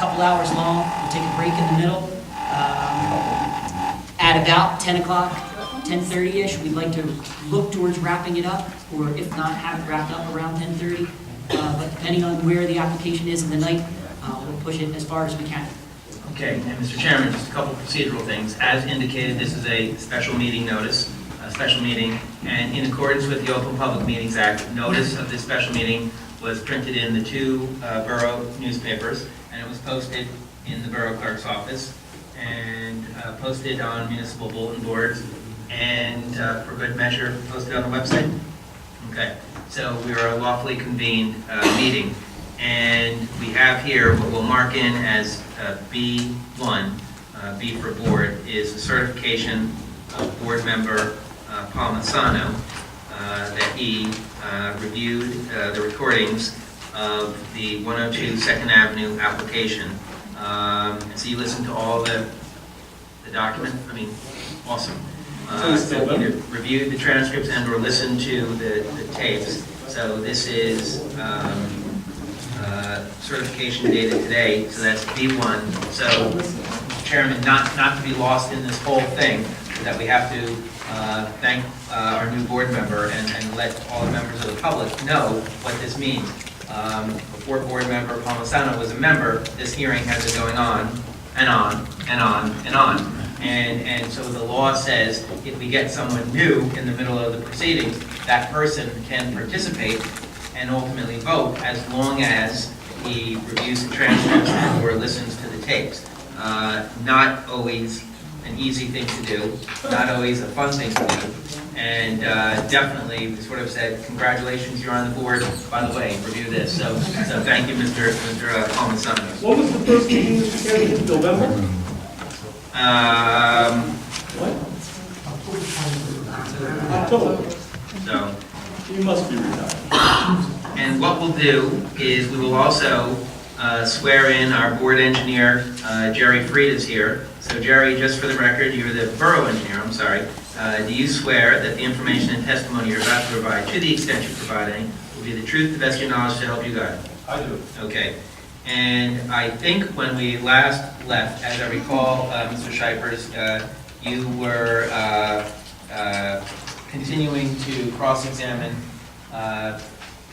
couple hours long. We'll take a break in the middle. At about 10 o'clock, 10:30-ish, we'd like to look towards wrapping it up, or if not, have it wrapped up around 10:30. But depending on where the application is in the night, we'll push it as far as we can. Okay, and Mr. Chairman, just a couple procedural things. As indicated, this is a special meeting notice, a special meeting, and in accordance with the Open Public Meetings Act, notice of this special meeting was printed in the two borough newspapers, and it was posted in the borough clerk's office, and posted on municipal bulletin boards, and for good measure, posted on the website. Okay, so we are a lawfully convened meeting, and we have here what we'll mark in as B1, B for board, is the certification of board member Palmisano that he reviewed the recordings of the 102 Second Avenue application. And so you listened to all the document? I mean, awesome. Either reviewed the transcripts and or listened to the tapes. So this is certification dated today, so that's B1. So, Mr. Chairman, not to be lost in this whole thing, that we have to thank our new board member and let all the members of the public know what this means. Before board member Palmisano was a member, this hearing has been going on and on and on and on. And so the law says if we get someone new in the middle of the proceedings, that person can participate and ultimately vote as long as he reviews the transcripts or listens to the tapes. Not always an easy thing to do, not always a fun thing to do, and definitely we sort of said, congratulations, you're on the board, by the way, review this. So thank you, Mr. Palmisano. What was the first meeting, Mr. Kennedy, in November? What? October. So. You must be retired. And what we'll do is we will also swear in our board engineer, Jerry Fried is here. So Jerry, just for the record, you're the borough engineer, I'm sorry. Do you swear that the information and testimony you're about to provide, to the extent you provide any, will be the truth, the best of your knowledge to help you God? I do. Okay. And I think when we last left, as I recall, Mr. Shipers, you were continuing to cross-examine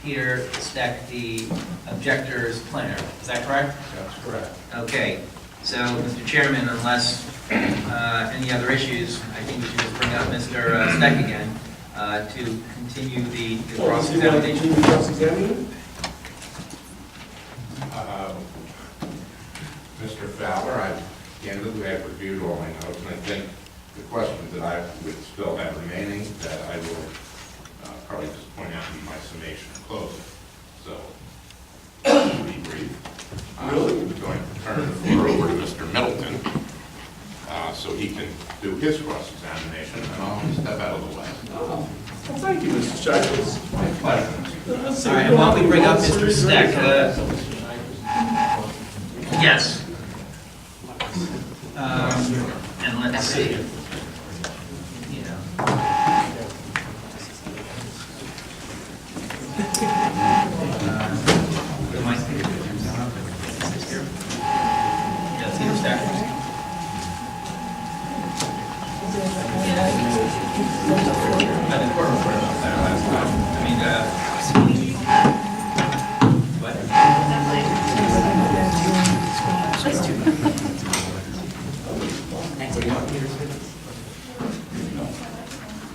Peter Steck, the objector's planner. Is that correct? That's correct. Okay. So, Mr. Chairman, unless any other issues, I think we should just bring up Mr. Steck again to continue the cross-examination. Mr. Fowler, candidly, I've reviewed all my notes, and I think the questions that I would still have remaining that I will probably just point out in my summation closing. So, to be brief, I'm going to turn the floor over to Mr. Middleton so he can do his cross-examination, and I'll step out of the way. Well, thank you, Mr. Shipers. My pleasure. All right, and while we bring up Mr. Steck, yes. And let's see. You know. Yeah, Peter Steck. I didn't report about that last time. I mean, what?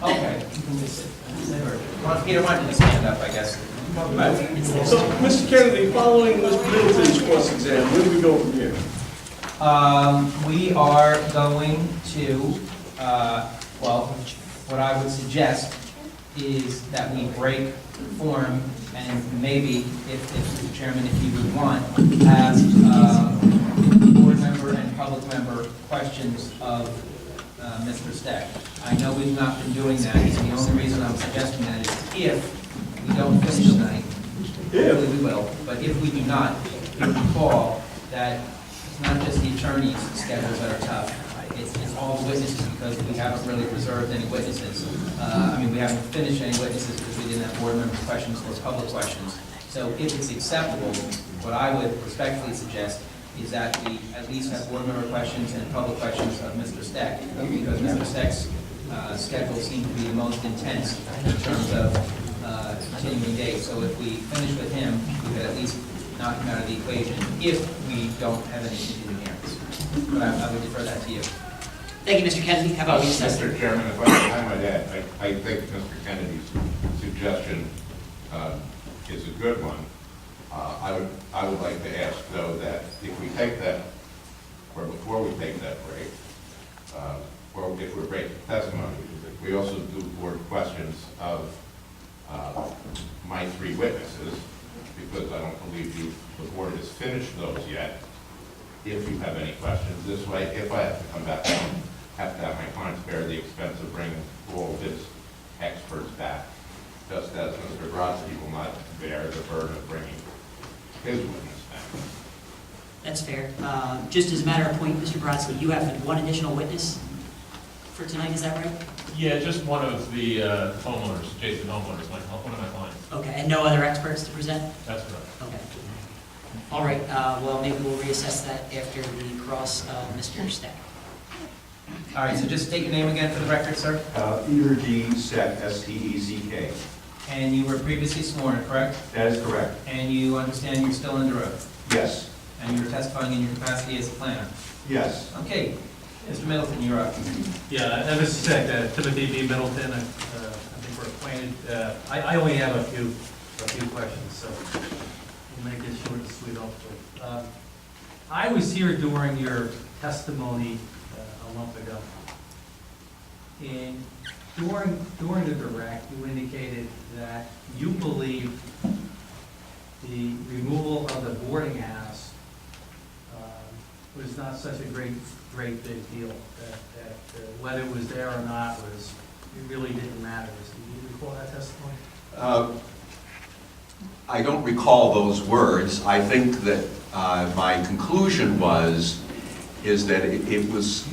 Okay. Well, Peter, why don't you stand up, I guess. So, Mr. Kennedy, following Mr. Middleton's cross-exam, where do we go from here? We are going to, well, what I would suggest is that we break form and maybe, if Mr. Chairman, if you would want, have board member and public member questions of Mr. Steck. I know we've not been doing that. The only reason I'm suggesting that is if we don't finish tonight, hopefully we will, but if we do not, you recall that it's not just the attorney's schedules that are tough. It's all the witnesses, because we haven't really reserved any witnesses. I mean, we haven't finished any witnesses because we didn't have board member questions or public questions. So if it's acceptable, what I would respectfully suggest is that we at least have board member questions and public questions of Mr. Steck, because Mr. Steck's schedule seemed to be the most intense in terms of continuing dates. So if we finish with him, we could at least knock him out of the equation if we don't have any continuing hearings. But I would defer that to you. Thank you, Mr. Kennedy. How about you, Mr. Mr. Chairman, if I might add, I think Mr. Kennedy's suggestion is a good one. I would like to ask, though, that if we take that, or before we take that break, or if we're breaking testimony, we also do board questions of my three witnesses, because I don't believe the board has finished those yet. If you have any questions this way, if I have to come back home, have to have my clients bear the expense of bringing all of his experts back, just as Mr. Brodsky will not bear the burden of bringing his witness back. That's fair. Just as a matter of point, Mr. Brodsky, you have one additional witness for tonight, is that right? Yeah, just one of the homeowners, adjacent homeowners, one of my clients. Okay, and no other experts to present? That's correct. Okay. All right, well, maybe we'll reassess that after the cross of Mr. Steck. All right, so just state your name again for the record, sir. Peter G. Steck, S-T-E-C-K. And you were previously sworn, correct? That is correct. And you understand you're still under oath? Yes. And you're testifying in your capacity as a planner? Yes. Okay, Mr. Middleton, you're up. Yeah, Mr. Steck, Timothy B. Middleton, I think we're acquainted. I only have a few questions, so we'll make it short and sweet, hopefully. I was here during your testimony a month ago. And during the direct, you indicated that you believe the removal of the boarding house was not such a great big deal, that whether it was there or not it really didn't matter. Do you recall that testimony? I don't recall those words. I think that my conclusion is that it was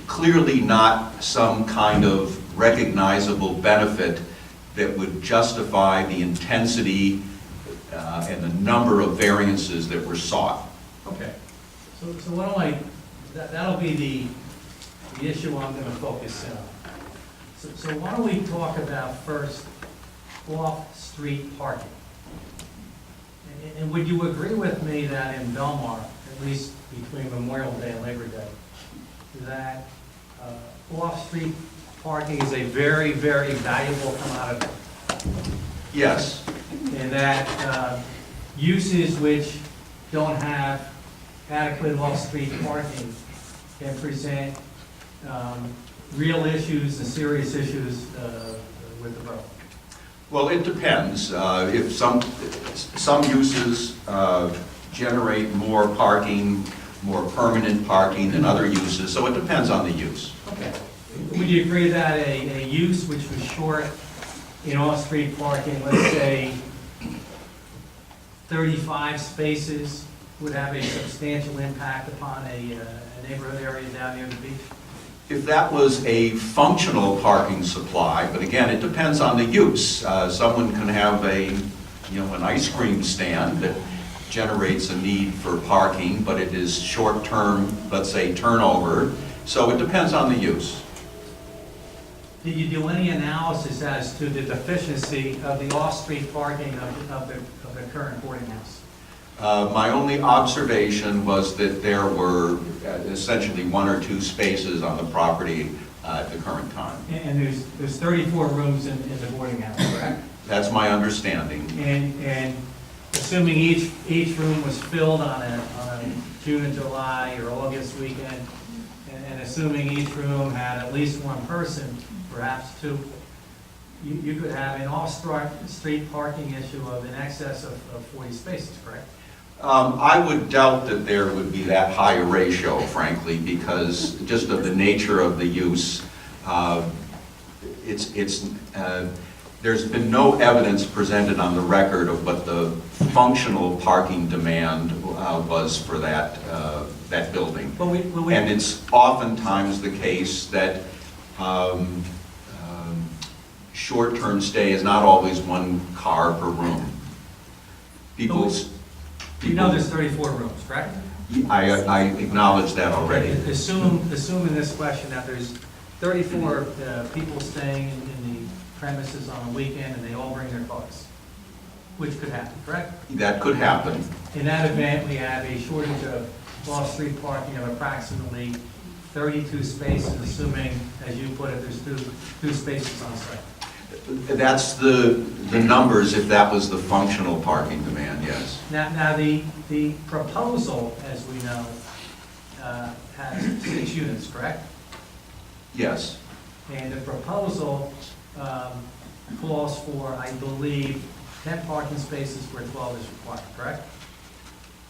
clearly not some kind of recognizable benefit that would justify the intensity and the number of variances that were sought. Okay. So why don't that'll be the issue I'm going to focus in on. So why don't we talk about first off-street parking? And would you agree with me that in Belmar, at least between Memorial Day and Labor Day, that off-street parking is a very, very valuable commodity? Yes. And that uses which don't have adequate off-street parking can present real issues and serious issues with the borough. Well, it depends. If some uses generate more parking, more permanent parking than other uses, so it depends on the use. Okay. Would you agree that a use which was short in off-street parking, let's say 35 spaces, would have a substantial impact upon a neighborhood area down near the beach? If that was a functional parking supply, but again, it depends on the use. Someone can have an ice cream stand that generates a need for parking, but it is short-term, let's say, turnover. So it depends on the use. Did you do any analysis as to the deficiency of the off-street parking of the current boarding house? My only observation was that there were essentially 1 or 2 spaces on the property at the current time. And there's 34 rooms in the boarding house, correct? That's my understanding. And assuming each room was filled on a June, July, or August weekend, and assuming each room had at least 1 person, perhaps 2, you could have an off-street parking issue of in excess of 40 spaces, correct? I would doubt that there would be that high a ratio, frankly, because just of the nature of the use, there's been no evidence presented on the record of what the functional parking demand was for that building. And it's oftentimes the case that short-term stay is not always 1 car per room. You know there's 34 rooms, correct? I acknowledge that already. Assume in this question that there's 34 people staying in the premises on a weekend and they all bring their cars, which could happen, correct? That could happen. In that event, we have a shortage of off-street parking of approximately 32 spaces, assuming, as you put it, there's two spaces on site. That's the numbers if that was the functional parking demand, yes. Now the proposal, as we know, has 6 units, correct? Yes. And the proposal calls for, I believe, 10 parking spaces where 12 is required, correct?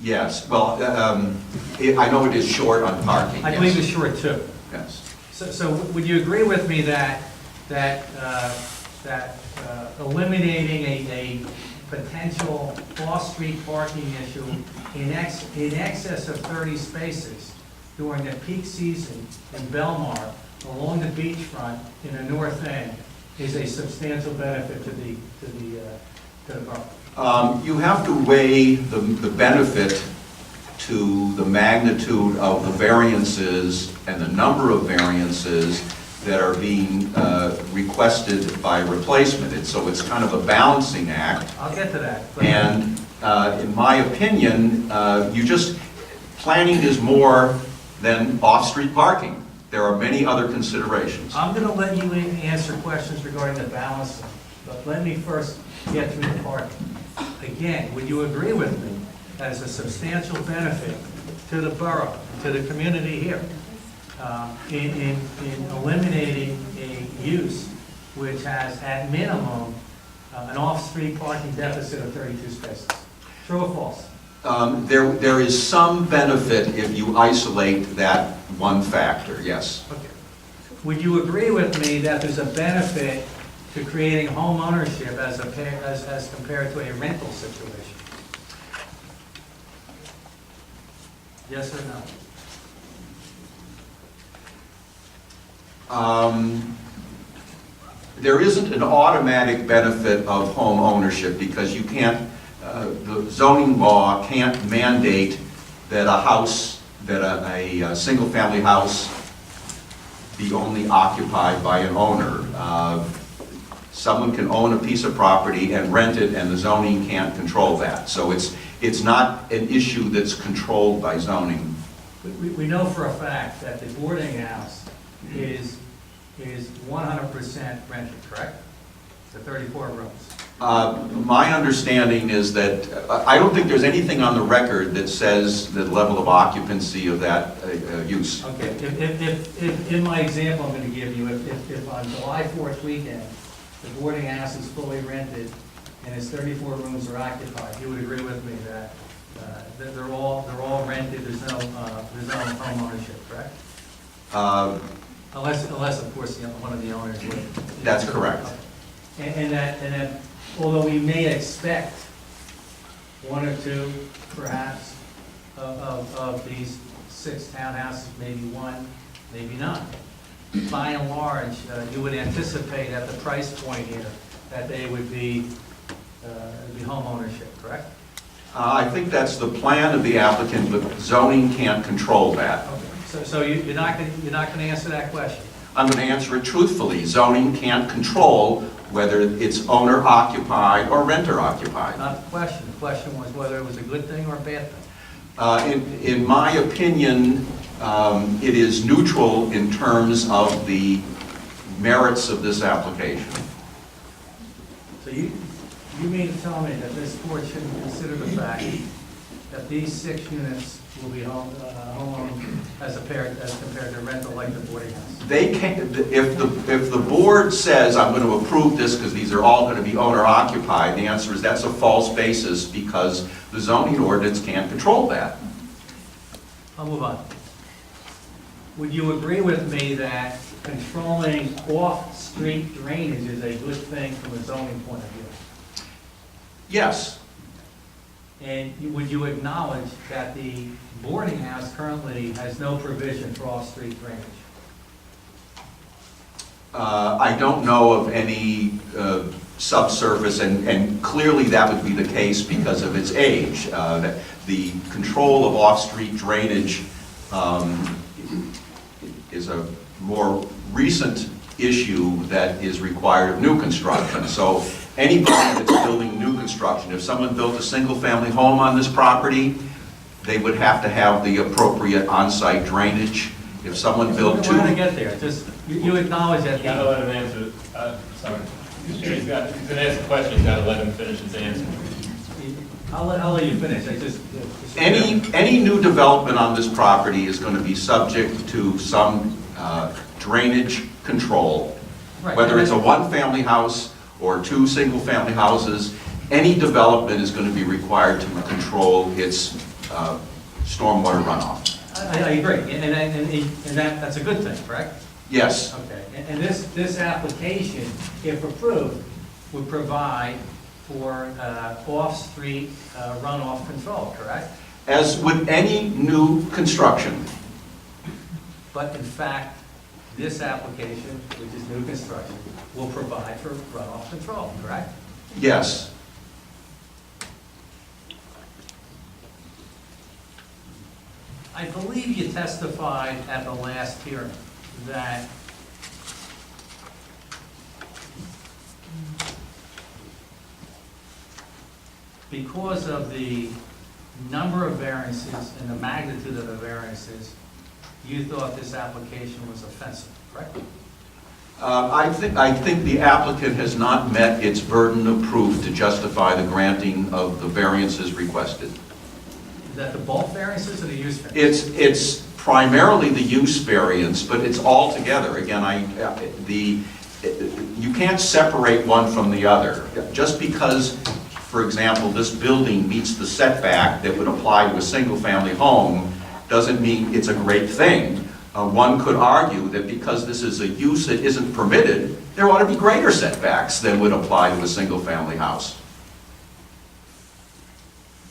Yes, well, I know it is short on parking. I believe it's short too. Yes. So would you agree with me that eliminating a potential off-street parking issue in excess of 30 spaces during the peak season in Belmar along the beachfront in the north end is a substantial benefit to the borough? You have to weigh the benefit to the magnitude of the variances and the number of variances that are being requested by replacement. So it's kind of a balancing act. I'll get to that. but- And in my opinion, planning is more than off-street parking. There are many other considerations. I'm going to let you answer questions regarding the balancing, but let me first get through the parking. Again, would you agree with me that it's a substantial benefit to the borough, to the community here, in eliminating a use which has, at minimum, an off-street parking deficit of 32 spaces? True or false? There is some benefit if you isolate that one factor, yes. Okay. Would you agree with me that there's a benefit to creating home ownership as compared to a rental situation? Yes or no? There isn't an automatic benefit of home ownership because you can't, the zoning law can't mandate that a single-family house be only occupied by an owner. Someone can own a piece of property and rent it, and the zoning can't control that. So it's not an issue that's controlled by zoning. We know for a fact that the boarding house is 100% rented, correct? The 34 rooms. My understanding is that, I don't think there's anything on the record that says the level of occupancy of that use. Okay, if in my example I'm going to give you, if on July 4th weekend, the boarding house is fully rented and its 34 rooms are occupied, you would agree with me that they're all rented, there's no home ownership, correct? Unless of course one of the owners would. That's correct. And that although we may expect one or two perhaps of these 6 townhouses, maybe one, maybe not, by and large, you would anticipate at the price point here that they would be home ownership, correct? I think that's the plan of the applicant, but zoning can't control that. Okay. So you're not going to answer that question? I'm going to answer it truthfully. Zoning can't control whether it's owner occupied or renter occupied. Not the question. The question was whether it was a good thing or a bad thing. In my opinion, it is neutral in terms of the merits of this application. So you mean to tell me that this board shouldn't consider the fact that these 6 units will be homeowned as compared to rental like the boarding house? They can't, if the board says, I'm going to approve this because these are all going to be owner occupied, the answer is that's a false basis because the zoning ordinance can't control that. I'll move on. Would you agree with me that controlling off-street drainage is a good thing from a zoning point of view? Yes. And would you acknowledge that the boarding house currently has no provision for off-street drainage? I don't know of any subsurface, and clearly that would be the case because of its age. The control of off-street drainage is a more recent issue that is required of new construction. So anybody that's building new construction, if someone built a single-family home on this property, they would have to have the appropriate on-site drainage. If someone built two... We're going to get there, just, you acknowledge that. You gotta let him answer, sorry. He's gonna ask a question, you gotta let him finish his answer. I'll let you finish, I just. Any new development on this property is going to be subject to some drainage control. Right. Whether it's a one-family house or two single-family houses, any development is going to be required to control its stormwater runoff. I agree, and that's a good thing, correct? Yes, Okay, and this application, if approved, would provide for off-street runoff control, correct? as with any new construction. But in fact, this application, which is new construction, will provide for runoff control, correct? Yes. I believe you testified at the last hearing that because of the number of variances and the magnitude of the variances, you thought this application was offensive, correct? I think the applicant has not met its burden of proof to justify the granting of the variances requested. Is that the bulk variances or the use variances? It's primarily the use variance, but it's all together. Again, you can't separate one from the other. Just because, for example, this building meets the setback that would apply to a single-family home doesn't mean it's a great thing. One could argue that because this is a use that isn't permitted, there ought to be greater setbacks than would apply to a single-family house.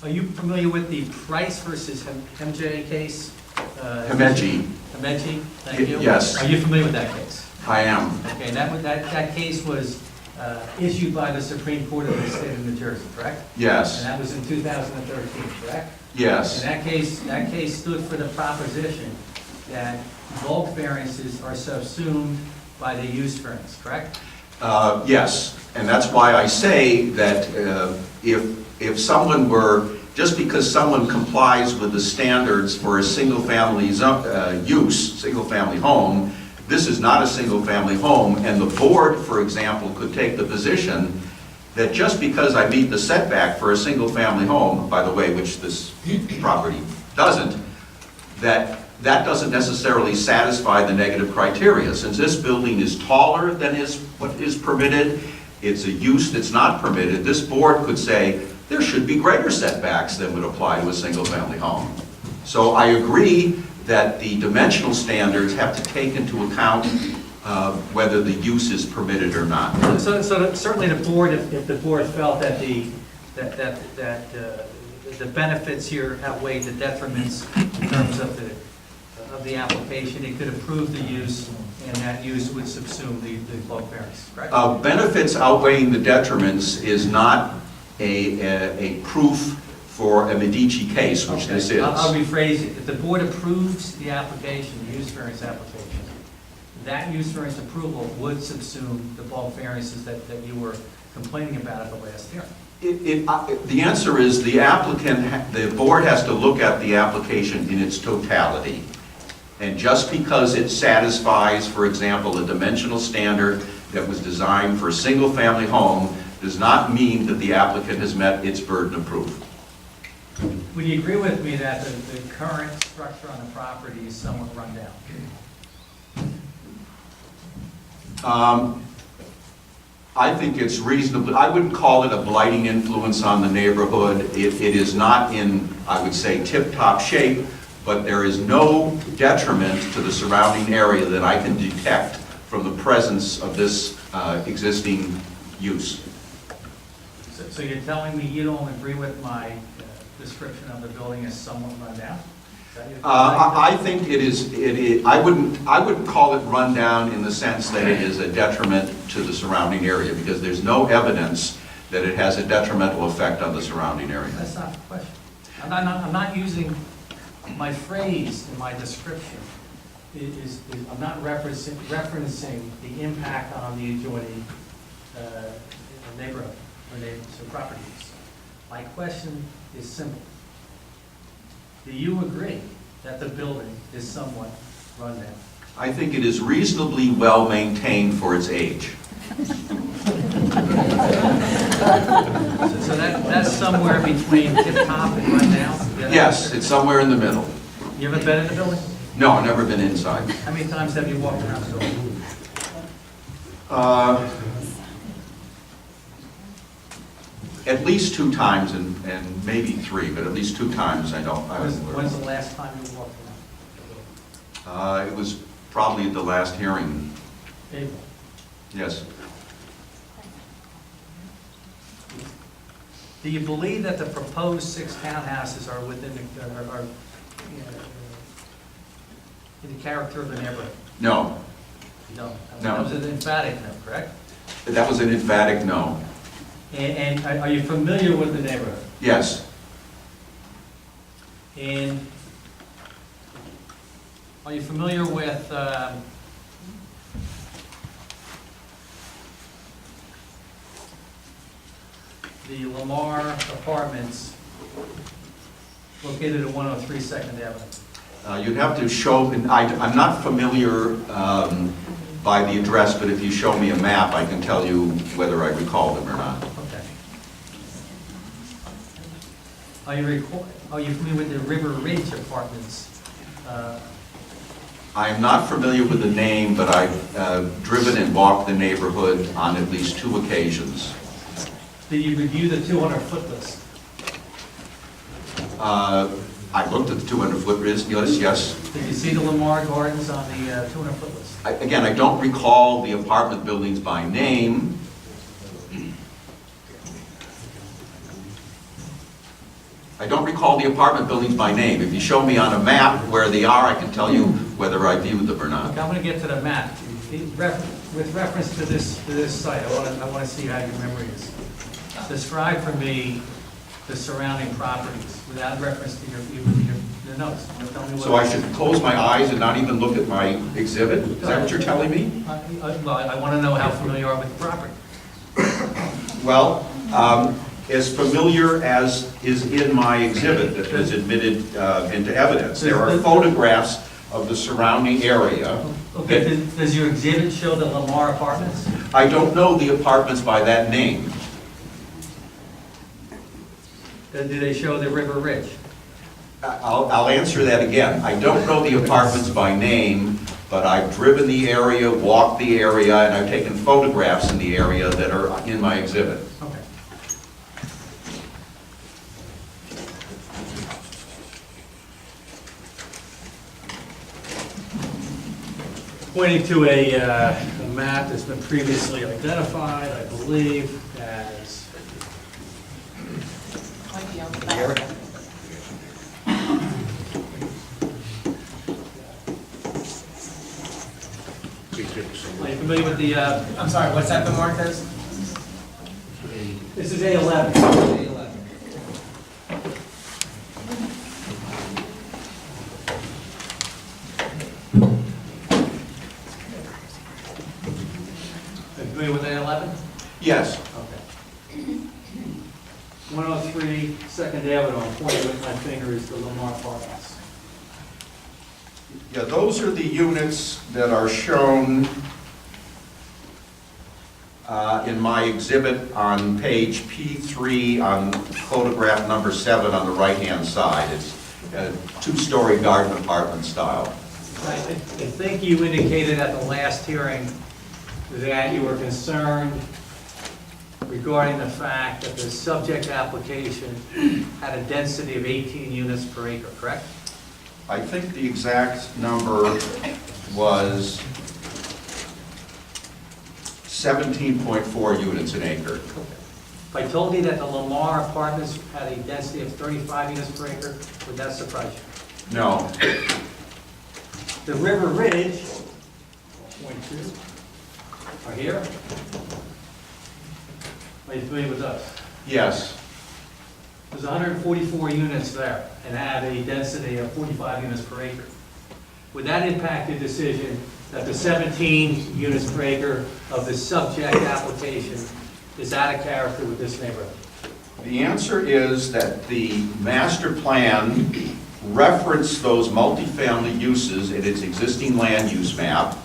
Are you familiar with the Price versus MJ case? Himeji, Himeji, thank you. Yes. Are you familiar with that case? I am. Okay, that case was issued by the Supreme Court of the state of New Jersey, correct? Yes. And that was in 2013, correct? Yes. And that case stood for the proposition that bulk variances are subsumed by the use variance, correct? Yes, and that's why I say that if someone were, just because someone complies with the standards for a single-family use, single-family home, this is not a single-family home, and the board, for example, could take the position that just because I meet the setback for a single-family home, by the way, which this property doesn't, that doesn't necessarily satisfy the negative criteria. Since this building is taller than what is permitted, it's a use that's not permitted, this board could say there should be greater setbacks than would apply to a single-family home. So I agree that the dimensional standards have to take into account whether the use is permitted or not. So certainly the board, if the board felt that the benefits here outweigh the detriments in terms of the application, it could approve the use, and that use would subsume the bulk variance, correct? Benefits outweighing the detriments is not a proof for a Medici case, which Okay. this is. I'll rephrase it. If the board approves the application, the use variance application, that use variance approval would subsume the bulk variances that you were complaining about at the last hearing. The answer is the applicant, the board has to look at the application in its totality. And just because it satisfies, for example, a dimensional standard that was designed for a single-family home does not mean that the applicant has met its burden of proof. Would you agree with me that the current structure on the property is somewhat run down? I think it's reasonable. I wouldn't call it a blighting influence on the neighborhood. It is not in, I would say, tip-top shape, but there is no detriment to the surrounding area that I can detect from the presence of this existing use. So you're telling me you don't agree with my description of the building as somewhat run down? I think I wouldn't call it rundown in the sense that it is a detriment to the surrounding area, because there's no evidence that it has a detrimental effect on the surrounding area. That's not the question. I'm not using my phrase in my description. I'm not referencing the impact on the adjoining neighborhood or neighbors or properties. My question is simple. Do you agree that the building is somewhat run down? I think it is reasonably well maintained for its age. So that's somewhere between tip-top and run down? Yes, it's somewhere in the middle. You ever been in the building? No, I've never been inside. How many times have you walked around the building? At least 2 times and maybe 3, but at least 2 times I don't. When's the last time you walked around? It was probably at the last hearing. April. Yes. Do you believe that the proposed 6 townhouses are within in the character of the neighborhood? No. You don't? No. That was an emphatic no, correct? That was an emphatic no. And are you familiar with the neighborhood? Yes. And are you familiar with the Belmar Apartments located at 103 2nd Avenue? You'd have to show, I'm not familiar by the address, but if you show me a map, I can tell you whether I recall them or not. Okay. Are you familiar with the River Ridge Apartments? I am not familiar with the name, but I've driven and walked the neighborhood on at least 2 occasions. Did you review the 200-foot list? I looked at the 200-foot list, yes. Did you see the Lamar Gardens on the 200-foot list? Again, I don't recall the apartment buildings by name. I don't recall the apartment buildings by name. If you show me on a map where they are, I can tell you whether I viewed them or not. Okay, I'm going to get to the map. With reference to this site, I want to see how your memory is. Describe for me the surrounding properties without reference to your notes. Tell me what So I should close my eyes and not even look at my exhibit? Is that what you're telling me? Well, I want to know how familiar you are with the property. Well, as familiar as is in my exhibit that was admitted into evidence. There are photographs of the surrounding area. Okay, does your exhibit show the Lamar Apartments? I don't know the apartments by that name. Do they show the River Ridge? I'll answer that again. I don't know the apartments by name, but I've driven the area, walked the area, and I've taken photographs in the area that are in my exhibit. Okay. Pointing to a map that's been previously identified, I believe, as Are you familiar with the, I'm sorry, what's that, the mark is? this is A11. Are you familiar with A11? Yes. Okay. 103 2nd Avenue, I'm pointing with my finger is the Lamar Apartments. Yeah, those are the units that are shown in my exhibit on page P3 on photograph number 7 on the right-hand side. It's a 2-story garden apartment style. I think you indicated at the last hearing that you were concerned regarding the fact that the subject application had a density of 18 units per acre, correct? I think the exact number was 17.4 units an acre. If I told you that the Lamar Apartments had a density of 35 units per acre, would that surprise you? No. The River Ridge, point two, are here. Are you familiar with those? Yes. There's 144 units there and have a density of 45 units per acre. Would that impact your decision that the 17 units per acre of the subject application is out of character with this neighborhood? The answer is that the master plan referenced those multifamily uses in its existing land use map.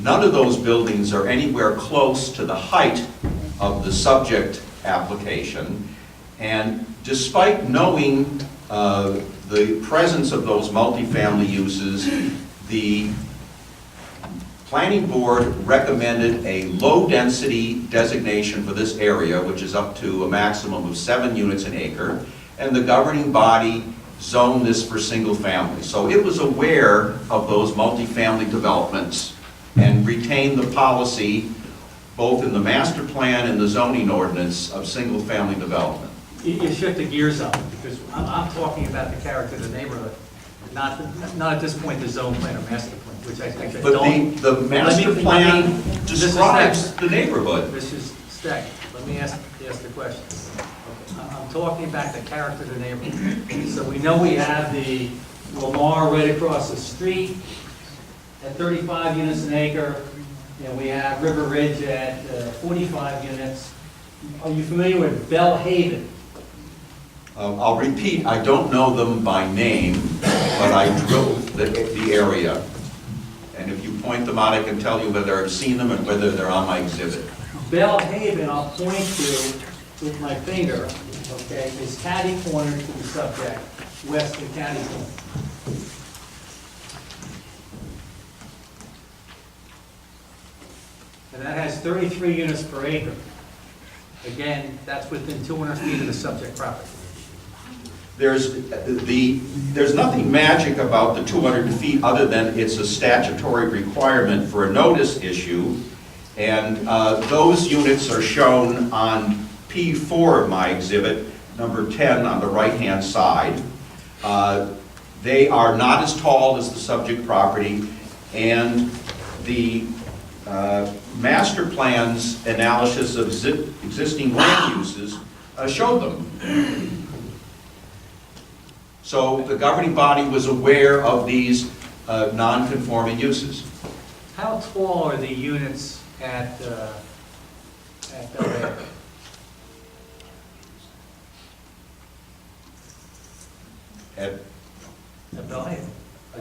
None of those buildings are anywhere close to the height of the subject application. And despite knowing the presence of those multifamily uses, the planning board recommended a low-density designation for this area, which is up to a maximum of 7 units an acre, and the governing body zoned this for single family. So it was aware of those multifamily developments and retained the policy, both in the master plan and the zoning ordinance, of single-family development. You shift the gears up, because I'm talking about the character of the neighborhood, not at this point the zone plan or master plan, which I don't. But the master plan describes the neighborhood. Mrs. Steck, let me ask the question. Okay, I'm talking about the character of the neighborhood. So we know we have the Belmar right across the street at 35 units an acre, and we have River Ridge at 45 units. Are you familiar with Belhaven? I'll repeat, I don't know them by name, but I drove the area. And if you point them out, I can tell you whether I've seen them and whether they're on my exhibit. Belhaven, I'll point to with my finger, okay, is catty corner to the subject, west of catty corner. And that has 33 units per acre. Again, that's within 200 feet of the subject property. There's nothing magic about the 200 feet other than it's a statutory requirement for a notice issue. And those units are shown on P4 of my exhibit, number 10 on the right-hand side. They are not as tall as the subject property, and the master plan's analysis of existing land uses showed them. So the governing body was aware of these non-conforming uses. How tall are the units at Belhaven? At Belhaven.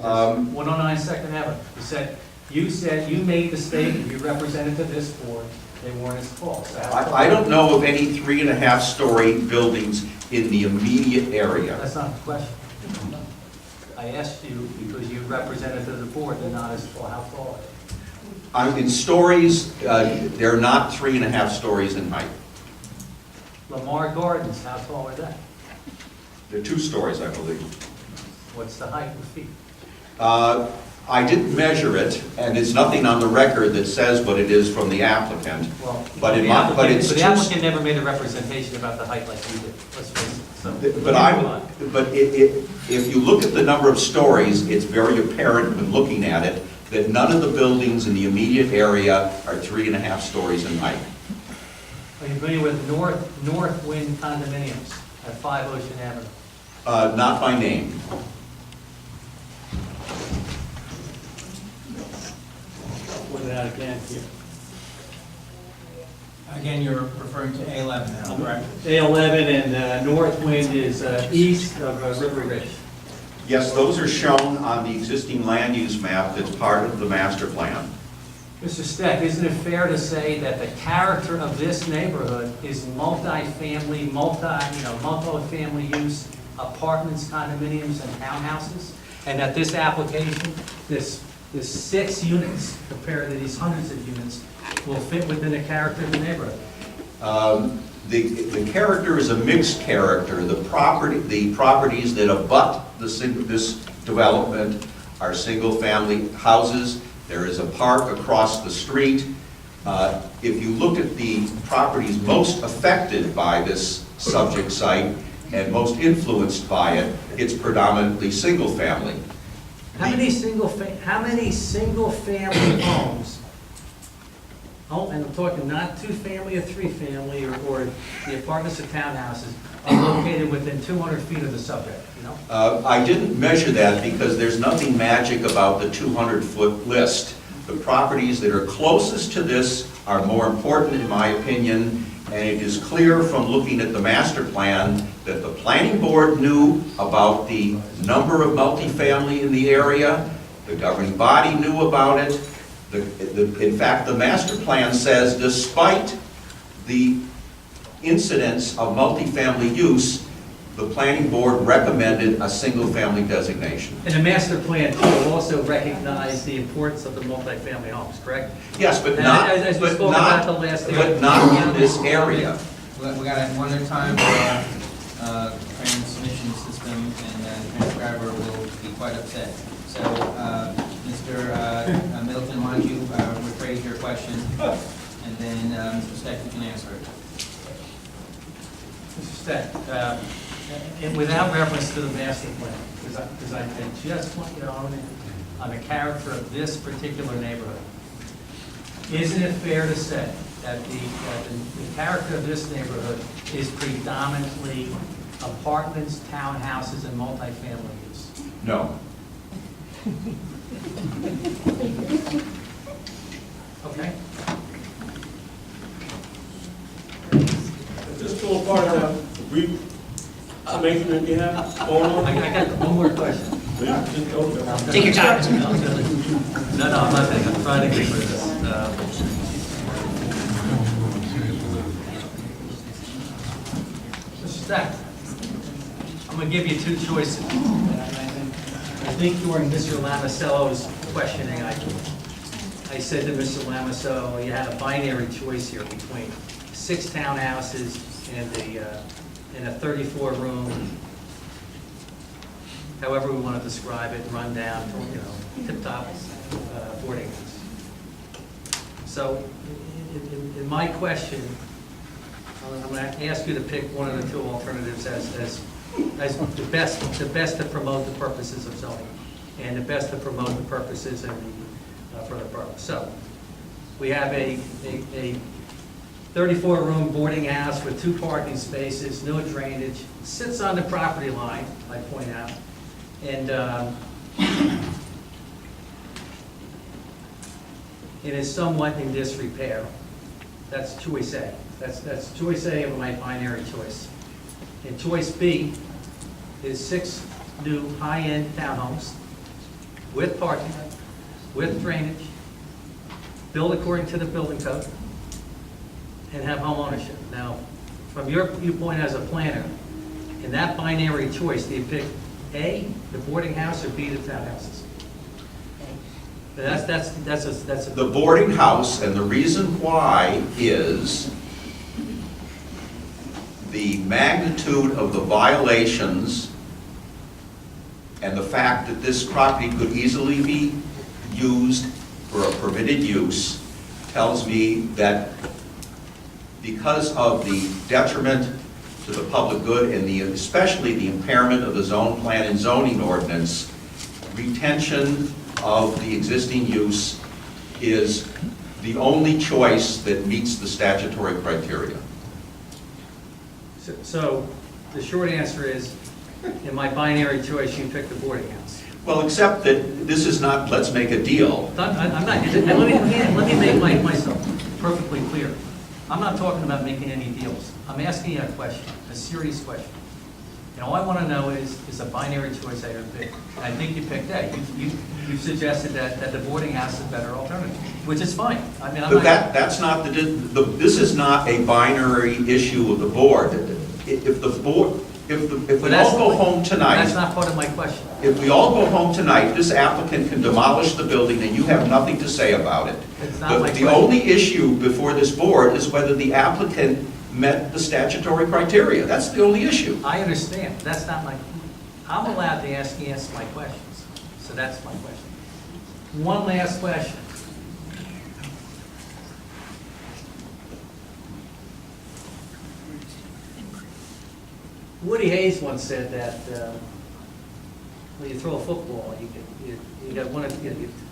109 Second Avenue. You said you made the statement, you represented to this board, they weren't as tall. So how tall- I don't know of any 3.5-story buildings in the immediate area. That's not the question. I asked you because you represented to the board, they're not as tall. How tall are they? In stories, they're not 3.5 stories in height. Lamar Gardens, how tall are they? They're 2 stories, I believe. What's the height in feet? I didn't measure it, and there's nothing on the record that says what it is from the applicant. Well, But the it's applicant never made a representation about the height like you did. Let's face it. So, If you look at the number of stories, it's very apparent when looking at it that none of the buildings in the immediate area are 3.5 stories in height. Are you familiar with North Wind condominiums at 5 Ocean Avenue? Not by name. Put it out again here. Again, you're referring to A11 now, correct? A11 and North Wind is east of River Ridge. Yes, those are shown on the existing land use map that's part of the master plan. Mr. Steck, isn't it fair to say that the character of this neighborhood is multifamily, multi-family use, apartments, condominiums, and townhouses? And that this application, this 6 units compared to these hundreds of units will fit within the character of the neighborhood? The character is a mixed character. The properties that abut this development are single-family houses. There is a park across the street. If you look at the properties most affected by this subject site, and most influenced by it, it's predominantly single-family. How many single-family homes, and I'm talking not two-family or three-family, or the apartments or townhouses, are located within 200 feet of the subject, you know? I didn't measure that because there's nothing magic about the 200-foot list. The properties that are closest to this are more important, in my opinion, and it is clear from looking at the master plan that the planning board knew about the number of multifamily in the area, the governing body knew about it. In fact, the master plan says despite the incidence of multifamily use, the planning board recommended a single-family designation. And the master plan will also recognize the importance of the multifamily homes, correct? Yes, but And not, as we but spoke about not, the last but not in this area. We got it one at a time, transmission system, and the transcriber will be quite upset. So, Mr. Middleton, why don't you rephrase your question, and then Mr. Steck, you can answer it. Mr. Steck, and without reference to the master plan, because I just want you to own it on the character of this particular neighborhood. Isn't it fair to say that the character of this neighborhood is predominantly apartments, townhouses, and multifamily use? No. Okay? Is this still a part of that summation that you have going on? I got one more question. Just go there. Take your time, Mr. Miller. No, I'm not taking, I'm trying to get rid of this. Mr. Stack, I'm going to give you two choices. I think during Mr. Lamisello's questioning, I said to Mr. Lamisello, you had a binary choice here between 6 townhouses and a 34-room, however we want to describe it, rundown, tip-top boarding house. So, in my question, I'm going to ask you to pick one of the two alternatives as the best to promote the purposes of zoning, and the best to promote the purposes and for the purpose. So, we have a 34-room boarding house with 2 parking spaces, no drainage, sits on the property line, I point out, and it is somewhat in disrepair. That's choice A. That's choice A of my binary choice. And choice B is 6 new high-end townhomes with parking, with drainage, built according to the building code, and have home ownership. Now, from your viewpoint as a planner, in that binary choice, do you pick A, the boarding house, or B, the townhouses? That's a The boarding house, and the reason why is the magnitude of the violations and the fact that this property could easily be used for a permitted use tells me that because of the detriment to the public good and especially the impairment of the zone plan and zoning ordinance, retention of the existing use is the only choice that meets the statutory criteria. So the short answer is, in my binary choice, you pick the boarding house. Well, except that this is not, let's make a deal. I'm not, let me make myself perfectly clear. I'm not talking about making any deals. I'm asking you a question, a serious question. And all I want to know is a binary choice A or B. And I think you picked A. You suggested that the boarding house is a better alternative, which is fine. I mean, I'm But not... that's not this is not a binary issue of the board. If the board, if we all go home tonight. That's not part of my question. If we all go home tonight, this applicant can demolish the building and you have nothing to say about it. It's not my The question. only issue before this board is whether the applicant met the statutory criteria. That's the only issue. I understand. That's not my... I'm allowed to ask my questions. So that's my question. One last question. Woody Hayes once said that when you throw a football, you got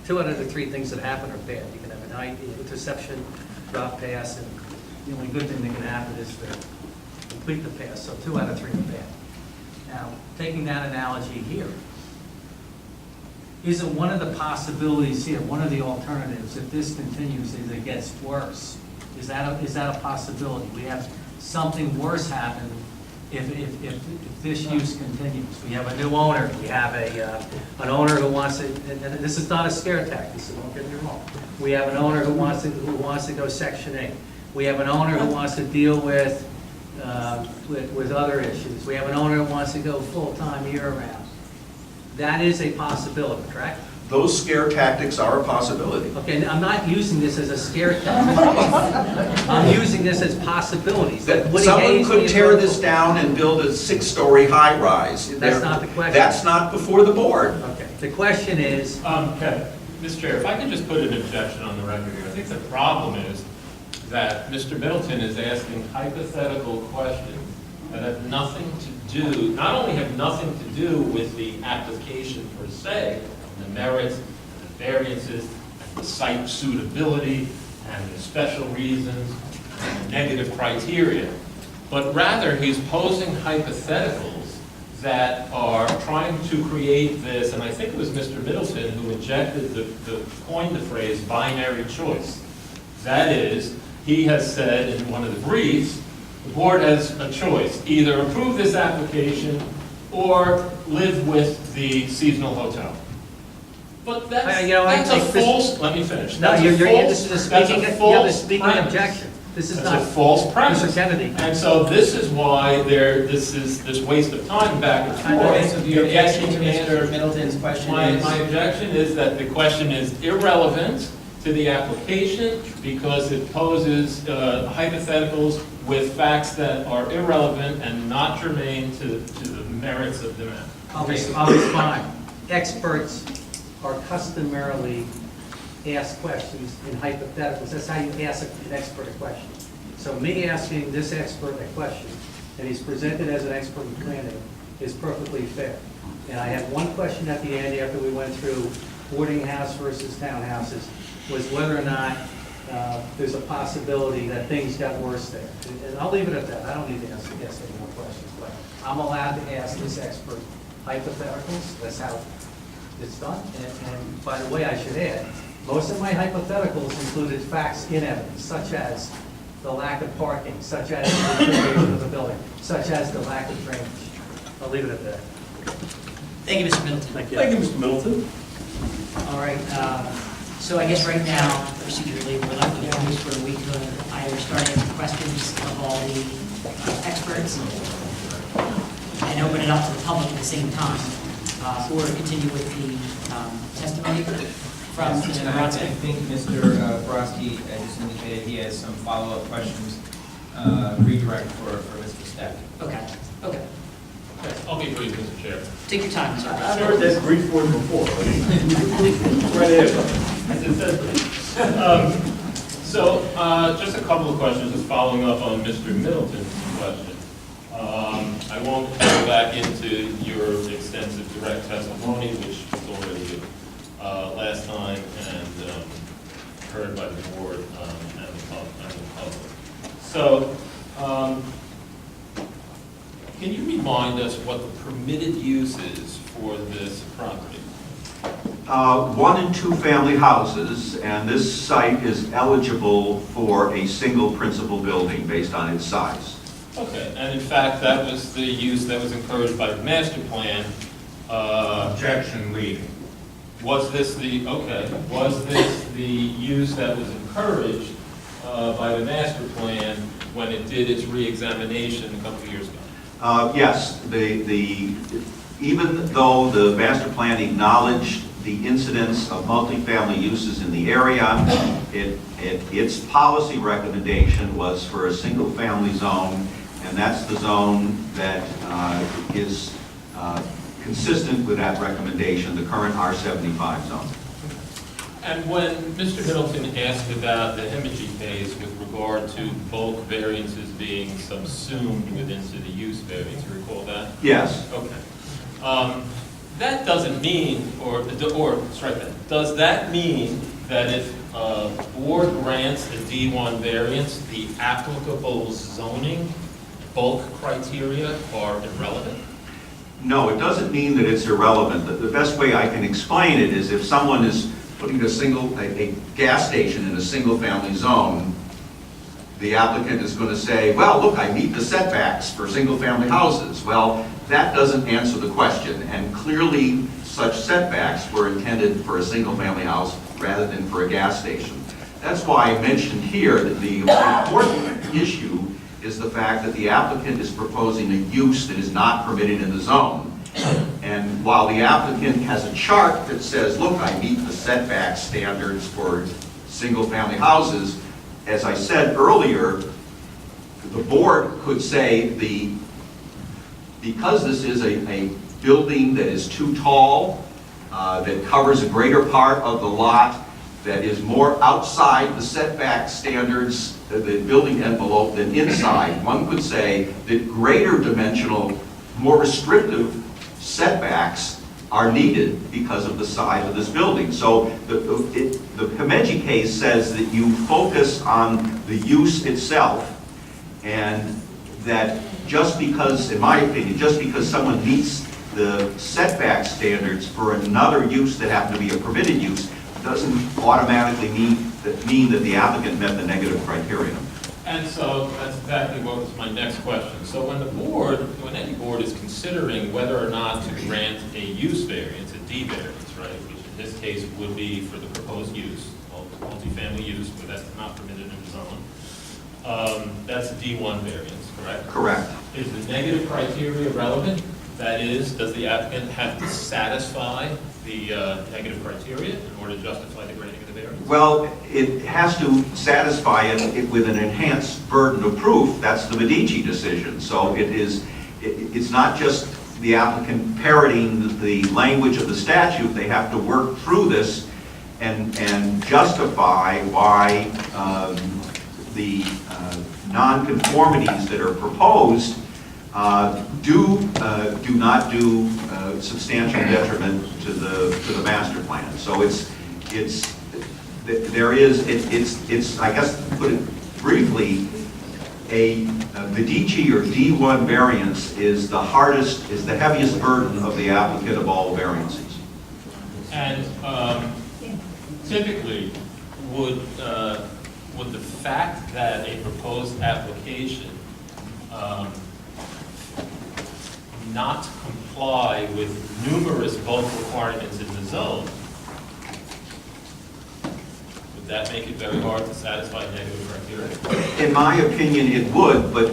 two out of the three things that happen are bad. You can have an interception, drop pass, and the only good thing that can happen is to complete the pass. So 2 out of 3 are bad. Now, taking that analogy here, isn't one of the possibilities here, one of the alternatives, if this continues, is it gets worse? Is that a possibility? We have something worse happen if this use continues. We have a new owner, we have an owner who wants to, and this is not a scare tactic, so don't get me wrong. We have an owner who wants to go Section 8. We have an owner who wants to deal with other issues. We have an owner who wants to go full-time year-round. That is a possibility, correct? Those scare tactics are a possibility. Okay, I'm not using this as a scare tactic. I'm using this as possibilities. That Woody someone Hayes could being tear local- this down and build a 6-story high-rise. That's not the question. That's not before the board. Okay, the question is, Kevin, Mr. Chair, if I could just put an objection on the record here. I think the problem is that Mr. Middleton is asking hypothetical questions that have nothing to do, not only have nothing to do with the application per se, the merits, the variances, the site suitability, and the special reasons, and the negative criteria, but rather he's posing hypotheticals that are trying to create this, and I think it was Mr. Middleton who injected coined the phrase binary choice. That is, he has said in one of the briefs, the board has a choice, either approve this application or live with the seasonal hotel. But that's a false, let me finish. no, That's a you're false- this is a that's speaking, a you have a false speaking premise. objection. This is That's not a false premise. Mr. Kennedy. And so this is why this is this waste of time back and Okay, forth. so your objection to Getting Mr. Middleton's question My is? objection is that the question is irrelevant to the application because it poses hypotheticals with facts that are irrelevant and not germane to the merits of the matter. I'll respond. Experts are customarily asked questions in hypotheticals. That's how you ask an expert a question. So me asking this expert a question, and he's presented as an expert in planning, is perfectly fair. And I had one question at the end after we went through boarding house versus townhouses, was whether or not there's a possibility that things got worse there. And I'll leave it at that. I don't need to ask any more questions, but I'm allowed to ask this expert hypotheticals. That's how it's done. And by the way, I should add, most of my hypotheticals included facts in evidence, such as the lack of parking, such as the configuration of the building, such as the lack of drainage. I'll leave it at that. Thank you, Mr. Middleton. Thank you. Thank you, Mr. Middleton. All right, so I guess right now, procedurally, we're left with this where we could either start answering questions of all the experts and open it up to the public at the same time, or continue with the testimony from Mr. And I Bronson. think Mr. Brodsky just indicated he has some follow-up questions, redirect for Mr. Steck. Okay, okay. I'll be brief, Mr. Chair. Take your time, Mr. I've Bronson. heard that brief word before. Right ahead. As it says. So, just a couple of questions, just following up on Mr. Middleton's question. I won't go back into your extensive direct testimony, which was already last time and heard by the board and the public. So, can you remind us what the permitted use is for this property? 1 and 2 family houses, and this site is eligible for a single principal building based on its size. Okay, and in fact, that was the use that was encouraged by the master plan. Objection leading. Was this the use that was encouraged by the master plan when it did its re-examination a couple of years ago? Yes, even though the master plan acknowledged the incidence of multifamily uses in the area, its policy recommendation was for a single-family zone, and that's the zone that is consistent with that recommendation, the current R75 zone. And when Mr. Middleton asked about the Hemingway case with regard to bulk variances being subsumed within the use variance, you recall that? Yes. Okay. That doesn't mean, or strike that, does that mean that if a board grants a D1 variance, the applicable zoning bulk criteria are irrelevant? No, it doesn't mean that it's irrelevant. The best way I can explain it is if someone is putting a gas station in a single-family zone, the applicant is going to say, well, look, I meet the setbacks for single-family houses. Well, that doesn't answer the question, and clearly such setbacks were intended for a single-family house rather than for a gas station. That's why I mentioned here that the important issue is the fact that the applicant is proposing a use that is not permitted in the zone. And while the applicant has a chart that says, look, I meet the setback standards for single-family houses, as I said earlier, the board could say because this is a building that is too tall, that covers a greater part of the lot, that is more outside the setback standards, the building envelope, than inside, one could say that greater dimensional, more restrictive setbacks are needed because of the size of this building. So the Hemingway case says that you focus on the use itself, and that just because, in my opinion, just because someone meets the setback standards for another use that happened to be a permitted use doesn't automatically mean that the applicant met the negative criterion. And so that's exactly what was my next question. So when any board is considering whether or not to grant a use variance, a D variance, right, which in this case would be for the proposed use, multifamily use, where that's not permitted in the zone, that's a D1 variance, correct? Correct. Is the negative criteria relevant? That is, does the applicant have to satisfy the negative criteria in order to justify the granting of the variance? Well, it has to satisfy it with an enhanced burden of proof. That's the Medici decision. So it's not just the applicant parroting the language of the statute. They have to work through this and justify why the nonconformities that are proposed do not do substantial detriment to the master plan. So it's I guess to put it briefly, a Medici or D1 variance is the heaviest burden of the applicant of all variances. And typically, would the fact that a proposed application not comply with numerous bulk requirements in the zone, would that make it very hard to satisfy negative criteria? In my opinion, it would, but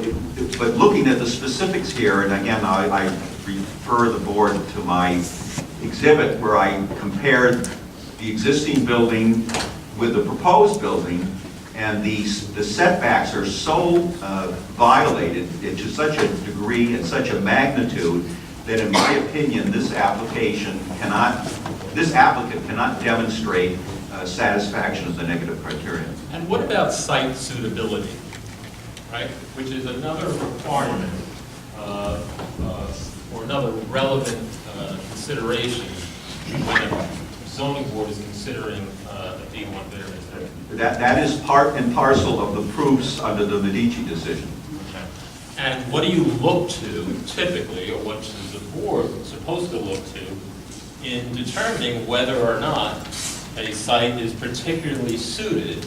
looking at the specifics here, and again, I refer the board to my exhibit where I compared the existing building with the proposed building, and the setbacks are so violated to such a degree and such a magnitude that, in my opinion, this applicant cannot demonstrate satisfaction of the negative criteria. And what about site suitability, right? Which is another requirement or another relevant consideration when a zoning board is considering a D1 variance. That is part and parcel of the proofs under the Medici decision. Okay. And what do you look to typically, or what is the board supposed to look to in determining whether or not a site is particularly suited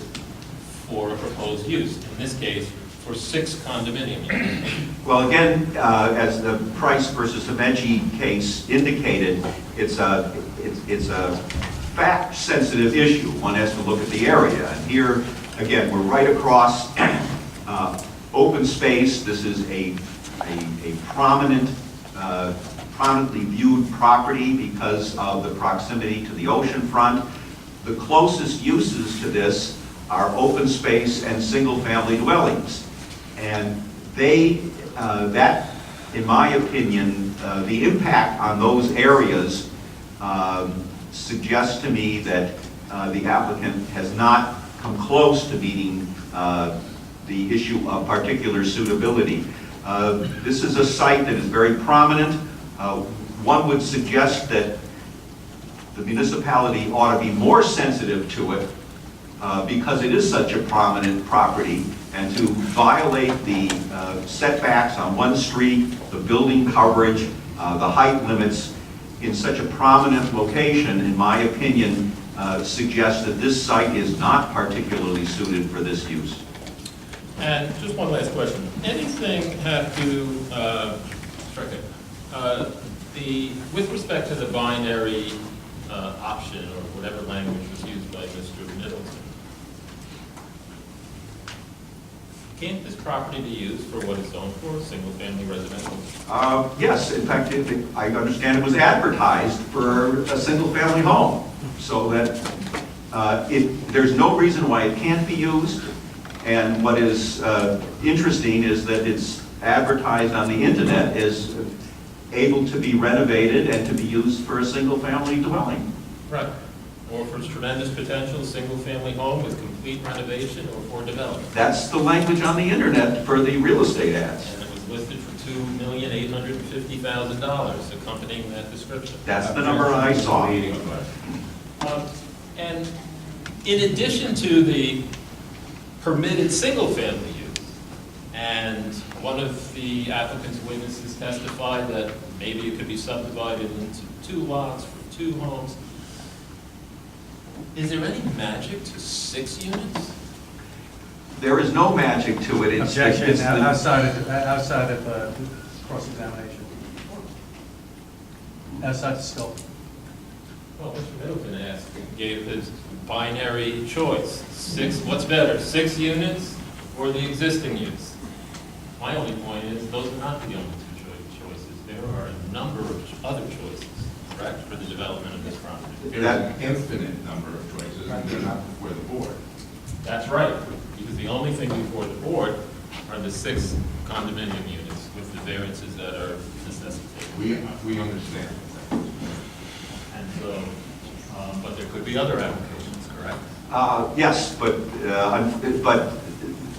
for a proposed use? In this case, for 6 condominium units. Well, again, as the Price versus Hemingway case indicated, it's a fact-sensitive issue. One has to look at the area. And here, again, we're right across open space. This is a prominently viewed property because of the proximity to the ocean front. The closest uses to this are open space and single-family dwellings. And that, in my opinion, the impact on those areas suggests to me that the applicant has not come close to meeting the issue of particular suitability. This is a site that is very prominent. One would suggest that the municipality ought to be more sensitive to it because it is such a prominent property, and to violate the setbacks on one street, the building coverage, the height limits in such a prominent location, in my opinion, suggests that this site is not particularly suited for this use. And just one last question. Anything have to, with respect to the binary option, or whatever language was used by Mr. Middleton, can't this property be used for what it's zoned for, single-family residential? Yes, in fact, I understand it was advertised for a single-family home, so that there's no reason why it can't be used. And what is interesting is that it's advertised on the internet as able to be renovated and to be used for a single-family dwelling. Right. Or for tremendous potential, single-family home with complete renovation or for development. That's the language on the internet for the real estate ads. And it was listed for $2,850,000 accompanying that description. That's the number I saw. And in addition to the permitted single-family use, and one of the applicant's witnesses testified that maybe it could be subdivided into 2 lots for 2 homes, is there any magic to 6 units? There is no magic to it. Objection outside of cross-examination. Outside the scope. Well, Mr. Middleton gave his binary choice. 6, what's better, 6 units or the existing use? My only point is those are not the only 2 choices. There are a number of other choices, correct, for the development of this property. There's an infinite number of choices, and they're not before the board. That's right, because the only thing before the board are the 6 condominium units with the variances that are necessitated. We understand. And so, but there could be other applications, correct? Yes, but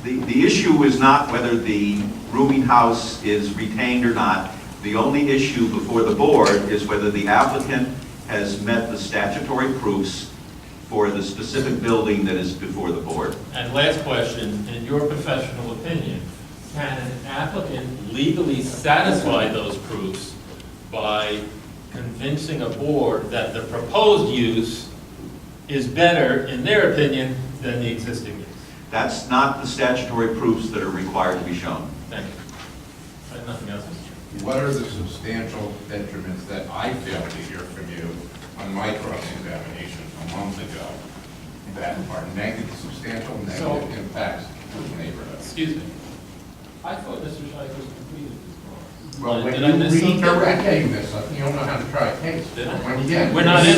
the issue is not whether the rooming house is retained or not. The only issue before the board is whether the applicant has met the statutory proofs for the specific building that is before the board. And last question, in your professional opinion, can an applicant legally satisfy those proofs by convincing a board that the proposed use is better, in their opinion, than the existing use? That's not the statutory proofs that are required to be shown. Thank you. I have nothing else, Mr. Chairman. What are the substantial detriments that I failed to hear from you on my cross-examination a month ago that are substantial negative impacts to the neighborhood? Excuse me. I thought Mr. Scheich was completed his drawings. Well, when Did I miss you something? redirect, you miss something, you don't know how to try a case. Did I? When you- We're not in a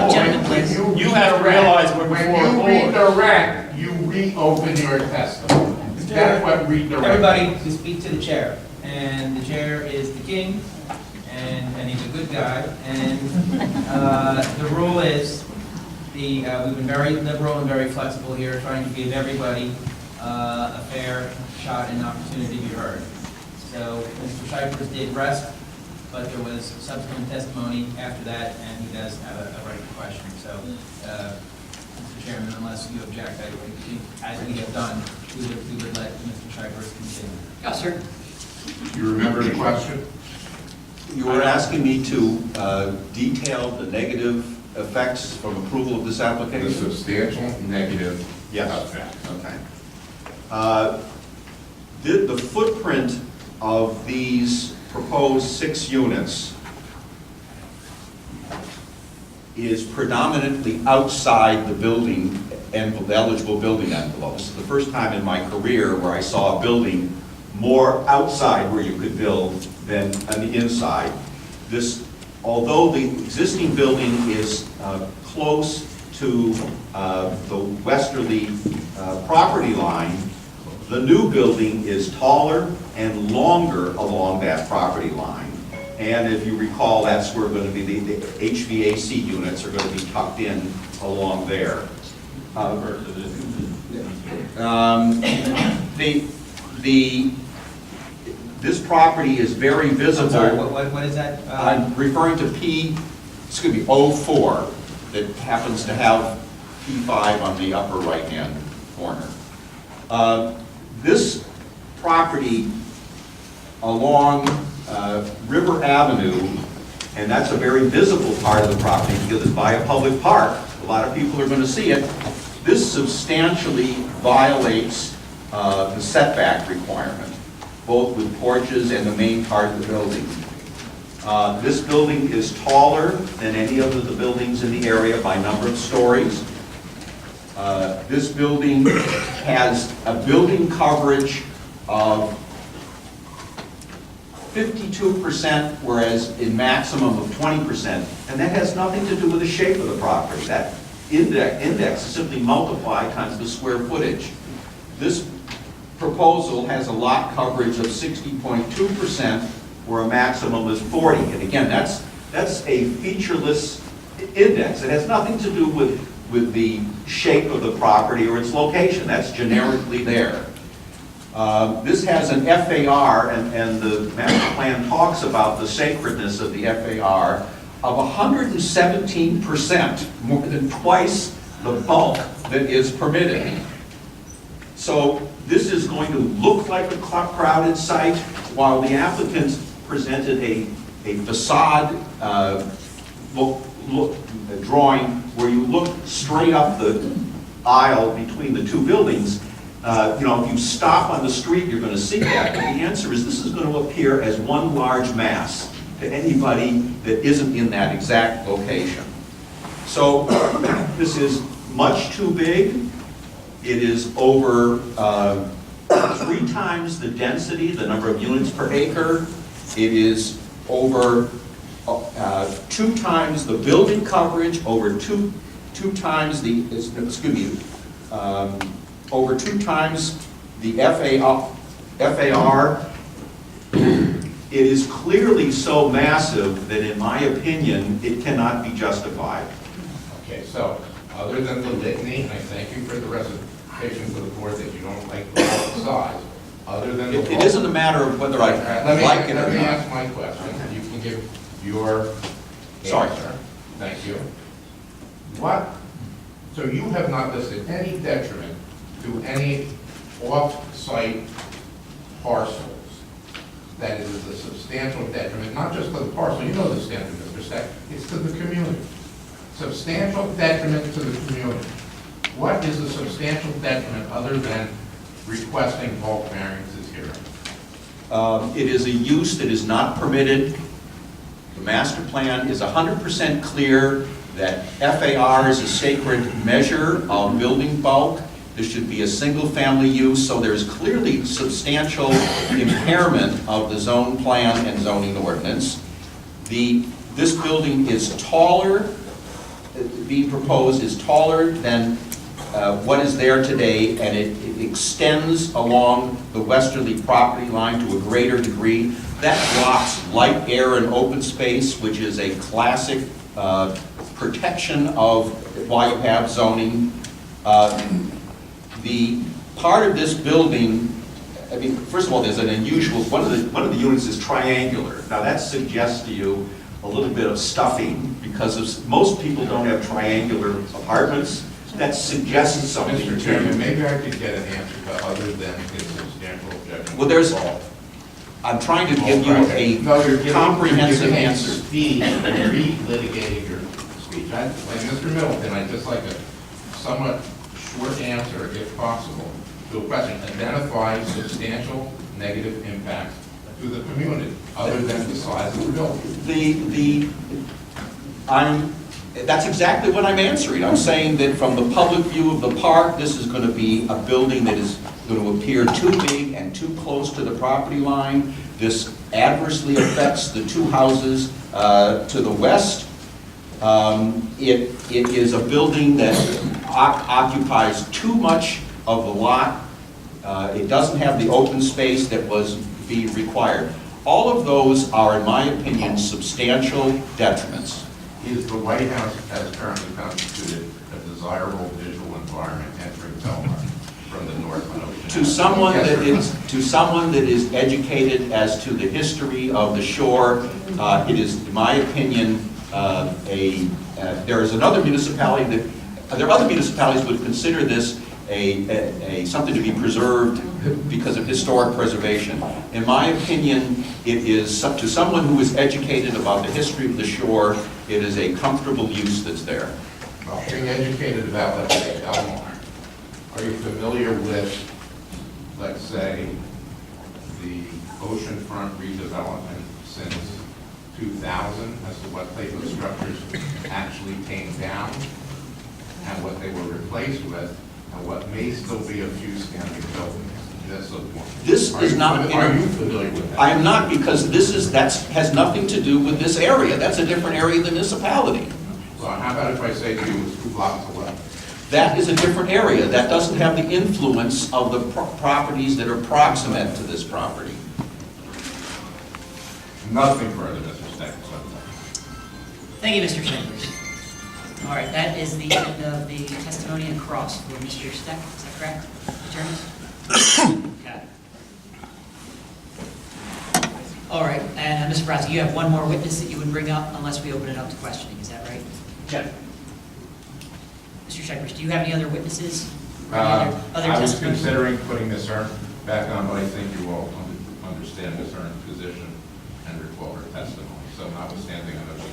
Gentlemen, board. please. You have to realize we're before a When board. you redirect, you reopen your testimony. That's what redirect. Everybody to speak to the chair, and the chair is the king, and he's a good guy, and the rule is, we've been very liberal and very flexible here, trying to give everybody a fair shot and opportunity to be heard. So Mr. Scheifers did rest, but there was subsequent testimony after that, and he does have a right to question. So, Mr. Chairman, unless you object, I think, as we have done, we would let Mr. Scheifers continue. Yes, sir. You remember the question? You were asking me to detail the negative effects from approval of this The application? substantial negative Yes. effect. Okay. The footprint of these proposed 6 units is predominantly outside the building envelope, eligible building envelope. This is the first time in my career where I saw a building more outside where you could build than on the inside. Although the existing building is close to the westerly property line, the new building is taller and longer along that property line. And if you recall, that's where going to be the HVAC units are going to be tucked in along there. This property is very visible. I'm sorry, what is that? I'm referring to P04, that happens to have P5 on the upper right-hand corner. This property along River Avenue, and that's a very visible part of the property because it's by a public park. A lot of people are going to see it. This substantially violates the setback requirement, both with porches and the main part of the building. This building is taller than any of the buildings in the area by number of stories. This building has a building coverage of 52%, whereas in maximum of 20%. And that has nothing to do with the shape of the property. That index is simply multiplied times the square footage. This proposal has a lot coverage of 60.2%, where a maximum is 40. And again, that's a featureless index. It has nothing to do with the shape of the property or its location. That's generically there. This has an FAR, and the master plan talks about the sacredness of the FAR, of 117%, more than twice the bulk that is permitted. So this is going to look like a crowded site, while the applicants presented a facade drawing where you look straight up the aisle between the two buildings. If you stop on the street, you're going to see that, but the answer is this is going to appear as one large mass to anybody that isn't in that exact location. So this is much too big. It is over 3 times the density, the number of units per acre. It is over 2 times the building coverage, over two times the, over 2 times the FAR. It is clearly so massive that, in my opinion, it cannot be justified. Okay, so, other than the litany, and I thank you for the recitation to the board that you don't like the size, other than the... It isn't a matter of whether I like it or Let me not. ask my question, and you can give your Sorry. answer. Thank you. So you have not listed any detriment to any off-site parcels that is a substantial detriment, not just to the parcel, you know the standard, Mr. Steck, it's to the community. Substantial detriment to the community. What is a substantial detriment other than requesting bulk variances here? It is a use that is not permitted. The master plan is 100% clear that FAR is a sacred measure of building bulk. This should be a single-family use, so there's clearly substantial impairment of the zone plan and zoning ordinance. This building is taller, being proposed is taller than what is there today, and it extends along the westerly property line to a greater degree. That blocks light, air, and open space, which is a classic protection of why you have zoning. The part of this building, first of all, there's an unusual, one of the units is triangular. Now that suggests to you a little bit of stuffing, because most people don't have triangular apartments. That suggests something. Mr. Chairman, maybe I could get an answer to other than his substantial objection. Well, I'm trying to give you a comprehensive answer. Speed and re-litigating your speech. Like Mr. Middleton, I'd just like a somewhat short answer, if possible, to a question. Identify substantial negative impact to the community, other than the size of the building. That's exactly what I'm answering. I'm saying that from the public view of the park, this is going to be a building that is going to appear too big and too close to the property line. This adversely affects the 2 houses to the west. It is a building that occupies too much of the lot. It doesn't have the open space that was being required. All of those are, in my opinion, substantial detriments. Is the White House as currently constituted a desirable visual environment entering Belmar from the north on Ocean To Avenue? someone Yes that or no? is educated as to the history of the shore, it is, in my opinion, there is another municipality that, there are other municipalities would consider this something to be preserved because of historic preservation. In my opinion, it is, to someone who is educated about the history of the shore, it is a comfortable use that's there. Well, being educated about, let's say, Belmar, are you familiar with, let's say, the oceanfront redevelopment since 2000 as to what type of structures actually came down and what they were replaced with, and what may still be a few standing buildings? That's the point. This is not. Are you familiar with that? I am not, because that has nothing to do with this area. That's a different area of the municipality. Well, how about if I say to you, it's 2 blocks away? That is a different area. That doesn't have the influence of the properties that are proximate to this property. Nothing further, Mr. Steckles. Thank you, Mr. Chambers. All right, that is the end of the testimony and cross for Mr. Steck. Is that correct, attorneys? Okay. All right, and Mr. Brazzi, you have one more witness that you would bring up unless we open it up to questioning. Is that right? Yeah. Mr. Chambers, do you have any other witnesses? Or any other I was testimony? considering putting Ms. Ernst back on, but I think you all understand Ms. Ernst's position and recall her testimony. So notwithstanding, I know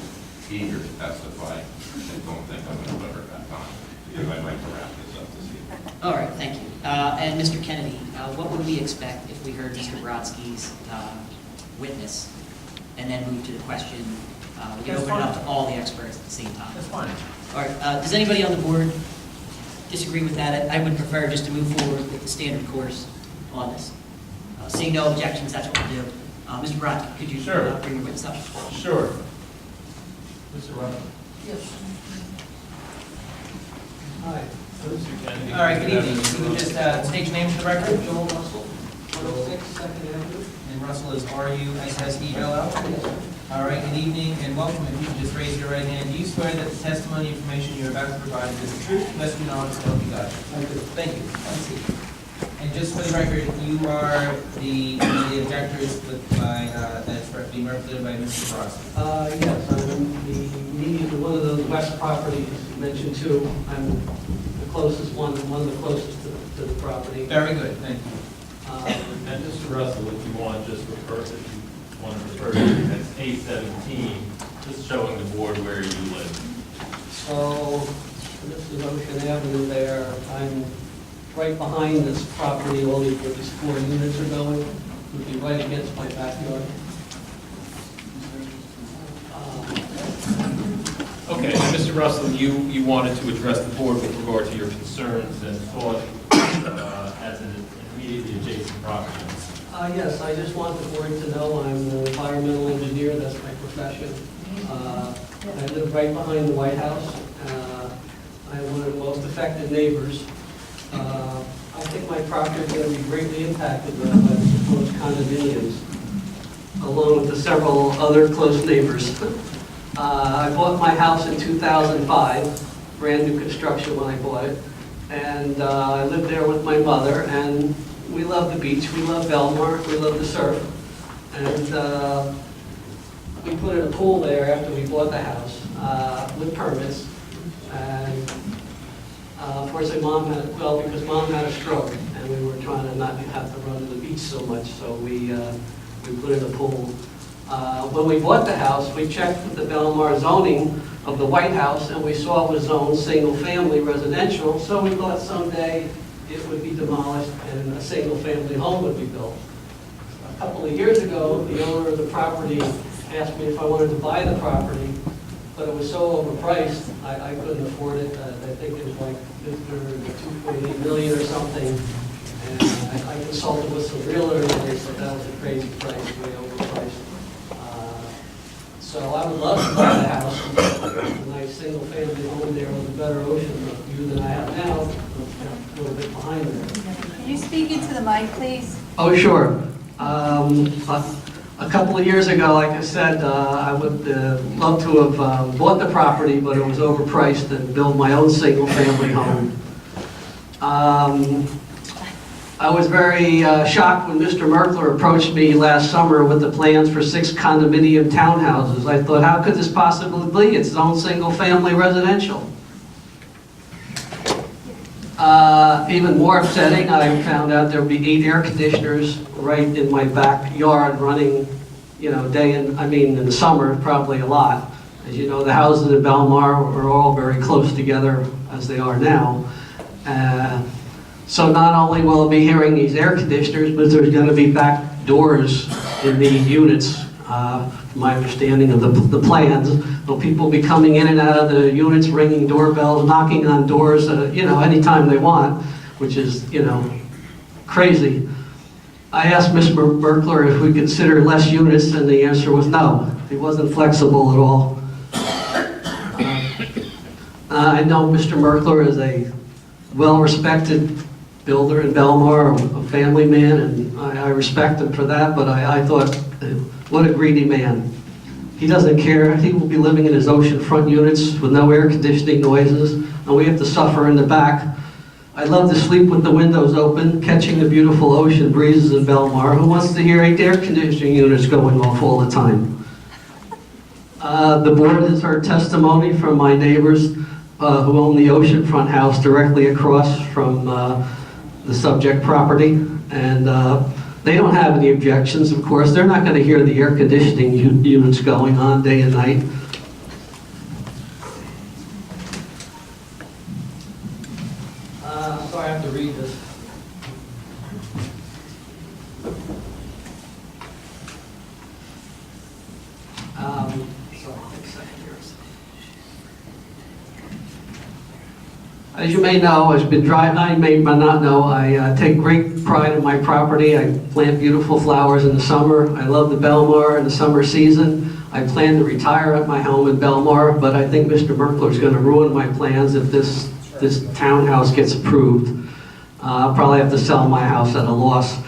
she's eager to testify, I don't think I'm going to put her back on, because I'd like to wrap this up this evening. All right, thank you. And Mr. Kennedy, what would we expect if we heard Mr. Brodsky's witness and then move to the question? We can That's open it up fine. to all the experts at the same time. That's fine. All right, does anybody on the board disagree with that? I would prefer just to move forward with the standard course on this. Seeing no objections, that's what we'll do. Mr. Brodsky, could you Sure. bring your witness up? Sure. Mr. Russell? Hi. Mr. Kennedy? All right, good evening. Can we just state your name for the record? Joel Russell, 106 Second Avenue. And Russell is R-U-S-S-E-L-L? All right, good evening and welcome. If you could just raise your right hand. Do you swear that the testimony information you're about to provide is the truth, best of your knowledge, so help you God? I do. Thank you. Have a seat. And just for the record, you are the objectors that's being represented by Mr. Frost. Yes, I'm the one of those west properties mentioned too. I'm the closest one of the closest to the property. Very good, thank you. And Mr. Russell, if you want, just refer, if you want to refer to, that's A17, just showing the board where you live. So this is Ocean Avenue there. I'm right behind this property, all these, where these 4 units are going, would be right against my backyard. Okay, and Mr. Russell, you wanted to address the board with regard to your concerns and thought as an immediately adjacent property. Yes, I just want the board to know I'm an environmental engineer, that's my profession. I live right behind the White House. I'm one of the most affected neighbors. I think my property is going to be greatly impacted by the proposed condominiums, along with the several other close neighbors. I bought my house in 2005, brand new construction when I bought it, and I lived there with my mother, and we love the beach, we love Belmar, we love the surf, and we put in a pool there after we bought the house with permits, and unfortunately because Mom had a stroke, and we were trying to not have to run to the beach so much, so we put in a pool. When we bought the house, we checked with the Belmar zoning of the White House, and we saw it was zoned single-family residential, so we thought someday it would be demolished and a single-family home would be built. A couple of years ago, the owner of the property asked me if I wanted to buy the property, but it was so overpriced, I couldn't afford it. I think it was like $2.8 million or something. And I consulted with some realtors, and they said that was a crazy price, way overpriced. So I would love to buy the house, a nice single-family home there with a better ocean view than I have now, a little bit behind there. Can you speak into the mic, please? Oh, sure. A couple of years ago, like I said, I would love to have bought the property, but it was overpriced and built my own single-family home. I was very shocked when Mr. Merkler approached me last summer with the plans for 6 condominium townhouses. I thought, how could this possibly be? It's its own single-family residential. Even more upsetting, I found out there would be 8 air conditioners right in my backyard running, you know, in the summer, probably a lot. As you know, the houses in Belmar are all very close together as they are now. So not only will I be hearing these air conditioners, but there's going to be back doors in the units. My understanding of the plans, will people be coming in and out of the units, ringing doorbells, knocking on doors, you know, anytime they want, which is, you know, crazy. I asked Mr. Merkler if we consider less units, and the answer was no. He wasn't flexible at all. I know Mr. Merkler is a well-respected builder in Belmar, a family man, and I respect him for that, but I thought, what a greedy man. He doesn't care. He will be living in his oceanfront units with no air conditioning noises, and we have to suffer in the back. I love to sleep with the windows open, catching the beautiful ocean breezes in Belmar. Who wants to hear 8 air conditioning units going off all the time? The board has heard testimony from my neighbors who own the oceanfront house directly across from the subject property, and they don't have any objections, of course. They're not going to hear the air conditioning units going on day and night. So I have to read this. As you may know, I may not know, I take great pride in my property. I plant beautiful flowers in the summer. I love the Belmar in the summer season. I plan to retire at my home in Belmar, but I think Mr. Merkler is going to ruin my plans if this townhouse gets approved. I'll probably have to sell my house at a loss.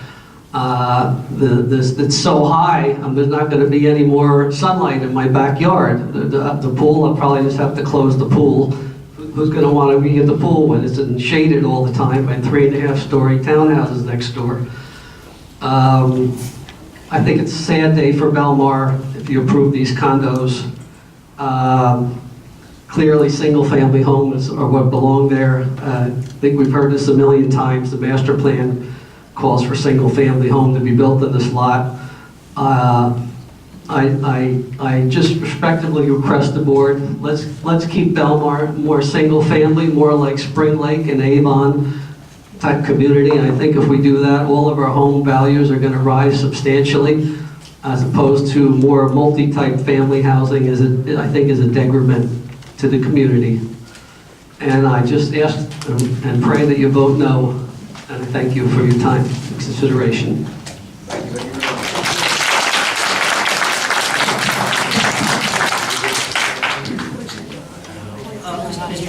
It's so high, there's not going to be any more sunlight in my backyard. The pool, I'll probably just have to close the pool. Who's going to want to be at the pool when it's shaded all the time by 3.5-story townhouses next door? I think it's a sad day for Belmar if you approve these condos. Clearly, single-family homes are what belong there. I think we've heard this a million times. The master plan calls for single-family home to be built in this lot. I just respectfully request the board, let's keep Belmar more single-family, more like Spring Lake and Avon type community. And I think if we do that, all of our home values are going to rise substantially, as opposed to more multi-type family housing I think is a detriment to the community. And I just ask and pray that you vote no, and I thank you for your time and consideration.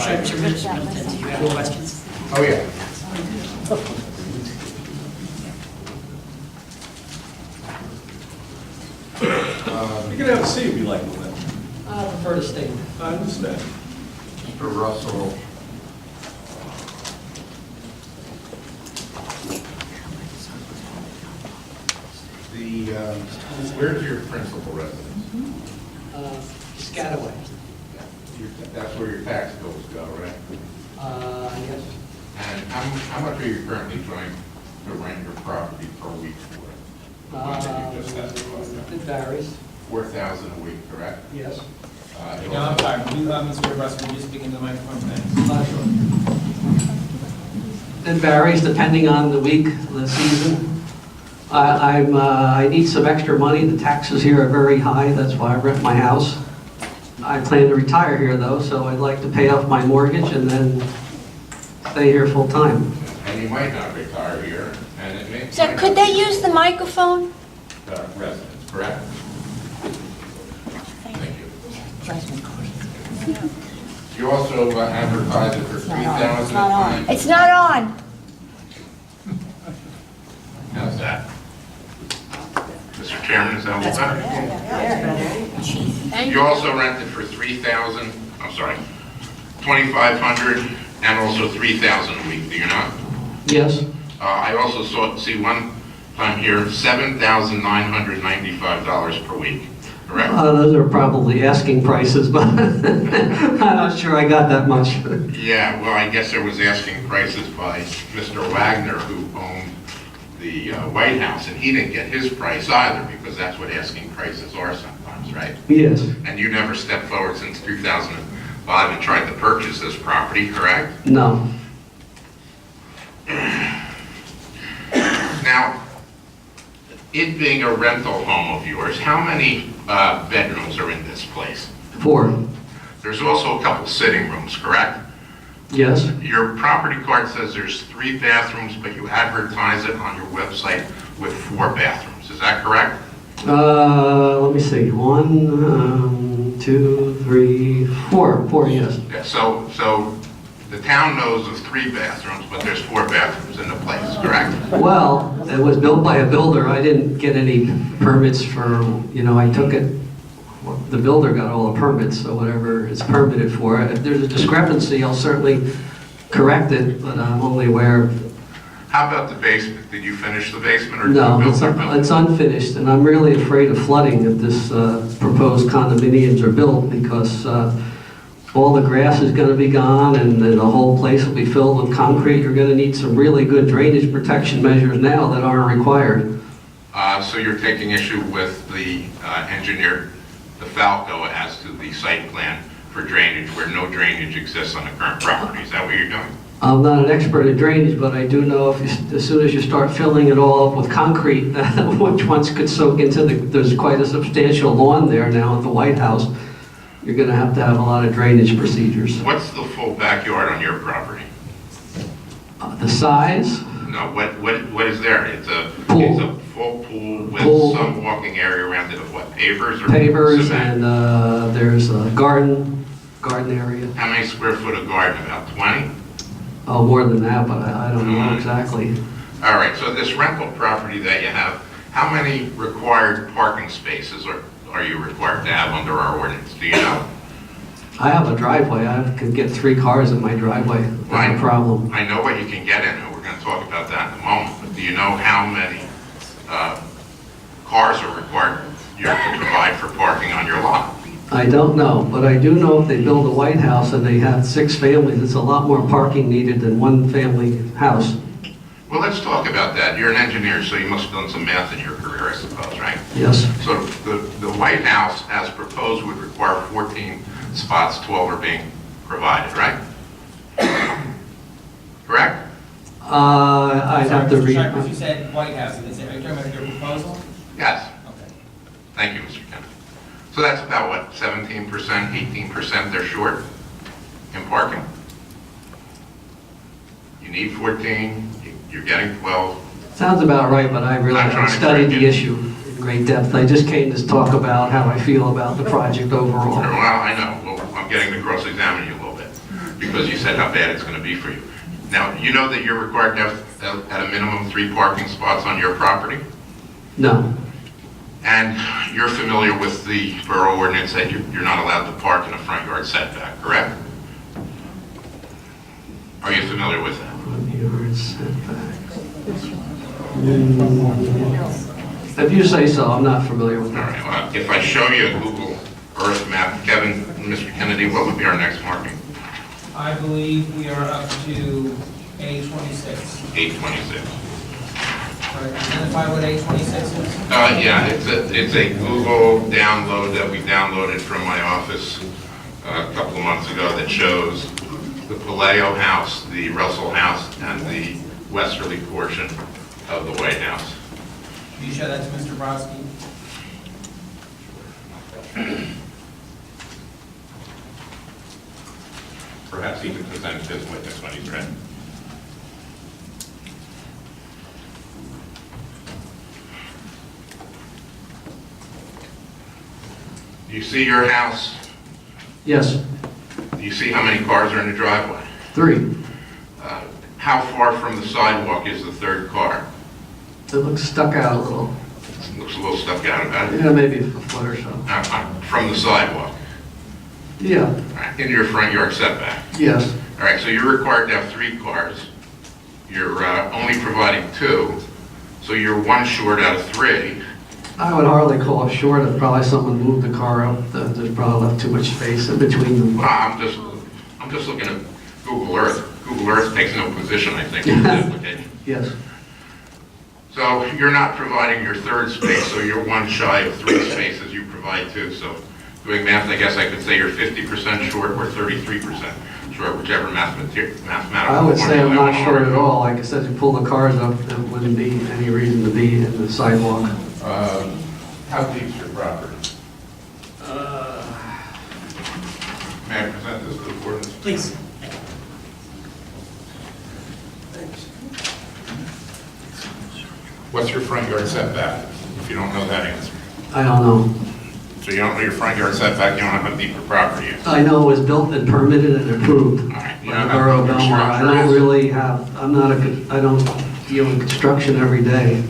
Mr. Middleton, do you have any questions? Oh, yeah. You can have a seat if you like, Lynette. I prefer to stay. I understand. Mr. Russell, where's your principal residence? Piscataway. That's where your tax bills go, right? Yes. And how much are you currently trying to rent your property per week for? The one that you just testified about? It varies. 4,000 a week, correct? Yes. It No, also- I'm sorry, Mr. Russell, would you speak in the microphone, thanks? It varies depending on the week, the season. I need some extra money. The taxes here are very high. That's why I rent my house. I plan to retire here though, so I'd like to pay off my mortgage and then stay here full time. And you might not retire here, and it may. So could they use the microphone? Residents, correct? Thank you. You also advertise it for 3,000 It's not on. times. It's not on. How's that? Mr. Chairman, is that a That's little better? You also rented for 3,000, I'm sorry, 2,500 and also 3,000 a week, do you not? Yes. I also see one time here, $7,995 per week, correct? Those are probably asking prices, but I'm not sure I got that much. Yeah, well, I guess there was asking prices by Mr. Wagner, who owned the White House, and he didn't get his price either, because that's what asking prices are sometimes, right? Yes. And you never stepped forward since 2005 and tried to purchase this property, correct? No. Now, it being a rental home of yours, how many bedrooms are in this place? 4. There's also a couple sitting rooms, correct? Yes. Your property card says there's 3 bathrooms, but you advertise it on your website with 4 bathrooms. Is that correct? Let me see. 1, 2, 3, 4. 4, yes. Yeah, so the town knows of 3 bathrooms, but there's 4 bathrooms in the place, correct? Well, it was built by a builder. I didn't get any permits for, I took it. The builder got all the permits, so whatever it's permitted for. If there's a discrepancy, I'll certainly correct it, but I'm only aware of. How about the basement? Did you finish the basement or did No, the it's builder build it? unfinished, and I'm really afraid of flooding if this proposed condominiums are built, because all the grass is going to be gone, and then the whole place will be filled with concrete. You're going to need some really good drainage protection measures now that aren't required. So you're taking issue with the engineer, the Falco, as to the site plan for drainage, where no drainage exists on the current property. Is that what you're doing? I'm not an expert in drainage, but I do know as soon as you start filling it all up with concrete, which once could soak into there's quite a substantial lawn there now at the White House, you're going to have a lot of drainage procedures. What's the full backyard on your property? The size? No, what is there? It's a full pool with some walking area around it of what, pavers or Pavers, cement? and there's a garden area. How many square foot of garden? About 20? Oh, more than that, but I don't know exactly. All right, so this rental property that you have, how many required parking spaces are you required to have under our ordinance? Do you know? I have a driveway. I could get 3 cars in my driveway. Not a problem. I know what you can get in, and we're going to talk about that in a moment, but do you know how many cars are required you have to provide for parking on your lot? I don't know, but I do know if they build a White House and they have 6 families, it's a lot more parking needed than 1 family house. Well, let's talk about that. You're an engineer, so you must have done some math in your career, I suppose, right? Yes. So the White House, as proposed, would require 14 spots, 12 are being provided, right? Correct? I'd have to Mr. read. Cypress, you said White House, are you talking about your proposal? Yes. Okay. Thank you, Mr. Kennedy. So that's about what, 17%, 18% they're short in parking? You need 14, you're getting 12. Sounds about right, but I really I'm trying haven't to studied trick the you. issue in great depth. I just came to talk about how I feel about the project overall. Well, I know. Well, I'm getting to cross-examine you a little bit because you said how bad it's going to be for you. Now, you know that you're required to have at a minimum 3 parking spots on your property? No. And you're familiar with the borough ordinance that you're not allowed to park in a front yard setback, correct? Are you familiar with that? Front yard setback. If you say so, I'm not familiar with All that. right, well, if I show you a Google Earth map, Kevin, Mr. Kennedy, what would be our next marking? I believe we are up to A26. 826. Identify what A26 is? Yeah, it's a Google download that we downloaded from my office a couple of months ago that shows the Paleo House, the Russell House, and the westerly portion of the White House. Can you show that to Mr. Brodsky? Perhaps he can present his witness when he's ready. Do you see your house? Yes. Do you see how many cars are in the driveway? 3. How far from the sidewalk is the 3rd car? It looks stuck out a little. looks a little stuck out about it. Yeah, maybe a foot or so. From the sidewalk, Yeah, all right, in your front yard setback. yes. All right, so you're required to have 3 cars. You're only providing 2, so you're 1 short out of 3. I would hardly call it short. If probably someone moved the car up, there's probably left too much space in between them. Well, I'm just looking at Google Earth. Google Earth takes no position, I think, in this application. Yes, So you're not providing your 3rd space, so you're 1 shy of 3 spaces, you provide 2. So doing math, I guess I could say you're 50% short or 33% short, whichever mathematical. I would say I'm formula not you short wanna at all. Like I said, you pull the cars up, there wouldn't be any reason to be in the sidewalk. How deep's your property? May I present this to the board? Please. What's your front yard setback, if you don't know that answer? I don't know. So you don't know your front yard setback, you don't know how deep your property is? I know it was built and permitted and approved All right, you by know the how Borough of deep your Belmar. I structure don't is? really have, I don't deal in construction every day.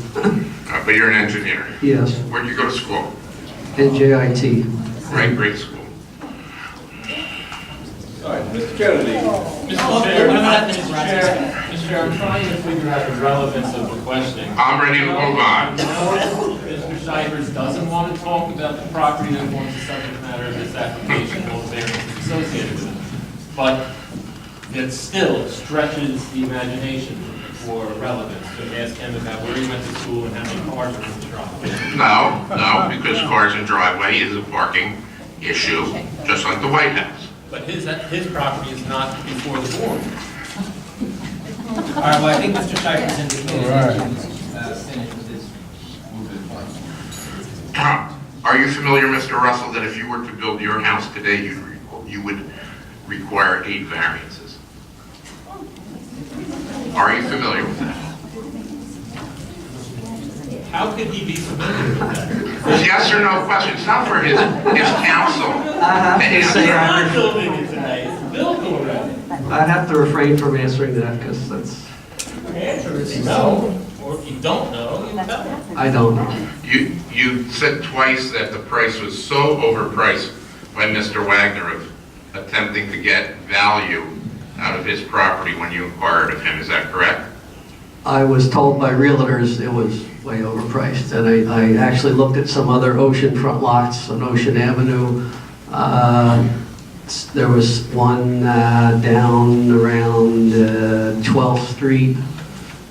But you're an engineer. Yes, Where'd you go to school? NJIT. Right, great school. All right, Mr. Kennedy. Mr. Chair, What about Mr. Mr. Chair, I'm trying to figure out the relevance of the questioning. I'm ready to move on. Mr. Shivers doesn't want to talk about the property that forms the subject matter of this application, all the variances associated with it. But it still stretches the imagination for relevance to ask him about where he went to school and how many cars are in the driveway. No, because cars and driveway is a parking issue, just like the White House. But his property is not before the board. All right, well, I think Mr. Shivers indicated that he was finished with his point. Are you familiar, Mr. Russell, that if you were to build your house today, you would require 8 variances? Are you familiar with that? How could he be familiar with that? Yes or no question, it's not for his counsel. I have to He's say, not building it today, it's built already. I have to refrain from answering that because that's, The answer is no, or if you don't know, you don't. I don't know. You said twice that the price was so overpriced by Mr. Wagner of attempting to get value out of his property when you inquired of him, is that correct? I was told by realtors it was way overpriced, and I actually looked at some other oceanfront lots on Ocean Avenue. There was one down around 12th Street,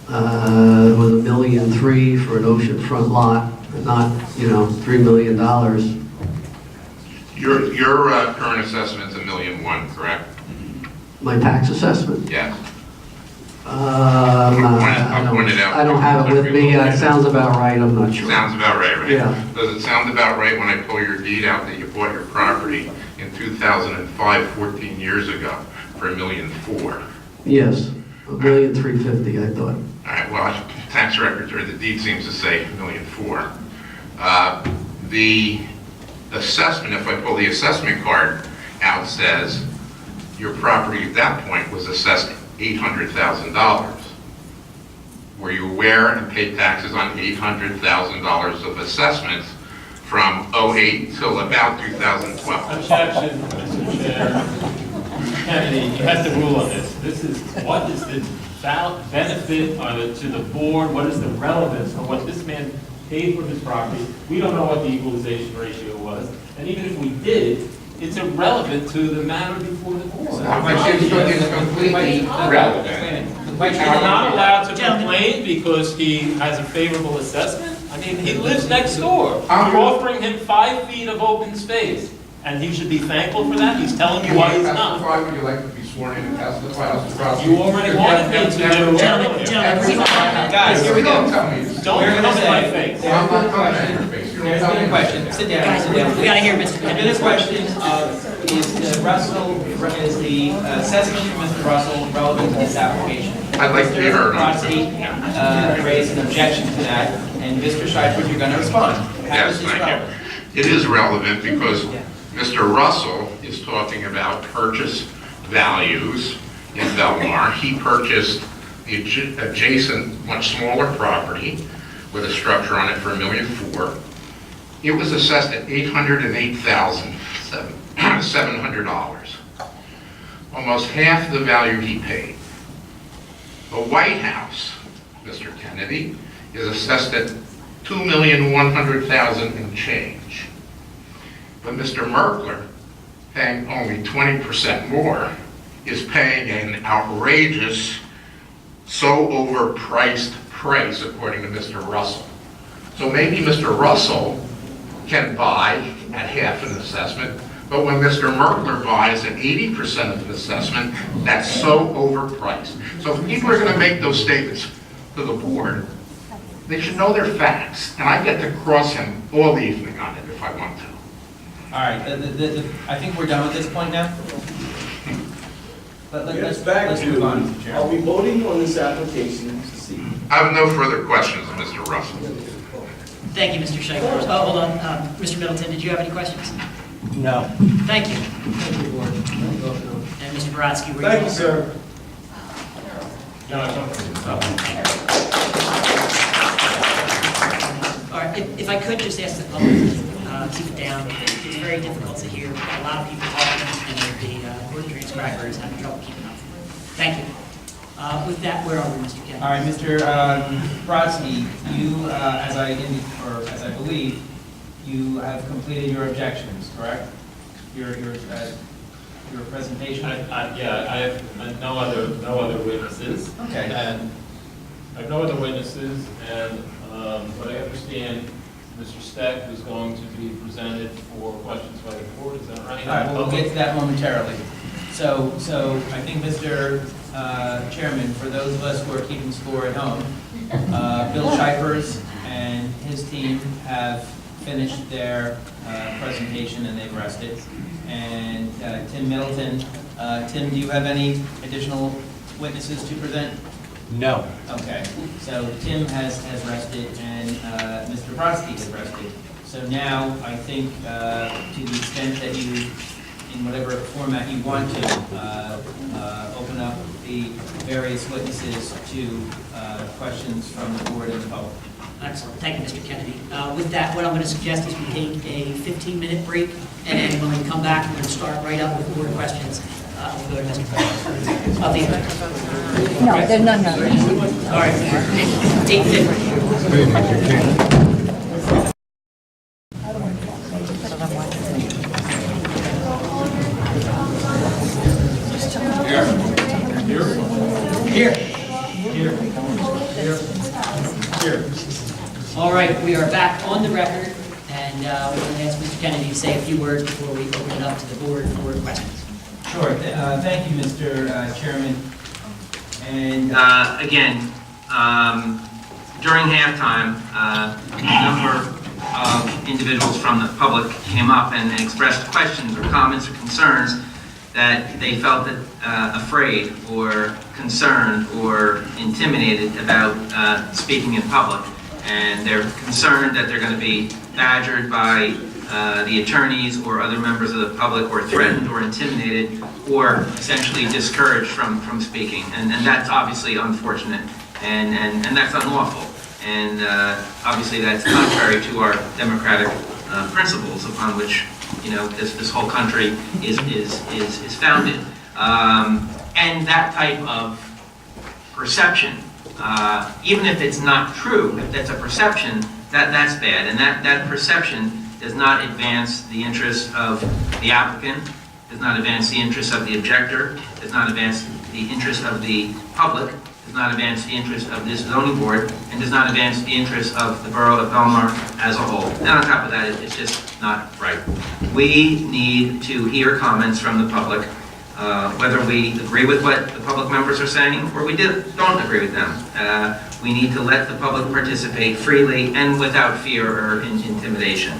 with $1.3 million for an oceanfront lot, not, $3 million. Your current assessment's $1.1 million, correct? My tax assessment? Yes. I don't have it with me. It sounds about right. I'm not sure. Sounds about right? Yeah. Does it sound about right when I pull your deed out that you bought your property in 2005, 14 years ago, for $1.4 million? Yes, $1.35 million, I thought. All right, well, tax records or the deed seems to say $1.4 million. The assessment, if I pull the assessment card out, says your property at that point was assessed $800,000. Were you aware and paid taxes on $800,000 of assessments from 08 till about 2012? Objection, Mr. Chair. Kennedy, you have to rule on this. This is, what is the benefit to the board? What is the relevance of what this man paid for his property? We don't know what the equalization ratio was. And even if we did, it's irrelevant to the matter before the board. It's completely irrelevant. You're not allowed to complain because he has a favorable assessment? I mean, he lives next door. You're offering him 5 feet of open space, and he should be thankful for that? He's telling you why he's not. Would you like to be sworn in and testify? You already wanted me to do. Gentlemen, Guys, here we go. Don't come in my face. I'm not coming in your face. You don't There's tell been me. a question. Sit down. guys, Sit down. we gotta hear Mr. There's been a Kennedy. question of, is the assessment from Mr. Russell relevant to this application? I'd like to be heard on it. Mr. Crosby raised an objection to that, and Mr. Scheifert, you're going to respond. How Yes, is this thank relevant? you. It is relevant because Mr. Russell is talking about purchase values in Belmar. He purchased the adjacent, much smaller property with a structure on it for $1.4 million. It was assessed at $808,700, almost half the value he paid. The White House, Mr. Kennedy, is assessed at $2,100,000 and change. But Mr. Merkler, paying only 20% more, is paying an outrageous, so overpriced price, according to Mr. Russell. So maybe Mr. Russell can buy at half an assessment, but when Mr. Merkler buys at 80% of an assessment, that's so overpriced. So if people are going to make those statements to the board, they should know their facts, and I get to cross him all evening on it if I want to. All right, I think we're done with this point now. Yes, back Let's move on, Mr. to, Chairman. are we voting on this application to see? I have no further questions of Mr. Russell. Thank you, Mr. Schenkler. Oh, hold on, Mr. Middleton, did you have any questions? No. Thank you. Thank you, Board. And Mr. Brodsky, were you? Thank you, sir. All right, if I could just ask the public to keep it down. It's very difficult to hear a lot of people talking, and the court transcriber is having trouble keeping up. Thank you. With that, where are we, Mr. Kennedy? All right, Mr. Brodsky, you, as I believe, you have completed your objections, correct? Your presentation? Yeah, I have no other witnesses. Okay. And I have no other witnesses, and what I understand, Mr. Steck is going to be presented for questions by the board, is that right? All right, we'll get to that momentarily. So I think, Mr. Chairman, for those of us who are keeping score at home, Bill Shipers and his team have finished their presentation and they've rested. And Tim Middleton, Tim, do you have any additional witnesses to present? No. Okay, so Tim has rested and Mr. Brodsky has rested. So now I think to the extent that you, in whatever format you want to, open up the various witnesses to questions from the board and the public. Excellent. Thank you, Mr. Kennedy. With that, what I'm going to suggest is we take a 15-minute break, and then when we come back, we're going to start right up with board questions. We'll go to Mr. Of the No, there's none. All right. 8:50. All right, we are back on the record, and we're going to ask Mr. Kennedy to say a few words before we open it up to the board for questions. Sure. Thank you, Mr. Chairman. And Again, during halftime, a number of individuals from the public came up and expressed questions or comments or concerns that they felt that afraid or concerned or intimidated about speaking in public. And they're concerned that they're going to be badgered by the attorneys or other members of the public, or threatened or intimidated, or essentially discouraged from speaking. And that's obviously unfortunate, and that's unlawful. And obviously that's contrary to our democratic principles upon which, you know, this whole country is founded. And that type of perception, even if it's not true, if that's a perception, that's bad. And that perception does not advance the interests of the applicant, does not advance the interests of the objector, does not advance the interests of the public, does not advance the interests of this zoning board, and does not advance the interests of the borough of Belmar as a whole. And on top of that, it's just not right. We need to hear comments from the public, whether we agree with what the public members are saying or we don't agree with them. We need to let the public participate freely and without fear or intimidation.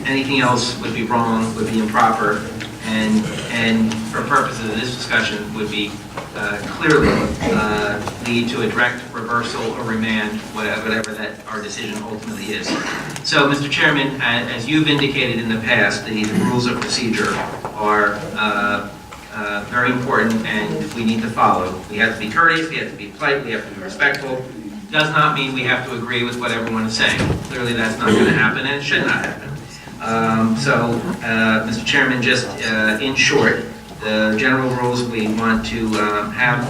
Anything else would be wrong, would be improper, and for purposes of this discussion would be clearly lead to a direct reversal or remand, whatever that our decision ultimately is. So, Mr. Chairman, as you've indicated in the past, the rules of procedure are very important, and we need to follow. We have to be courteous, we have to be polite, we have to be respectful. does not mean we have to agree with what everyone is saying. Clearly, that's not going to happen, and it should not happen. Mr. Chairman, just in short, the general rules, we want to have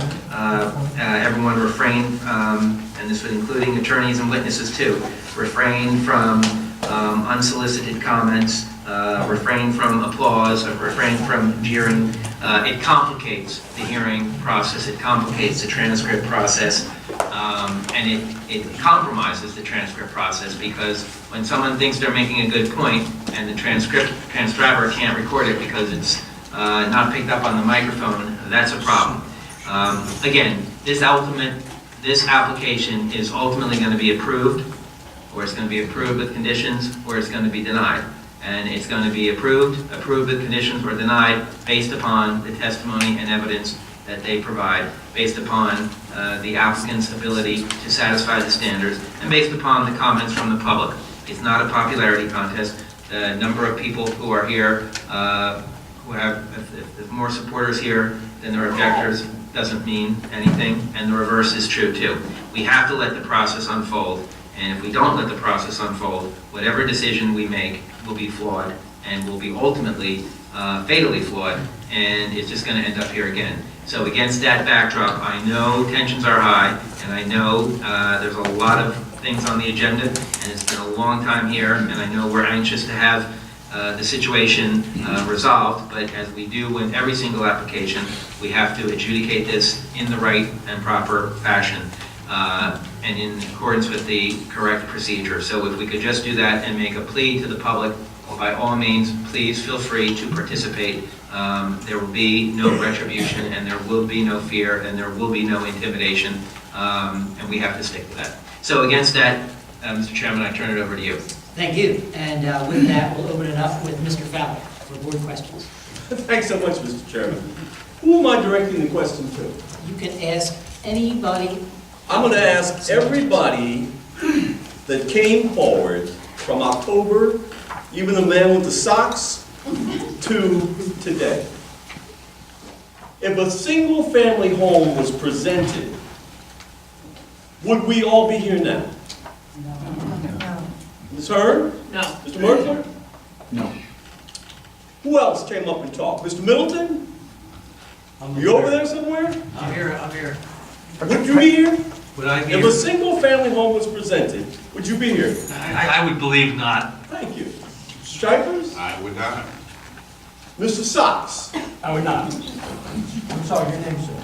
everyone refrain, and this would including attorneys and witnesses too, refrain from unsolicited comments, refrain from applause, or refrain from jeering. It complicates the hearing process, it complicates the transcript process, and it compromises the transcript process, because when someone thinks they're making a good point and the transcriber can't record it because it's not picked up on the microphone, that's a problem. Again, this application is ultimately going to be approved, or it's going to be approved with conditions, or it's going to be denied. And it's going to be approved with conditions, or denied based upon the testimony and evidence that they provide, based upon the applicant's ability to satisfy the standards, and based upon the comments from the public. It's not a popularity contest. The number of people who are here, who have, if there's more supporters here than there are objectors, doesn't mean anything, and the reverse is true too. We have to let the process unfold, and if we don't let the process unfold, whatever decision we make will be flawed, and will be ultimately fatally flawed, and it's just going to end up here again. So against that backdrop, I know tensions are high, and I know there's a lot of things on the agenda, and it's been a long time here, and I know we're anxious to have the situation resolved, but as we do with every single application, we have to adjudicate this in the right and proper fashion, and in accordance with the correct procedure. So if we could just do that and make a plea to the public, well, by all means, please feel free to participate. There will be no retribution, and there will be no fear, and there will be no intimidation, and we have to stick to that. So against that, Mr. Chairman, I turn it over to you. Thank you. And with that, we'll open it up with Mr. Fowler for board questions. Thanks so much, Mr. Chairman. Who am I directing the question to? You can ask anybody. I'm going to ask everybody that came forward from October, even the man with the socks, to today. If a single-family home was presented, would we all be here now? Ms. Hearn? No. Mr. Merkler? No. Who else came up and talked? Mr. Middleton? You over there somewhere? I'm here. Would you be here? Would I be If a single-family home was presented, would you be here? I would believe not. Thank you. Stripers? I would not. Mr. Socks? I would not. I'm sorry, your name, sir?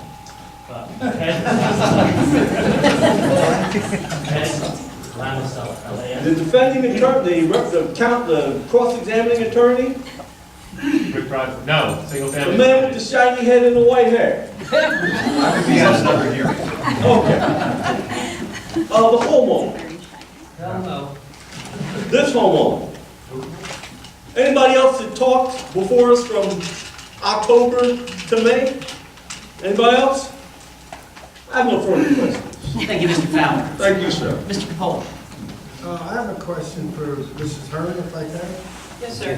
The defending attorney, the cross-examining attorney? No, single The family. man with the shiny head and the white hair? I would be at another hearing. Okay. The homeowner? No. This homeowner? Anybody else that talked before us from October to May? Anybody else? I have no further questions. Thank you, Mr. Fowler. Thank you, sir. Mr. Capola. I have a question for Mrs. Hearn, if I can. Yes, sir.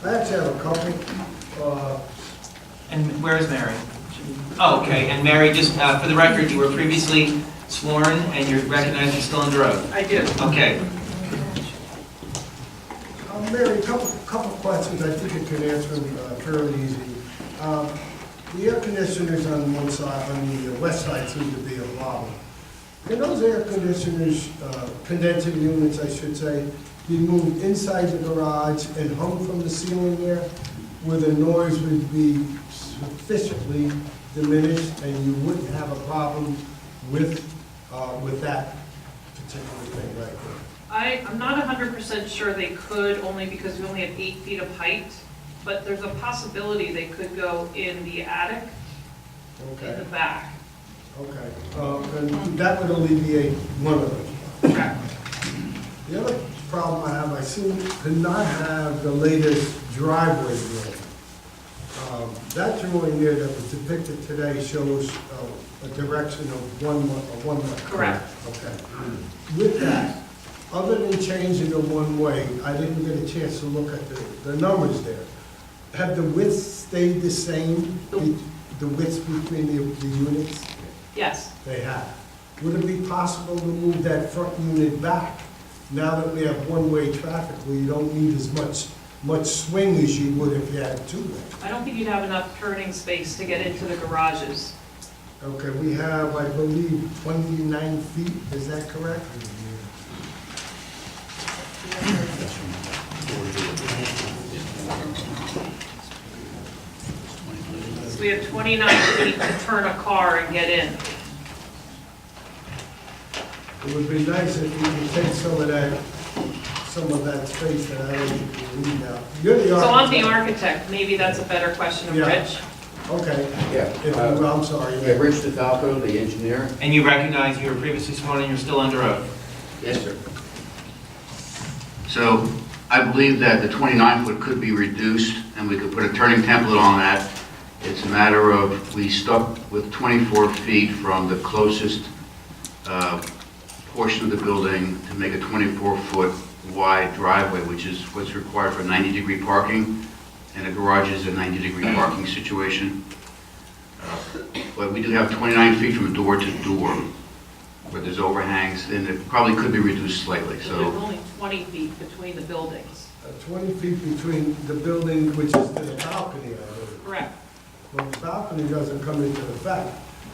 I actually have a couple. And where is Mary? Oh, okay, and Mary, just for the record, you were previously sworn, and you're recognized you're still under oath. I do. Okay. Mary, a couple questions. I think you can answer them fairly easy. The air conditioners on one side, on the west side, seem to be a problem. Can those air conditioners, condensing units, I should say, be moved inside the garage and hung from the ceiling there, where the noise would be sufficiently diminished, and you wouldn't have a problem with that particular thing right there? I'm not 100% sure they could, only because we only have 8 feet of height, but there's a possibility they could go in the attic, in the back. Okay, and that would alleviate one of them. Correct. The other problem I have, I seem to not have the latest driveway drawing. That drawing there that was depicted today shows a direction of one way. Correct. Okay. With that, other than changing the one way, I didn't get a chance to look at the numbers there. Have the widths stayed the same, the widths between the units? Yes. They have. would it be possible to move that front unit back? Now that we have one-way traffic, where you don't need as much swing as you would if you had two-way. I don't think you'd have enough turning space to get into the garages. Okay, we have, I believe, 29 feet, is that correct? So we have 29 feet to turn a car and get in. It would be nice if you could take some of that space that I don't think you need now. You're the So I'm the architect. architect, maybe that's a better question of Yeah. Rich. Okay. Yeah. I'm sorry. Yeah, Rich DeFalco, the engineer. And you recognize you were previously sworn and you're still under oath? Yes, sir. So I believe that the 29-foot could be reduced, and we could put a turning template on that. It's a matter of, we stuck with 24 feet from the closest portion of the building to make a 24-foot wide driveway, which is what's required for 90-degree parking, and a garage is a 90-degree parking situation. But we do have 29 feet from door to door, where there's overhangs, and it probably could be reduced slightly, So there's so. only 20 feet between the buildings. 20 feet between the building, which is to the balcony, I believe. Correct. Well, the balcony doesn't come into effect,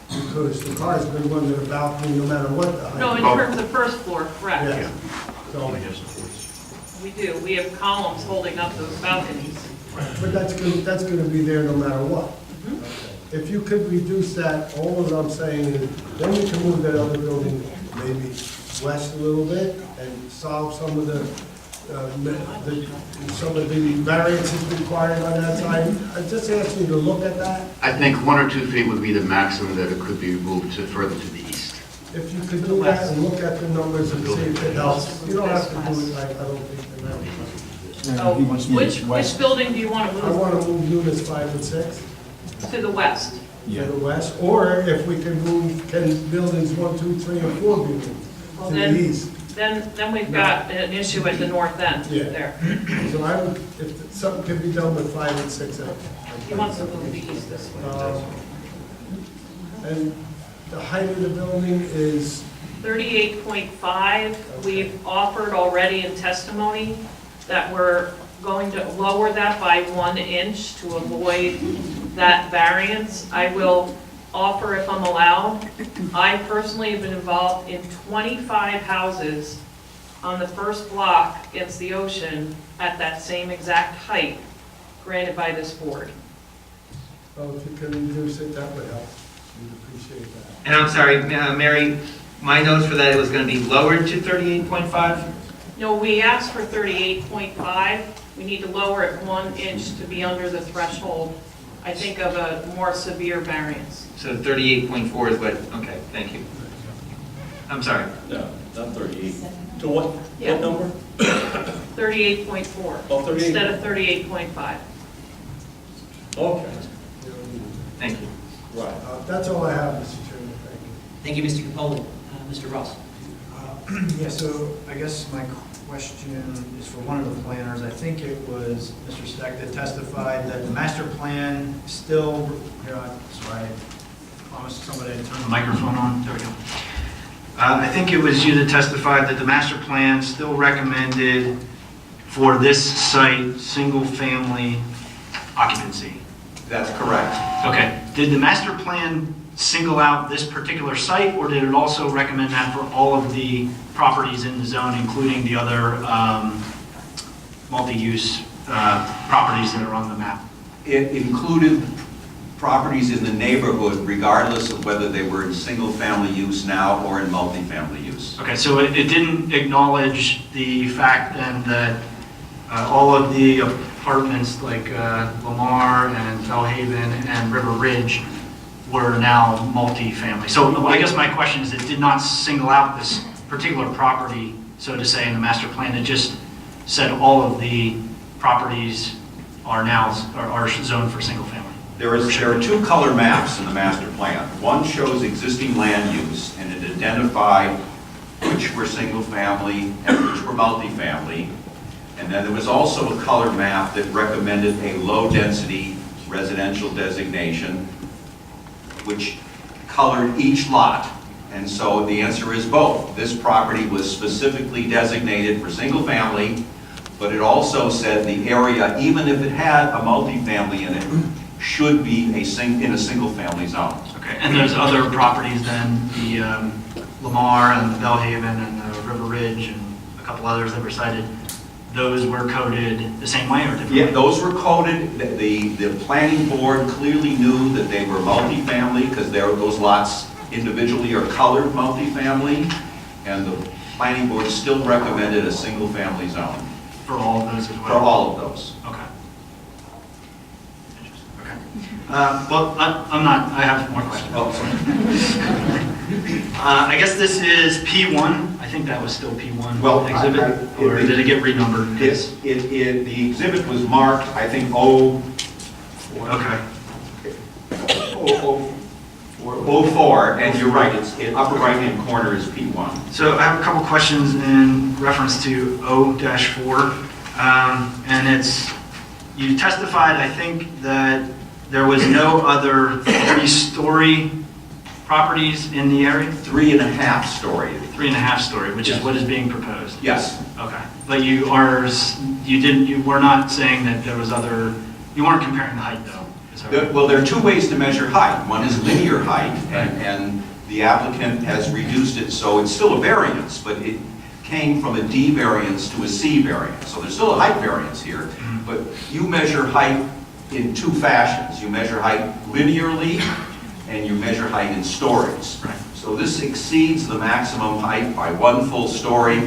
because the car's been going to the balcony no matter what the height. No, in terms of first floor, correct. Yeah. So, We do. We have columns holding up those balconies. but that's gonna be there no matter what. Okay. If you could reduce that, all I'm saying is, then you can move that other building maybe west a little bit and solve some of the variances required on that side. I just ask you to look at that. I think 1 or 2 feet would be the maximum that it could be moved to further to the east. If you could do that and look at the numbers and see if it helps. You don't have to do it, I don't think, that helps. Oh, which building do you want to I move want to move units 5 and 6 to the west? to the west, or if we can move buildings 1, 2, 3, and 4 buildings Well, to the then, east. then we've got an issue at the north end Yeah. there. So I would, if something could be done with 5 and 6, He wants to move the east this way. and the height of the building is, 38.5, we've offered already in testimony that we're going to lower that by 1 inch to avoid that variance. I will offer if I'm allowed. I personally have been involved in 25 houses on the first block against the ocean at that same exact height granted by this board. well, if you can reduce it, that would help. We'd appreciate that. And I'm sorry, Mary, my notes for that, it was going to be lowered to 38.5? No, we asked for 38.5. We need to lower it 1 inch to be under the threshold, I think, of a more severe variance. So 38.4 is what, okay, thank you. I'm sorry. No, not 38. To what Yeah. number? 38.4. Oh, 38. Instead of 38.5. Okay, Thank you. right. That's all I have, Mr. Chairman, thank you. Thank you, Mr. Capoli. Mr. Ross? Yeah, so I guess my question is for one of the planners. I think it was Mr. Steck that testified that the master plan still, here, sorry, I promised somebody to turn the microphone on. There we go. I think it was you that testified that the master plan still recommended for this site, single-family occupancy. That's correct. Okay. Did the master plan single out this particular site, or did it also recommend that for all of the properties in the zone, including the other multi-use properties that are on the map? It included properties in the neighborhood regardless of whether they were in single-family use now or in multifamily use. Okay, so it didn't acknowledge the fact then that all of the apartments like Belmar and Fellhaven and River Ridge were now multifamily. So I guess my question is, it did not single out this particular property, so to say, in the master plan. It just said all of the properties are now are zoned for single family. There are two color maps in the master plan. One shows existing land use, and it identified which were single-family and which were multifamily. And then there was also a color map that recommended a low-density residential designation, which colored each lot And so the answer is both. This property was specifically designated for single-family, but it also said the area, even if it had a multifamily in it, should be in a single-family zone. Okay, and there's other properties then, the Lamar and the Belhaven and the River Ridge and a couple others that were cited, those were coded the same way or different? Yeah, those were coded. The planning board clearly knew that they were multifamily because those lots individually are colored multifamily, and the planning board still recommended a single-family zone. For all of those as well? For all of those. Okay. Okay. Well, I have more questions. Oh, sorry. I guess this is P1. I think that was still P1 Well, exhibit, or did it get renumbered? The exhibit was marked, I think, O4. Okay. 04, and you're right, it's in upper right-hand corner is P1. So I have a couple questions in reference to O-4, and it's, you testified, I think, that there was no other 3-story properties in the area? 3.5 story. 3.5 story, which is what is being proposed? Yes. Okay. But you were not saying that there was other, you weren't comparing the height though? Is that right? Well, there are two ways to measure height. One is linear height, and the applicant has reduced it, so it's still a variance, but it came from a D variance to a C variance. So there's still a height variance here, but you measure height in two fashions. You measure height linearly, and you measure height in stories. Right. So this exceeds the maximum height by 1 full story,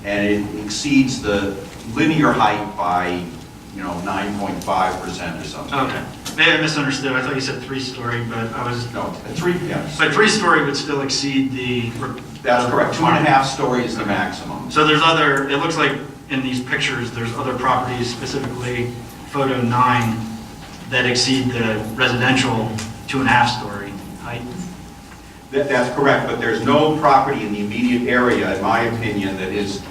and it exceeds the linear height by, 9.5% or something. Okay. Maybe I misunderstood. I thought you said 3-story, but I was... No, 3, yes. But 3-story would still exceed the... That's correct. 2.5 story is the maximum. So there's other, it looks like in these pictures, there's other properties, specifically photo 9, that exceed the residential 2.5-story height. That's correct, but there's no property in the immediate area, in my opinion, that is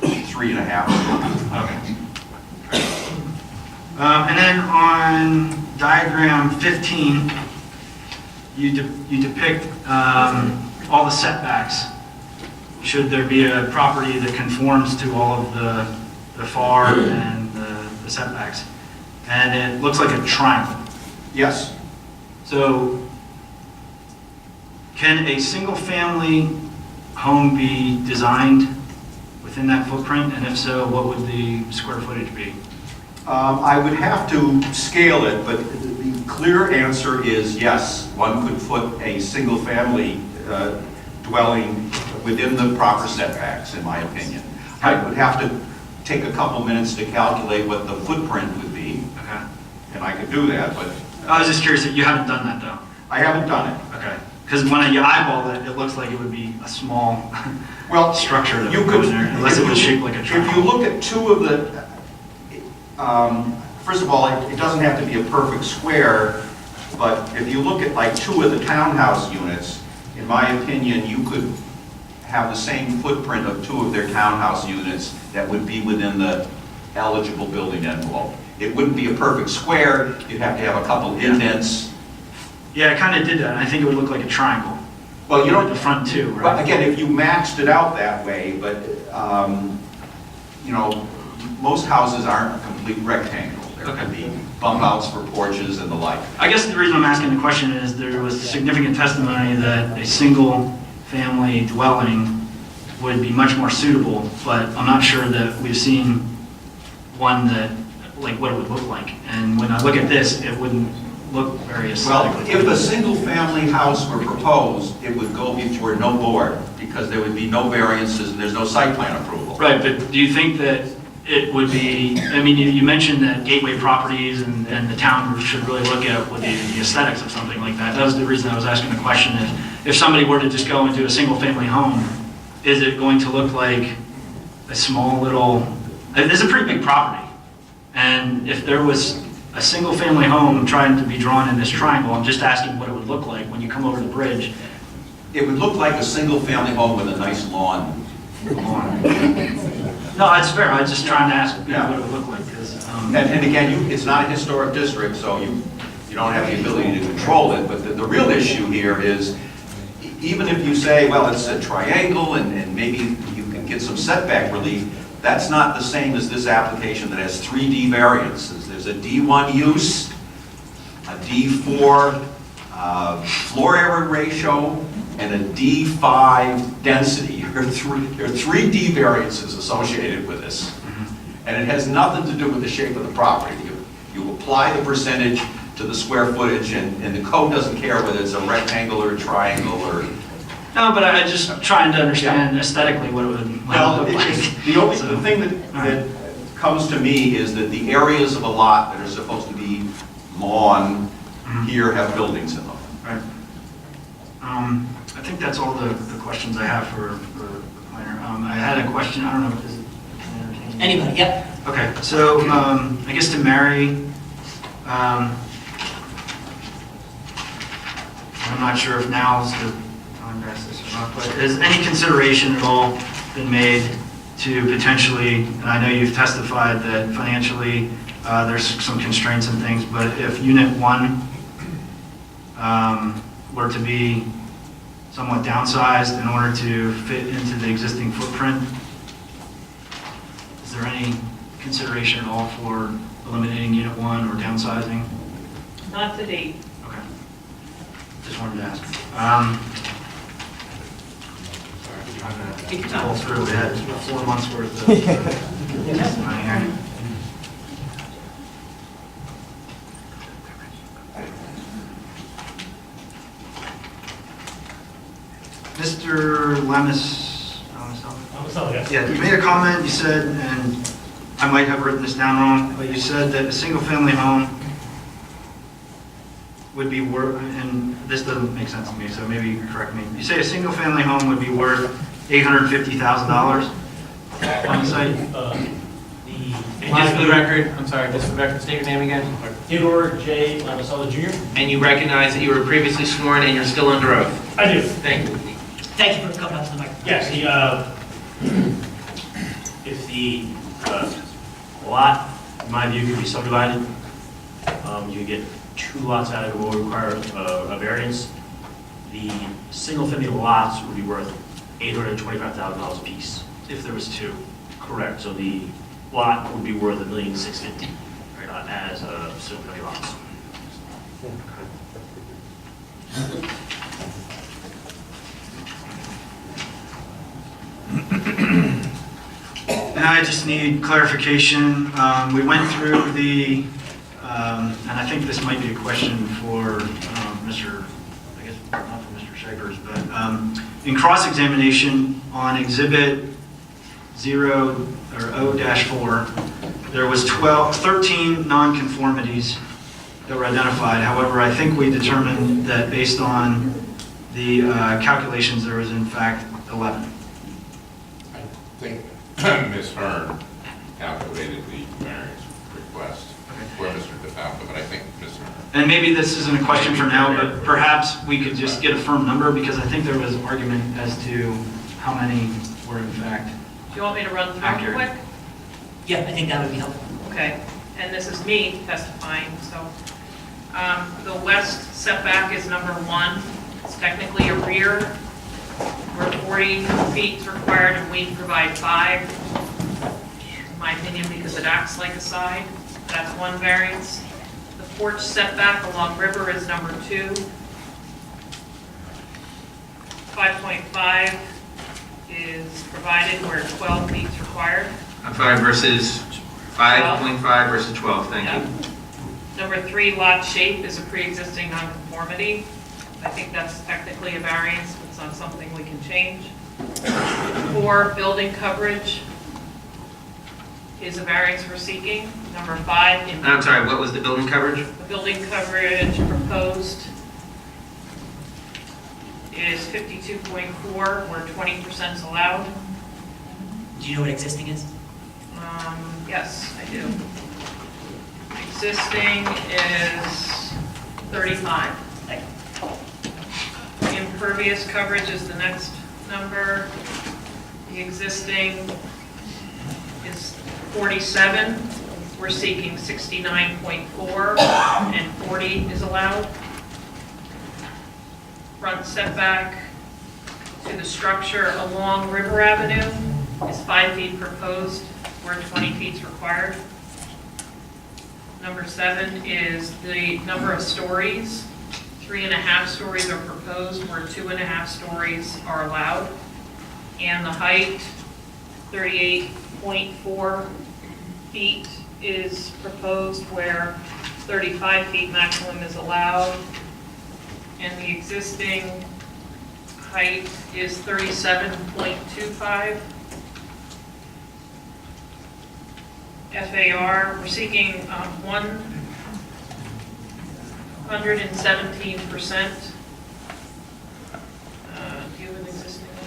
3.5 stories. Okay. And then on diagram 15, you depict all the setbacks. Should there be a property that conforms to all of the FAR and the setbacks. And it looks like a triangle. Yes. So can a single-family home be designed within that footprint? And if so, what would the square footage be? I would have to scale it, but the clear answer is yes. One could put a single-family dwelling within the proper setbacks, in my opinion. I would have to take a couple minutes to calculate what the footprint would be, Okay. and I could do that, but I was just curious that you haven't done that though. I haven't done it. Okay. Because when you eyeball it, it looks like it would be a small structure that you would go could, in there, unless it was shaped like a triangle. If you look at two of the, first of all, it doesn't have to be a perfect square, but if you look at like two of the townhouse units, in my opinion, you could have the same footprint of two of their townhouse units that would be within the eligible building envelope. It wouldn't be a perfect square, you'd have to have a couple indents. Yeah, I kind of did that, and I think it would look like a triangle. Well, you don't, The front two, right? but again, if you maxed it out that way, but, most houses aren't a complete rectangle. There could be bump outs for porches and the like. I guess the reason I'm asking the question is there was significant testimony that a single-family dwelling would be much more suitable, but I'm not sure that we've seen one that, like what it would look like. And when I look at this, it wouldn't look very Well, aesthetic. if a single-family house were proposed, it would go before no board, because there would be no variances and there's no site plan approval. Right, but do you think that it would be, I mean, you mentioned that gateway properties and the town should really look at what the aesthetics of something like that. That was the reason I was asking the question. If somebody were to just go into a single-family home, is it going to look like a small little, it's a pretty big property. And if there was a single-family home trying to be drawn in this triangle, I'm just asking what it would look like when you come over the bridge. It would look like a single-family home with a nice lawn. No, it's fair. I was just trying to ask what it would look like. And again, it's not a historic district, so you don't have the ability to control it, but the real issue here is, even if you say, well, it's a triangle and maybe you can get some setback relief, that's not the same as this application that has 3D variances. There's a D1 use, a D4 floor area ratio, and a D5 density. There are three D variances associated with this. And it has nothing to do with the shape of the property. You apply the percentage to the square footage, and the code doesn't care whether it's a rectangle or a triangle or... No, but I just trying to understand aesthetically what it would Well, look like. the thing that comes to me is that the areas of a lot that are supposed to be lawn here have buildings in them. Right. I think that's all the questions I have for the planner. I had a question, I don't know if this is... Anybody, yep. Okay, so I guess to Mary, I'm not sure if now is the time to ask this or not, but has any consideration at all been made to potentially, and I know you've testified that financially there's some constraints and things, but if Unit 1 were to be somewhat downsized in order to fit into the existing footprint, is there any consideration at all for eliminating Unit 1 or downsizing? Not to date. Okay. Just wanted to ask. Take your Pull time. through, we had 4 months worth of money here. Mr. Lemus, yeah, you made a comment, you said, and I might have written this down wrong, but you said that a single-family home would be worth, and this doesn't make sense to me, so maybe you can correct me. You say a single-family home would be worth $850,000 on the site? And just for the record, I'm sorry, just for the record, state your name again. Theodore J. Lamasella Jr. And you recognize that you were previously sworn and you're still under oath. I do. Thank you. Thank you for coming up to the microphone. Yes, if the lot, in my view, could be subdivided, you could get 2 lots out of it, will require a variance. The single-family lots would be worth $825,000 a piece, if there was 2. Correct, so the lot would be worth $1,650,000 as single-family lots. And I just need clarification. We went through the, and I think this might be a question for Mr., I guess not for Mr. Shivers, but in cross-examination on Exhibit 0 or O-4, there was 13 nonconformities that were identified. However, I think we determined that based on the calculations, there was in fact 11. I think Ms. Hearn calculated the variance request for Mr. DeFalco, but I think Ms. Hearn. And maybe this isn't a question for now, but perhaps we could just get a firm number, because I think there was argument as to how many were in fact Do you want me to run through them accurate. quick? Yeah, I think that would be helpful. Okay, and this is me testifying, so. The west setback is number 1. It's technically a rear, where 40 feet is required, and we provide 5. In my opinion, because it acts like a side. That's 1 variance. The porch setback along river is number 2. 5.5 is provided where 12 feet is required. 5 versus 5.5 versus 12, thank you. Number 3, lot shape is a pre-existing nonconformity. I think that's technically a variance, but it's not something we can change. 4, building coverage is a variance we're seeking. Number 5, I'm sorry, what was the building coverage? the building coverage proposed is 52.4, where 20% is allowed. Do you know what existing is? Yes, I do. Existing is 35. Thank you. Impervious coverage is the next number. The existing is 47. We're seeking 69.4, and 40 is allowed. Front setback to the structure along River Avenue is 5 feet proposed, where 20 feet is required. Number 7 is the number of stories. 3.5 stories are proposed, where 2.5 stories are allowed. And the height, 38.4 feet is proposed, where 35 feet maximum is allowed. And the existing height is 37.25. FAR, we're seeking 117%. Do you have an existing FAR?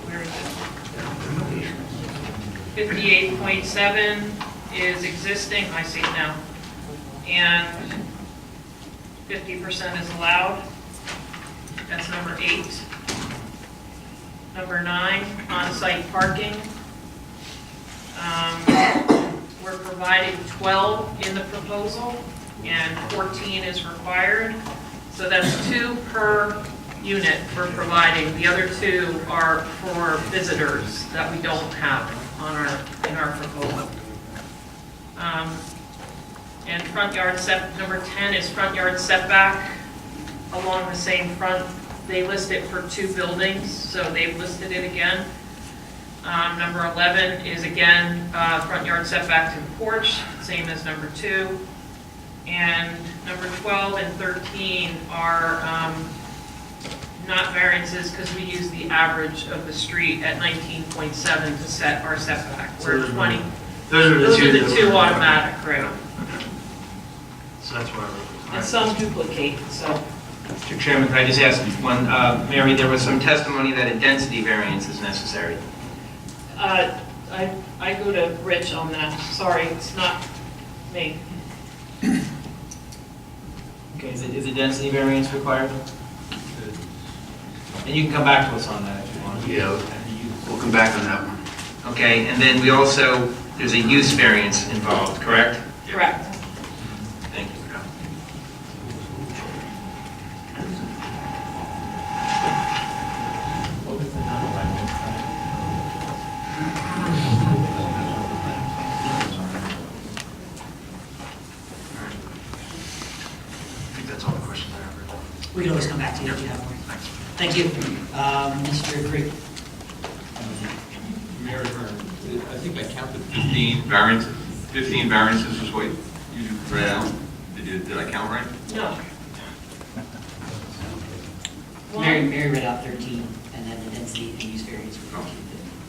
Where is it? 58.7 is existing, I see it now, and 50% is allowed. That's number 8. Number 9, on-site parking. We're providing 12 in the proposal, and 14 is required. So that's 2 per unit we're providing. The other 2 are for visitors that we don't have in our proposal. And front yard number 10 is front yard setback along the same front. They list it for 2 buildings, so they've listed it again. Number 11 is again front yard setback to the porch, same as number 2. And number 12 and 13 are not variances because we use the average of the street at 19.7 to set our setback. We're 20. Those are the 2 automatic, right? So that's why And some duplicate, so. Mr. Chairman, could I just ask one, Mary, there was some testimony that a density variance is necessary. I go to Rich on that. Sorry, it's not me. Okay, is a density variance required? And you can come back to us on that if you want. Yeah, we'll come back on that one. Okay, and then we also, there's a use variance involved, correct? Correct. Thank you. I think that's all the questions I have. We can always come back to you if you have more. Thank you. Mr. Green. Mayor Hearn, I think I counted 15 variances. 15 variances is what you read out. Did I count right? No. Mary read out 13, and then the density and use variance were 14.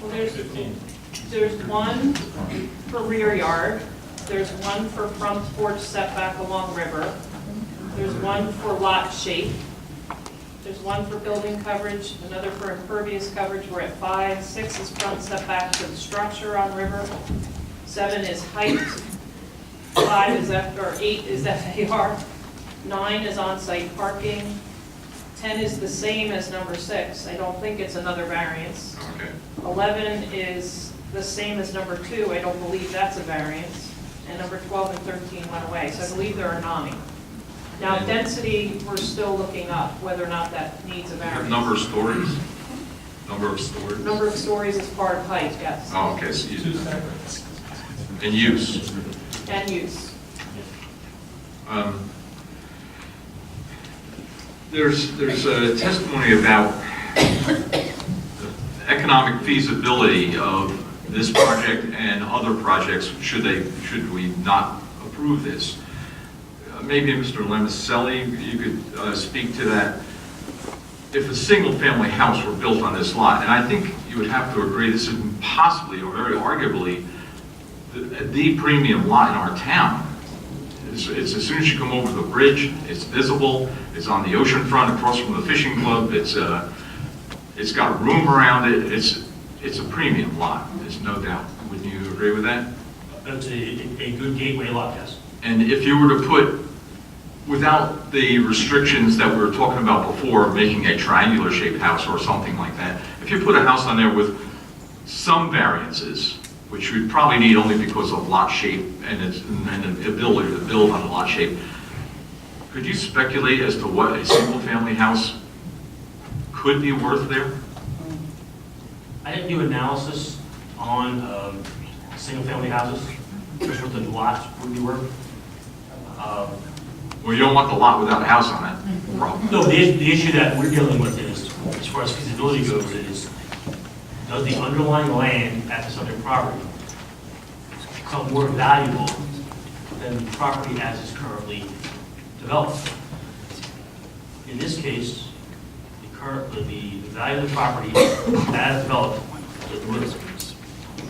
Well, there's 15. There's one for rear yard, there's one for front porch setback along river, there's one for lot shape, there's one for building coverage, another for impervious coverage, we're at 5, 6 is front setback to the structure on river, 7 is height, 5 is or 8 is FAR, 9 is on-site parking, 10 is the same as number 6, I don't think it's another variance. Okay. 11 is the same as number 2, I don't believe that's a variance, and number 12 and 13 went away, so I believe there are 9. Now, density, we're still looking up, whether or not that needs a You have variance. number of stories? Number of stories? Number of stories is part of height, yes, Oh, okay. So and use. and use. There's a testimony about the economic feasibility of this project and other projects should we not approve this. Maybe Mr. Lemiselli, you could speak to that. If a single-family house were built on this lot, and I think you would have to agree this is possibly or very arguably the premium lot in our town. It's as soon as you come over the bridge, it's visible, it's on the ocean front across from the fishing club, it's got room around it, it's a premium lot, there's no doubt. Wouldn't you agree with that? It's a good gateway lot, yes. And if you were to put, without the restrictions that we were talking about before, making a triangular shaped house or something like that, if you put a house on there with some variances, which we'd probably need only because of lot shape and the ability to build on a lot shape, Could you speculate as to what a single-family house could be worth there? I didn't do analysis on single-family houses, just what the lots would be worth. Well, you don't want the lot without a house on it. Problem. No, the issue that we're dealing with is, as far as feasibility goes, is does the underlying land at the subject property become more valuable than the property as is currently developed? In this case, the value of the property as developed is worth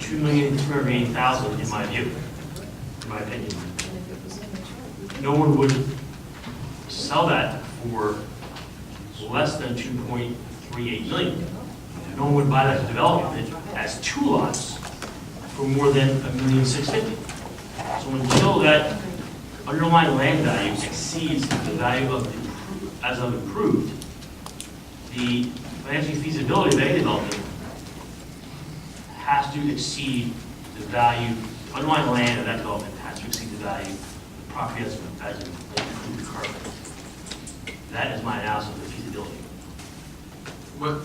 $2,380,000 in my view, in my opinion. No one would sell that for less than $2.38 million. No one would buy that development as 2 lots for more than $1,650,000. So until that underlying land value exceeds the value of as of improved, the financial feasibility of any development has to exceed the value, underlying land of that development has to exceed the value of the property as improved currently. That is my analysis of the feasibility. But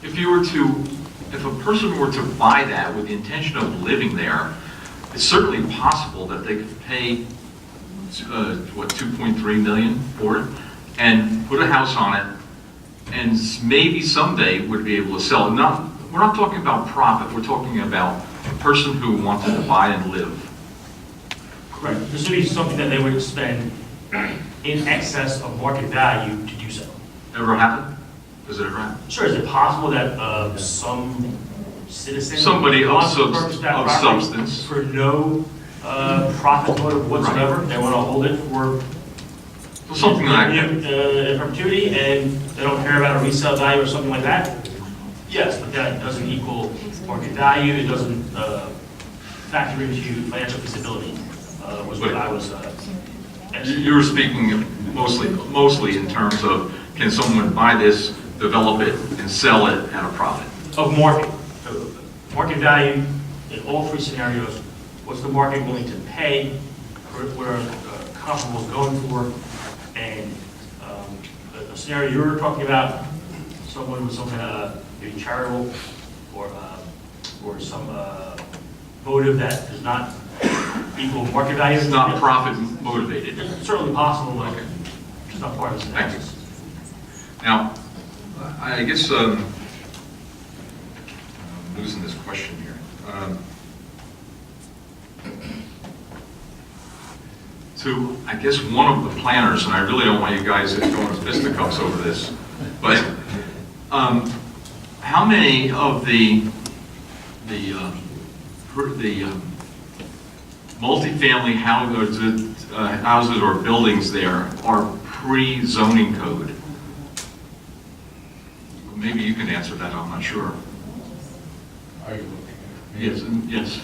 if a person were to buy that with the intention of living there, it's certainly possible that they could pay, $2.3 million for it, and put a house on it, and maybe someday would be able to sell it. We're not talking about profit, we're talking about a person who wanted to buy and live. Correct. This would be something that they would spend in excess of market value to do so. Ever happen? Does it ever happen? Sure, is it possible that some citizen Somebody of wants to purchase that property substance. for no profit motive whatsoever? Right. They want to hold it for something like that. In perpetuity, and they don't care about a resale value or something like that? Yes, but that doesn't equal market value. It doesn't factor into financial feasibility, was what I was you were speaking mostly in terms of, can someone buy this, develop it, and sell it at a profit? Of market. Market value in all 3 scenarios. What's the market willing to pay? What are comparables going for? And a scenario you were talking about, someone with some kind of maybe charitable or some motive that does not equal market value. It's not profit motivated. It's certainly possible, but it's not part of this analysis. Now, I guess I'm losing this question here. To, I guess, one of the planners, and I really don't want you guys to go into fisticuffs over this, but how many of the multifamily houses or buildings there are pre-zoning code? Maybe you can answer that, I'm not sure. Are you looking at me? Yes, yes.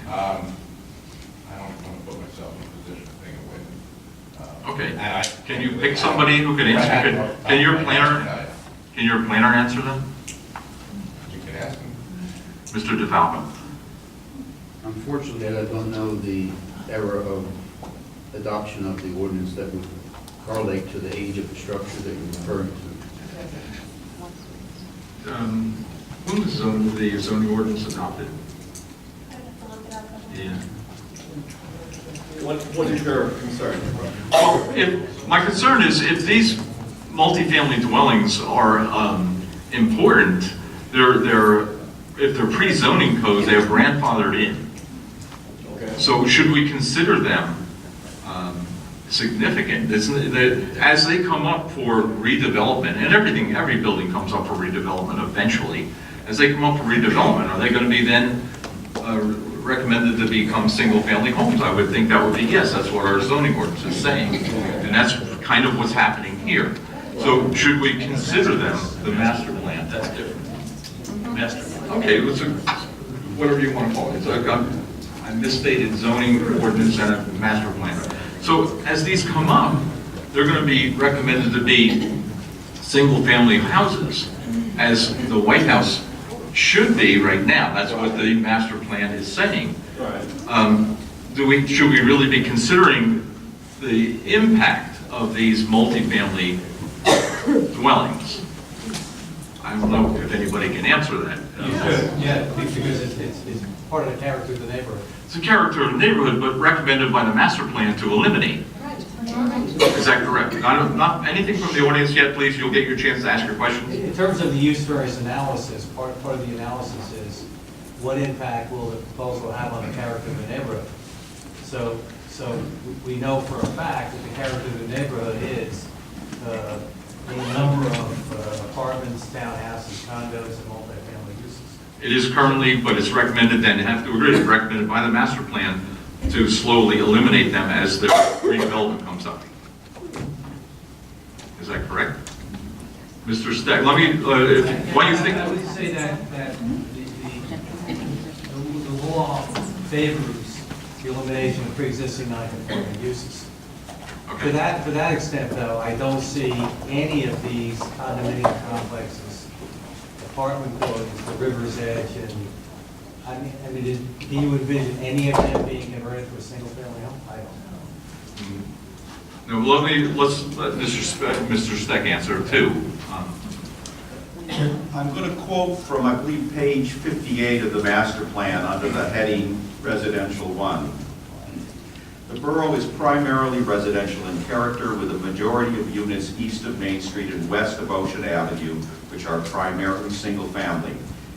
I don't want to put myself in a position of being a witness. Okay. Can you pick somebody who can answer? Can your planner answer them? You can ask him. Mr. DeFalco. Unfortunately, I don't know the era of adoption of the ordinance that would correlate to the age of the structure that you're referring to. When was the zoning ordinance adopted? Yeah. What is your concern? Well, my concern is if these multifamily dwellings are important, if they're pre-zoning code, they're grandfathered in. Okay. So should we consider them significant? As they come up for redevelopment, and every building comes up for redevelopment eventually, as they come up for redevelopment, are they going to be then recommended to become single-family homes? I would think that would be yes. That's what our zoning ordinance is saying, and that's kind of what's happening here. So should we consider them the master plan? That's different. Master plan. Okay, whatever you want to call it. I misstated zoning ordinance and a master plan. So as these come up, they're going to be recommended to be single-family houses, as the White House should be right now. That's what the master plan is saying. Right. Should we really be considering the impact of these multifamily dwellings? I don't know if anybody can answer that. You should, yeah, because it's part of the character of the neighborhood. It's a character of the neighborhood, but recommended by the master plan to eliminate. Is that correct? Not anything from the audience yet, please. You'll get your chance to ask your question. In terms of the use variance analysis, part of the analysis is what impact will the proposal have on the character of the neighborhood? So we know for a fact that the character of the neighborhood is a number of apartments, townhouses, condos, and multifamily uses. It is currently, but it's recommended, then you have to agree, it's recommended by the master plan to slowly eliminate them as their redevelopment comes up. Is that correct? Mr. Steck, let me, what do you think? I would say that the law favors the elimination of pre-existing non-conforming uses. Okay. To that extent, though, I don't see any of these condominium complexes, apartment buildings, the river's edge, and I mean, do you envision any of them being converted to a single-family home? I don't know. No, let's let Mr. Steck answer too. I'm going to quote from, I believe, page 58 of the master plan under the heading Residential 1. The borough is primarily residential in character, with a majority of units east of Main Street and west of Ocean Avenue, which are primarily single-family.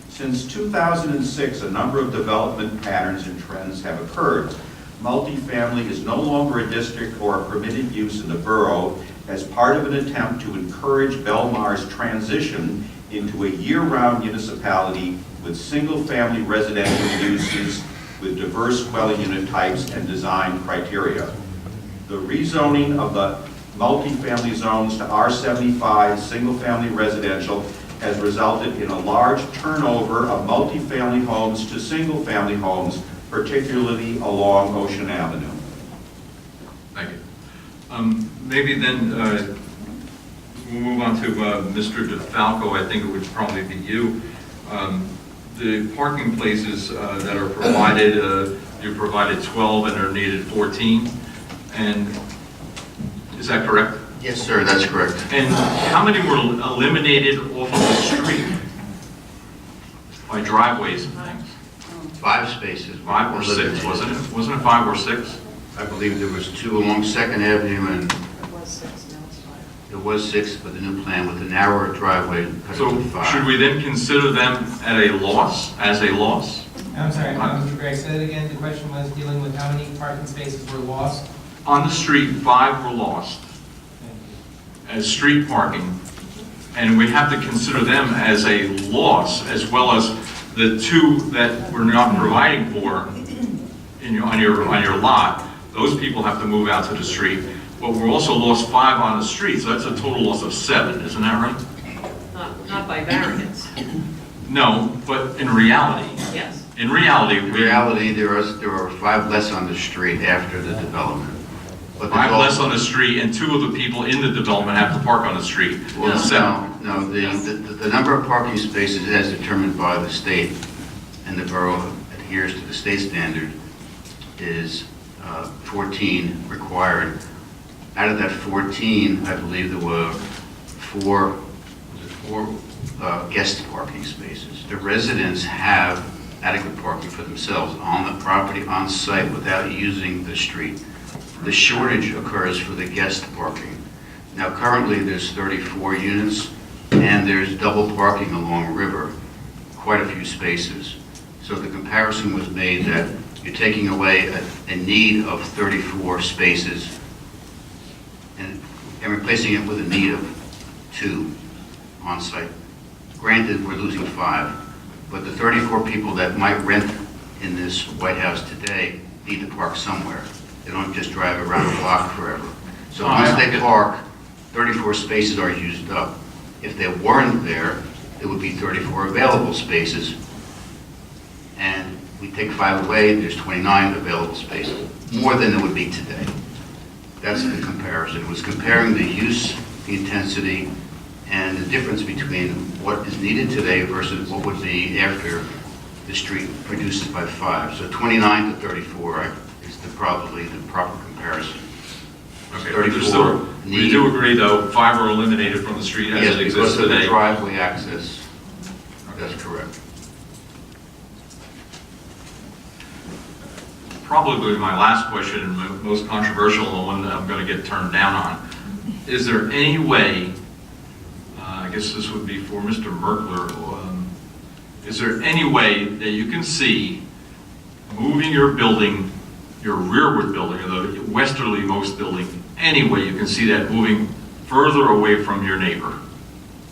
Since 2006, a number of development patterns and trends have occurred. Multifamily is no longer a district or a permitted use in the borough as part of an attempt to encourage Belmar's transition into a year-round municipality with single-family residential uses with diverse dwelling unit types and design criteria. The rezoning of the multifamily zones to R75 single-family residential has resulted in a large turnover of multifamily homes to single-family homes, particularly along Ocean Avenue. Thank you. Maybe then we'll move on to Mr. DeFalco. I think it would probably be you. The parking places that are provided, you provided 12 and are needed 14. And is that correct? Yes, sir, that's correct. And how many were eliminated off of the street by driveways and things? 5 spaces. 5 or 6, wasn't it? Wasn't it 5 or 6? I believe there was 2 along 2nd Avenue, and It was 6, now it's 5. there was 6, but the new plan with the narrower driveway cut it So to 5. should we then consider them at a loss, as a loss? I'm sorry, Mr. Gregg, say that again. The question was dealing with how many parking spaces were lost? On the street, 5 were lost as street parking, and we have to consider them as a loss, as well as the 2 that we're not providing for on your lot. Those people have to move out to the street, but we're also lost 5 on the street, so that's a total loss of 7, isn't that right? Not by variance, No, but in reality. yes. In reality, In reality, there are 5 less on the street after the development. But 5 less on the street, and 2 of the people in the development have to park on the street. Well, 7. no, the number of parking spaces as determined by the state, and the borough adheres to the state standard, is 14 required. Out of that 14, I believe there were 4 guest parking spaces. The residents have adequate parking for themselves on the property, on site, without using the street. The shortage occurs for the guest parking. Now, currently, there's 34 units, and there's double parking along River, quite a few spaces. So the comparison was made that you're taking away a need of 34 spaces and replacing it with a need of 2 on site. Granted, we're losing 5, but the 34 people that might rent in this White House today need to park somewhere. They don't just drive around the block forever. So once they park, 34 spaces are used up. If they weren't there, it would be 34 available spaces. And we take 5 away, there's 29 available spaces, more than there would be today. That's the comparison. It was comparing the use, the intensity, and the difference between what is needed today versus what would be after the street reduces by 5. So 29 to 34 is probably the proper comparison. Okay, but there's 34 still, we need. do agree, though, 5 are eliminated from the street as Yes, it exists because of the today. driveway access. That's correct. Probably my last question, and most controversial, and the one that I'm going to get turned down on. Is there any way, I guess this would be for Mr. Merkler, is there any way that you can see moving your building, your rearward building, or the westerly most building, any way you can see that moving further away from your neighbor?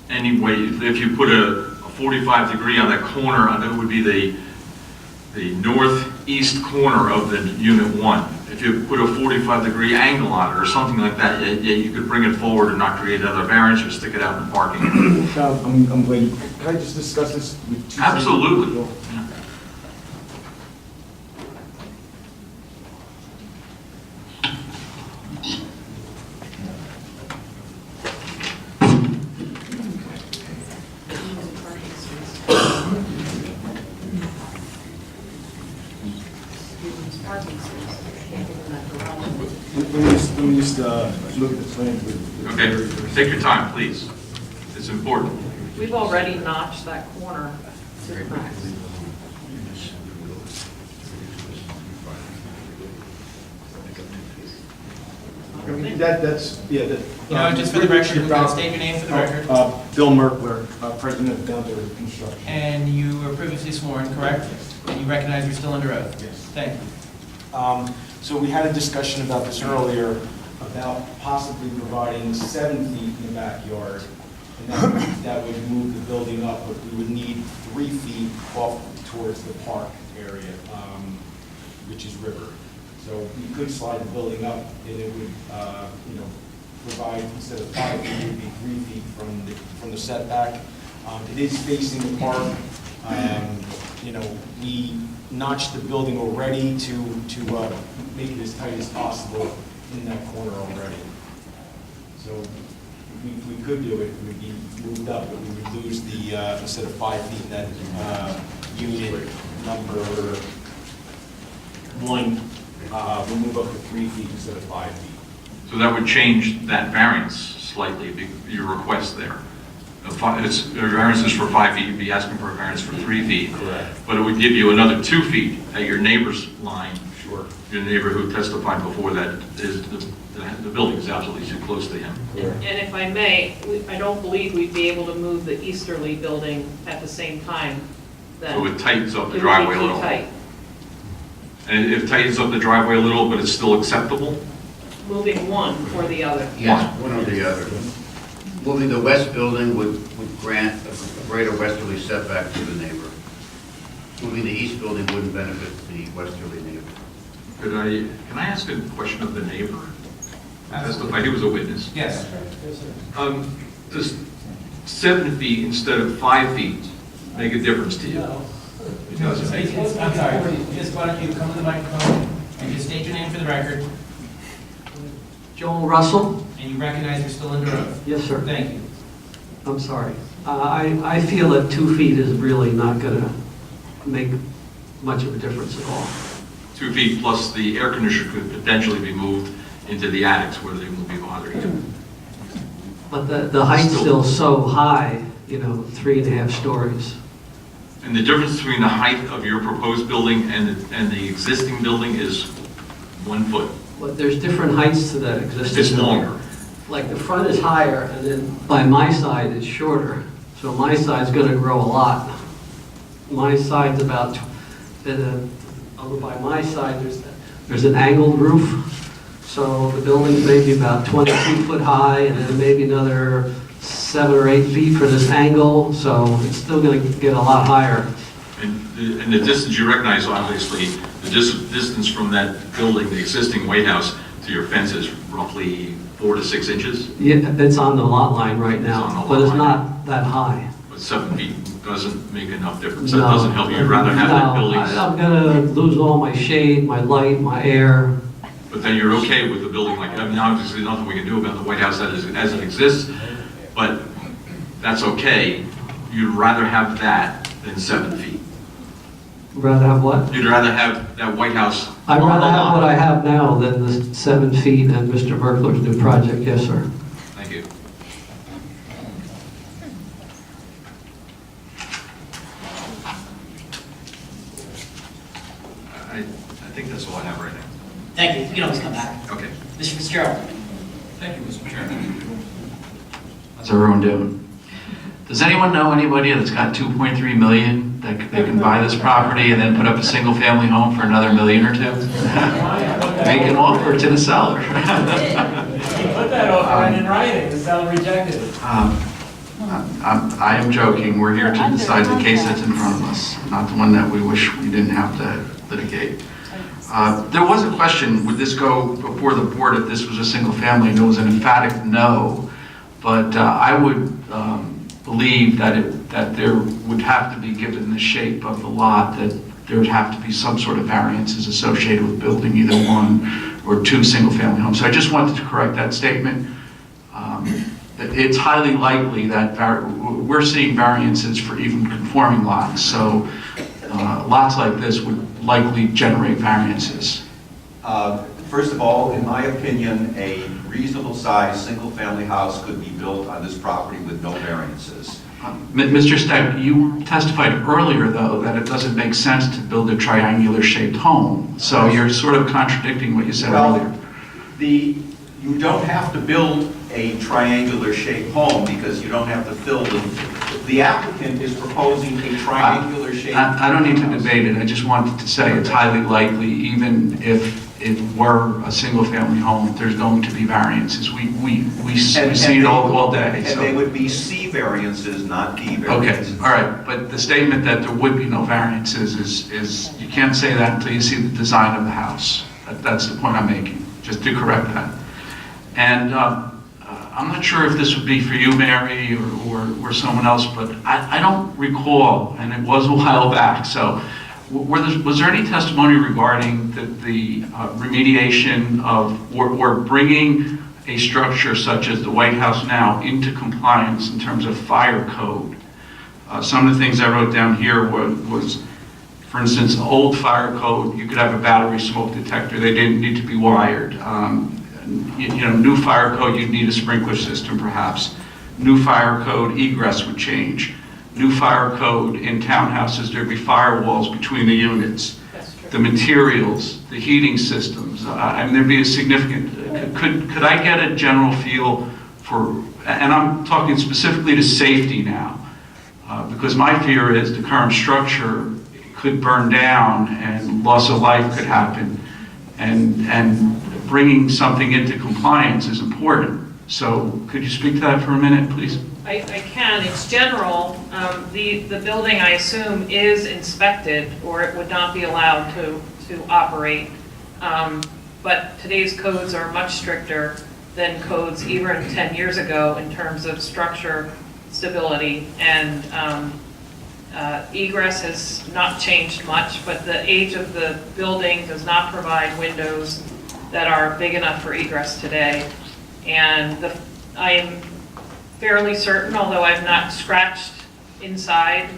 Any way, if you put a 45 degree on that corner, that would be the northeast corner of the unit 1. If you put a 45 degree angle on it or something like that, you could bring it forward and not create another variance or stick it out in parking. I'm waiting. Can I just discuss this with two seconds? Absolutely. Yeah. Let me just look at the plan with. Okay, take your time, please. It's important. We've already notched that corner to the max. That's, yeah, that. You know, just for the record, we're going to state your name for the record. Bill Merkler, President of Downtown Construction. And you were previously sworn, correct? And you recognize you're still under oath? Yes. Thank you. So we had a discussion about this earlier, about possibly providing 7 feet in the backyard. And that would move the building up, but we would need 3 feet off towards the park area, which is river. So we could slide the building up, and it would, provide, instead of 5 feet, it would be 3 feet from the setback. It is facing the park. We notched the building already to make it as tight as possible in that corner already. So we could do it, it would be moved up, but we would lose the, instead of 5 feet, that unit number 1, we'll move up to 3 feet instead of 5 feet. So that would change that variance slightly, your request there. Your variance is for 5 feet, you'd be asking for a variance for 3 feet. Correct. But it would give you another 2 feet at your neighbor's line. Sure. Your neighbor who testified before that is, the building is absolutely too close to him. And if I may, I don't believe we'd be able to move the easterly building at the same time. Then So it tightens up the it driveway would a be too little. tight. And it tightens up the driveway a little, but it's still acceptable? Moving one or the other. Yes, one or the other. Moving the west building would grant a greater westerly setback to the neighbor. Moving the east building wouldn't benefit the westerly neighbor. Can I ask a question of the neighbor? Testified, he was a witness. Yes. Does 7 feet instead of 5 feet make a difference to you? No. It doesn't. I'm sorry, just why don't you come to the microphone and just state your name for the record, Joel Russell? and you recognize you're still under oath? Yes, sir. Thank you. I'm sorry. I feel that 2 feet is really not going to make much of a difference at all. 2 feet plus the air conditioner could potentially be moved into the attics where they won't be bothering. But the height's still so high, 3.5 stories. And the difference between the height of your proposed building and the existing building is 1 foot. But there's different heights to the existing. It's building. longer. Like the front is higher, and then by my side it's shorter. So my side's going to grow a lot. My side's about, over by my side there's an angled roof. So the building's maybe about 22 foot high, and then maybe another 7 or 8 feet for this angle. So it's still going to get a lot higher. And the distance you recognize, obviously, the distance from that building, the existing White House, to your fence is roughly 4 to 6 inches. Yeah, it's on the lot line right It's now, on the lot but it's line. not that high. But 7 feet doesn't make enough difference. No. That doesn't help you. You'd rather have that building. I'm gonna lose all my shade, my light, my air. But then you're okay with the building like, I mean, obviously, nothing we can do about the White House as it exists, but that's okay. You'd rather have that than 7 feet. Rather have what? You'd rather have that White House I'd rather have what I have now than the 7 feet and Mr. Merkler's new project, yes, sir. Thank you. I think that's all I have right now. Thank you, you can always come back. Okay. Mr. Fitzgerald? Thank you, Mr. Chairman. How's everyone doing? Does anyone know anybody that's got 2.3 million that they can buy this property and then put up a single-family home for another million or two? Make an offer to the seller. He put that offer in writing, the seller rejected it. I am joking. We're here to decide the case that's in front of us, not the one that we wish we didn't have to litigate. There was a question, would this go before the board if this was a single family? And it was an emphatic no. But I would believe that there would have to be, given the shape of the lot, that there would have to be some sort of variances associated with building either one or two single-family homes. So I just wanted to correct that statement. It's highly likely that we're seeing variances for even conforming lots. So lots like this would likely generate variances. First of all, in my opinion, a reasonable-sized single-family house could be built on this property with no variances. Mr. Steck, you testified earlier, though, that it doesn't make sense to build a triangular-shaped home. So you're sort of contradicting what you said earlier. You don't have to build a triangular-shaped home because you don't have to fill the applicant is proposing a triangular-shaped I don't need to debate it. I just wanted to say it's highly likely, even if it were a single-family home, there's going to be variances. We see it all day. And they would be C variances, not D variances. Okay, all right. But the statement that there would be no variances is you can't say that until you see the design of the house. That's the point I'm making, just to correct that. And I'm not sure if this would be for you, Mary, or someone else, but I don't recall, and it was a while back, so was there any testimony regarding the remediation of, or bringing a structure such as the White House now into compliance in terms of fire code? Some of the things I wrote down here was, for instance, old fire code, you could have a battery smoke detector, they didn't need to be wired. New fire code, you'd need a sprinkler system perhaps. New fire code, egress would change. New fire code in townhouses, there'd be firewalls between the units. The materials, the heating systems, there'd be a significant, could I get a general feel for, and I'm talking specifically to safety now, because my fear is the current structure could burn down and loss of life could happen, and bringing something into compliance is important. So could you speak to that for a minute, please? I can. It's general. The building, I assume, is inspected, or it would not be allowed to operate. But today's codes are much stricter than codes even 10 years ago in terms of structure stability. And egress has not changed much, but the age of the building does not provide windows that are big enough for egress today. And I am fairly certain, although I've not scratched inside,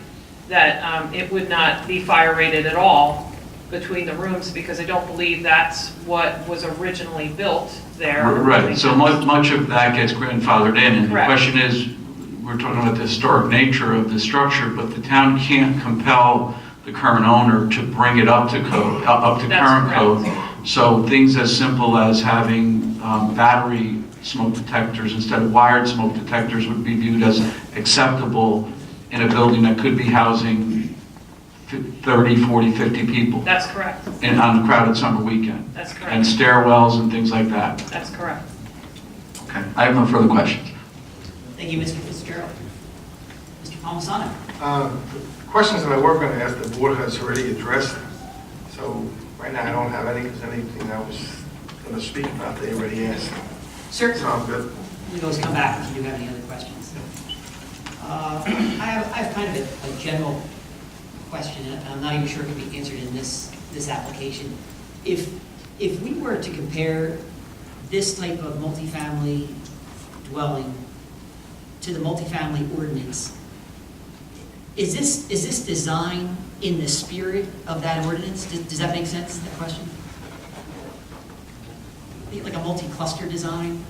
that it would not be fire rated at all between the rooms, because I don't believe that's what was originally built there. Right, so much of that gets grandfathered in, and Correct. The question is, we're talking about the historic nature of the structure, but the town can't compel the current owner to bring it up to code, up to current code. So things as simple as having battery smoke detectors instead of wired smoke detectors would be viewed as acceptable in a building that could be housing 30, 40, 50 people. That's correct. On a crowded summer weekend. That's correct. And stairwells and things like that. That's correct. Okay, I have no further questions. Thank you, Mr. Fitzgerald. Mr. Palmisano? Questions that I were going to ask, the board has already addressed. So right now I don't have any, because anything I was going to speak about, they already asked. Sir? So I'm good. You can always come back if you do have any other questions. I have kind of a general question, and I'm not even sure it can be answered in this application. If we were to compare this type of multifamily dwelling to the multifamily ordinance, is this design in the spirit of that ordinance? Does that make sense, that question? like a multi-cluster design.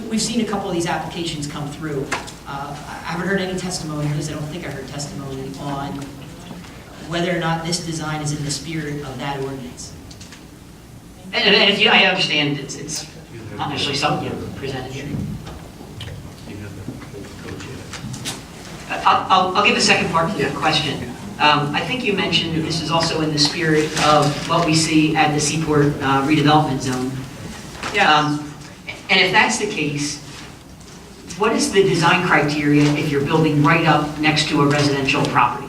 We've seen a couple of these applications come through. I haven't heard any testimony, at least I don't think I heard testimony on whether or not this design is in the spirit of that ordinance. And if you, I understand it's not necessarily something you presented here. I'll give the second part to the question. I think you mentioned that this is also in the spirit of what we see at the Seaport redevelopment zone. Yes. And if that's the case, what is the design criteria if you're building right up next to a residential property?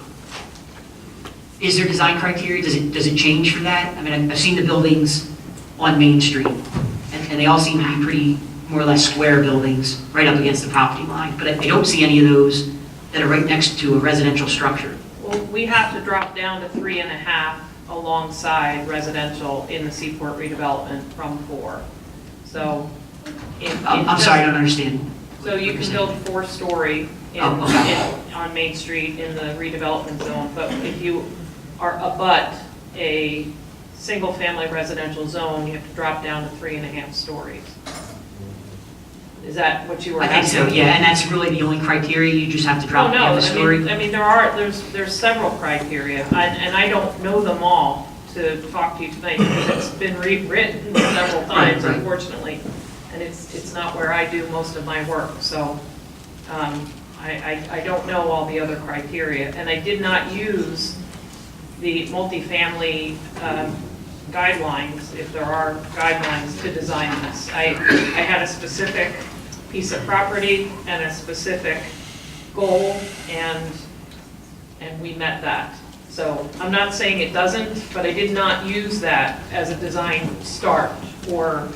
Is there design criteria? Does it change for that? I mean, I've seen the buildings on Main Street, and they all seem to be pretty more or less square buildings right up against the property line. But I don't see any of those that are right next to a residential structure. Well, we have to drop down to 3.5 alongside residential in the Seaport redevelopment from 4. So. I'm sorry, I don't understand. So you can build 4-story on Main Street in the redevelopment zone, but if you are abut a single-family residential zone, you have to drop down to 3.5 stories. Is that what you were asking? I think so, yeah, and that's really the only criteria, you just have to drop down the story? I mean, there's several criteria, and I don't know them all to talk to you tonight, because it's been rewritten several times, Right. Unfortunately, and it's not where I do most of my work, so I don't know all the other criteria, and I did not use the multifamily guidelines, if there are guidelines to design this. I had a specific piece of property and a specific goal, and we met that. So I'm not saying it doesn't, but I did not use that as a design start or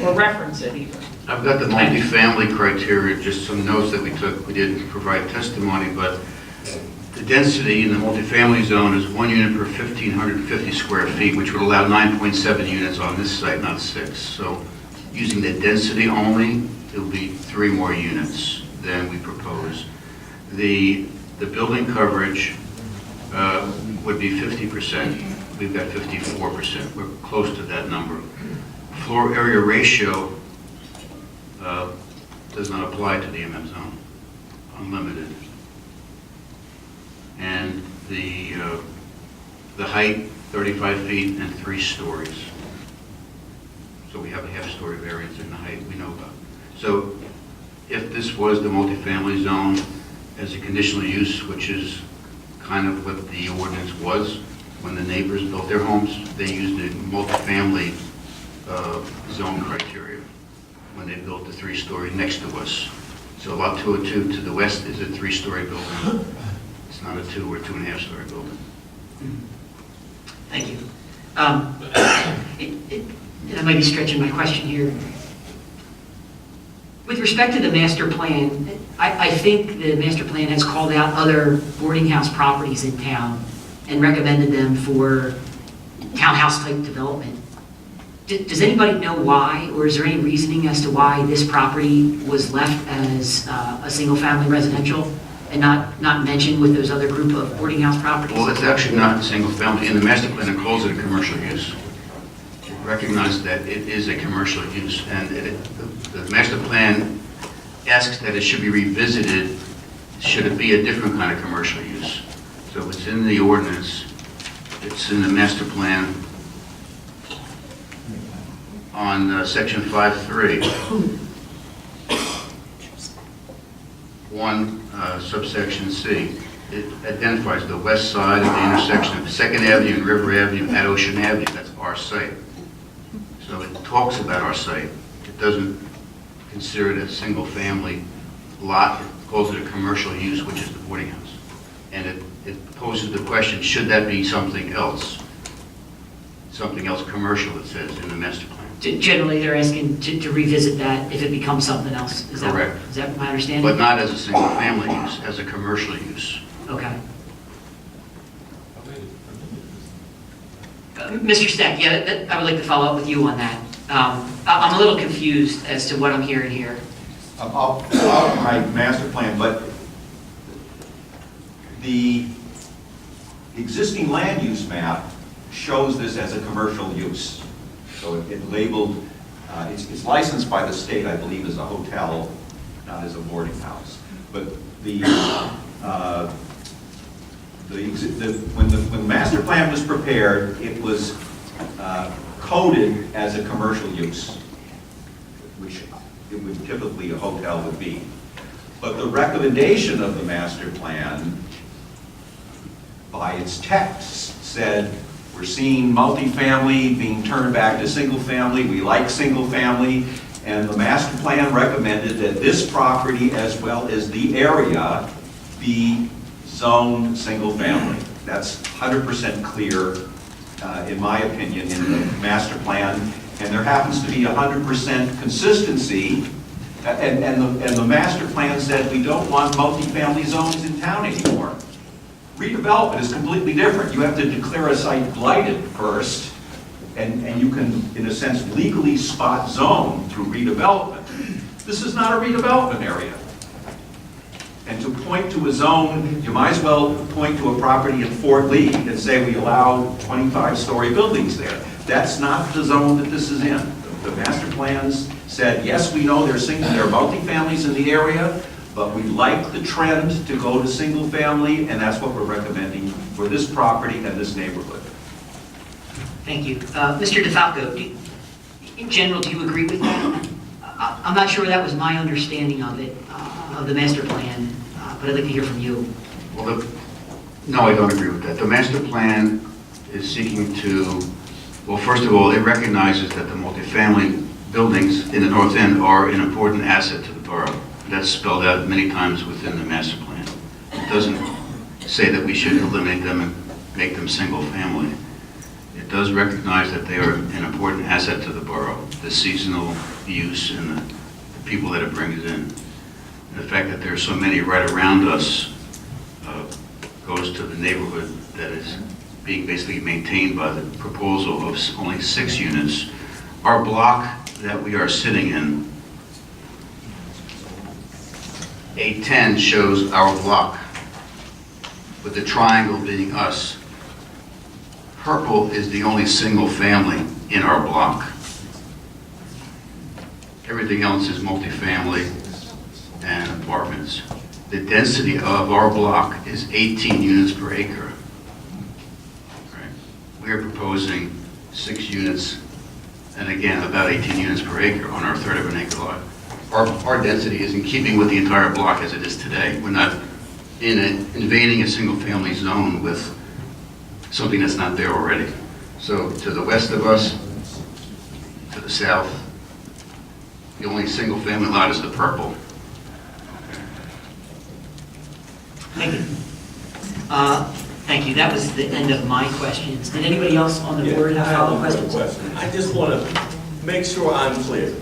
reference it even. I've got the multifamily criteria, just some notes that we took. We didn't provide testimony, but the density in the multifamily zone is 1 unit per 1,550 square feet, which would allow 9.7 units on this site, not 6. So using the density only, it will be 3 more units than we propose. The building coverage would be 50%. We've got 54%. We're close to that number. Floor area ratio does not apply to the MM zone, unlimited. And the height, 35 feet and 3 stories. So we have a half-story variance in the height we know about. So if this was the multifamily zone as a conditional use, which is kind of what the ordinance was when the neighbors built their homes, they used the multifamily zone criteria when they built the 3-story next to us. So lot 202 to the west is a 3-story building. It's not a 2 or 2.5-story building. Thank you. I might be stretching my question here. With respect to the master plan, I think the master plan has called out other boarding house properties in town and recommended them for townhouse-type development. Does anybody know why, or is there any reasoning as to why this property was left as a single-family residential and not mentioned with those other group of boarding house properties? Well, it's actually not a single family. In the master plan, it calls it a commercial use. Recognize that it is a commercial use, and the master plan asks that it should be revisited, should it be a different kind of commercial use. So it's in the ordinance, it's in the master plan on section 5.3. 1 subsection C. It identifies the west side of the intersection of 2nd Avenue and River Avenue at Ocean Avenue. That's our site. So it talks about our site. It doesn't consider it a single-family lot. It calls it a commercial use, which is the boarding house. And it poses the question, should that be something else? Something else commercial, it says, in the master plan. Generally, they're asking to revisit that if it becomes something else. Correct. Is that my understanding? But not as a single-family use, as a commercial use. Okay. Mr. Steck, yeah, I would like to follow up with you on that. I'm a little confused as to what I'm hearing here. I'll follow my master plan, but the existing land use map shows this as a commercial use. So it labeled It's licensed by the state, I believe, as a hotel, not as a boarding house. But when the master plan was prepared, it was coded as a commercial use, which it would typically a hotel would be. But the recommendation of the master plan, by its text, said we're seeing multifamily being turned back to single family. We like single family, and the master plan recommended that this property, as well as the area, be zoned single family. That's 100% clear, in my opinion, in the master plan, and there happens to be 100% consistency. And the master plan said we don't want multifamily zones in town anymore. Redevelopment is completely different. You have to declare a site blighted first, and you can, in a sense, legally spot zone through redevelopment. This is not a redevelopment area. And to point to a zone, you might as well point to a property in Fort Lee and say we allow 25-story buildings there. That's not the zone that this is in. The master plans said, yes, we know there are multifamilies in the area, but we like the trend to go to single family, and that's what we're recommending for this property and this neighborhood. Thank you. Mr. DeFalco, in general, do you agree with that? I'm not sure that was my understanding of it, of the master plan, but I'd like to hear from you. Well, no, I don't agree with that. The master plan is seeking to, well, first of all, it recognizes that the multifamily buildings in the north end are an important asset to the borough. That's spelled out many times within the master plan. It doesn't say that we should eliminate them and make them single family. It does recognize that they are an important asset to the borough, the seasonal use and the people that it brings in. The fact that there are so many right around us goes to the neighborhood that is being basically maintained by the proposal of only 6 units. Our block that we are sitting in, A10 shows our block, with the triangle being us. Purple is the only single family in our block. Everything else is multifamily and apartments. The density of our block is 18 units per acre. Right. We are proposing 6 units, and again, about 18 units per acre on our third of an acre lot. Our density is in keeping with the entire block as it is today. We're not invading a single family zone with something that's not there already. So to the west of us, to the south, the only single family lot is the purple. Thank you. Thank you. That was the end of my questions. Did anybody else on the board have follow-up questions? I just want to make sure I'm clear.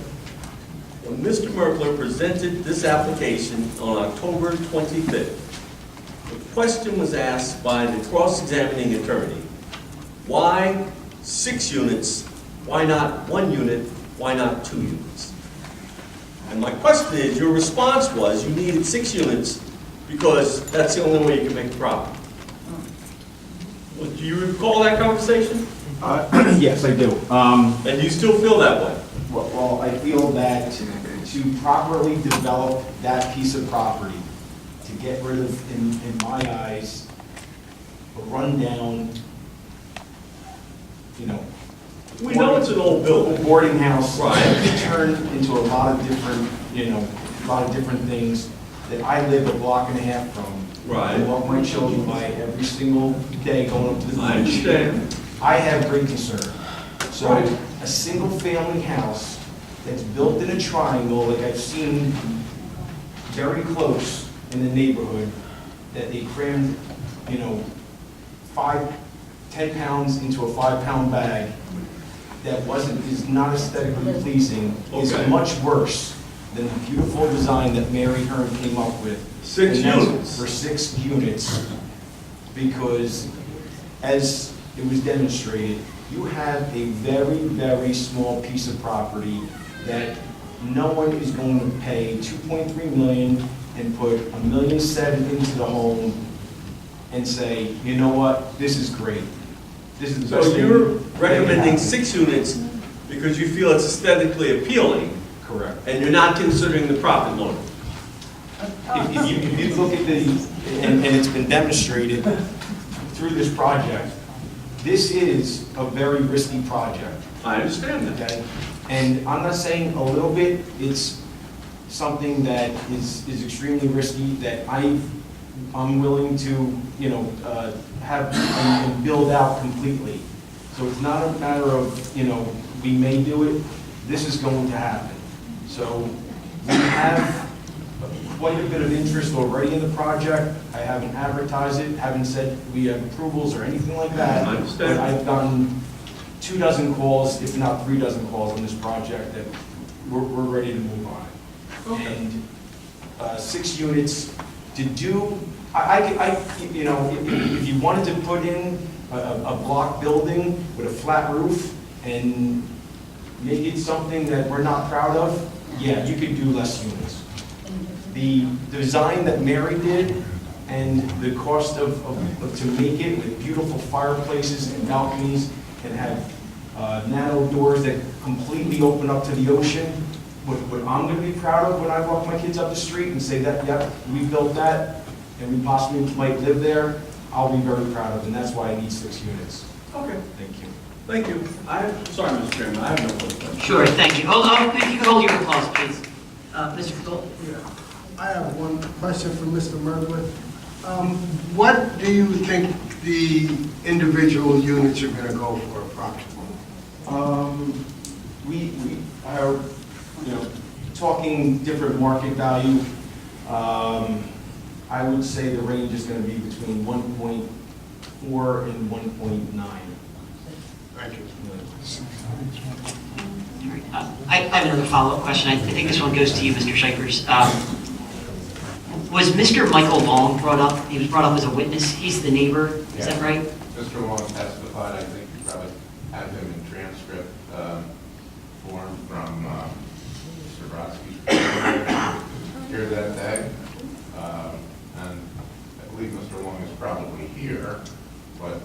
When Mr. Merkler presented this application on October 25th, the question was asked by the cross-examining attorney, why 6 units, why not 1 unit, why not 2 units? And my question is, your response was you needed 6 units because that's the only way you can make a profit. Well, do you recall that conversation? Yes, I do. And you still feel that way? Well, I feel that to properly develop that piece of property, to get rid of, in my eyes, a rundown, We know it's an old building. Boarding house. Right. It could turn into a lot of different, a lot of different things that I live a block and a half from. Right. I walk my children by every single day going up to the beach. I understand. I have great concern. So Right. a single family house that's built in a triangle, like I've seen very close in the neighborhood, that they crammed, 10 pounds into a 5-pound bag, that is not aesthetically pleasing, is Okay. much worse than the beautiful design that Mary Hearn came up with. 6 And that's units. For 6 units, because as it was demonstrated, you have a very, very small piece of property that no one is going to pay $2.3 million and put $1.7 million into the home and say, you know what, this is great. This is the best So thing you're that can recommending happen. 6 units because you feel it's aesthetically appealing, Correct. and you're not considering the profit motive. If you look at and it's been demonstrated through this project, this is a very risky project. I understand that. Okay? And I'm not saying a little bit, it's something that is extremely risky that I'm willing to, have and build out completely. So it's not a matter of, we may do it, this is going to happen. So we have quite a bit of interest already in the project. I haven't advertised it, haven't said we have approvals or anything like that. I understand. But I've gotten 24 calls, if not 36 calls on this project that we're ready to move on it. Okay. And 6 units to do, if you wanted to put in a block building with a flat roof and make it something that we're not proud of, yeah, you could do less units. The design that Mary did and the cost of to make it with beautiful fireplaces and balconies and have nano doors that completely open up to the ocean, what I'm going to be proud of when I walk my kids up the street and say that, yep, we built that and we possibly might live there, I'll be very proud of, and that's why I need 6 units. Okay. Thank you. Thank you. Sorry, Mr. Chairman, I have no further questions. Sure, thank you. If you could hold your applause, please. Mr. Gold? Yeah. I have one question for Mr. Merkley. What do you think the individual units are going to go for approximately? We are, talking different market value. I would say the range is going to be between 1.4 and 1.9. Thank you. I have another follow-up question. I think this one goes to you, Mr. Shikers. Was Mr. Michael Long brought up? He was brought up as a witness. He's the neighbor. Is that right? Mr. Long testified, I think you probably have him in transcript form from Mr. Brodsky's here that day. And I believe Mr. Long is probably here, but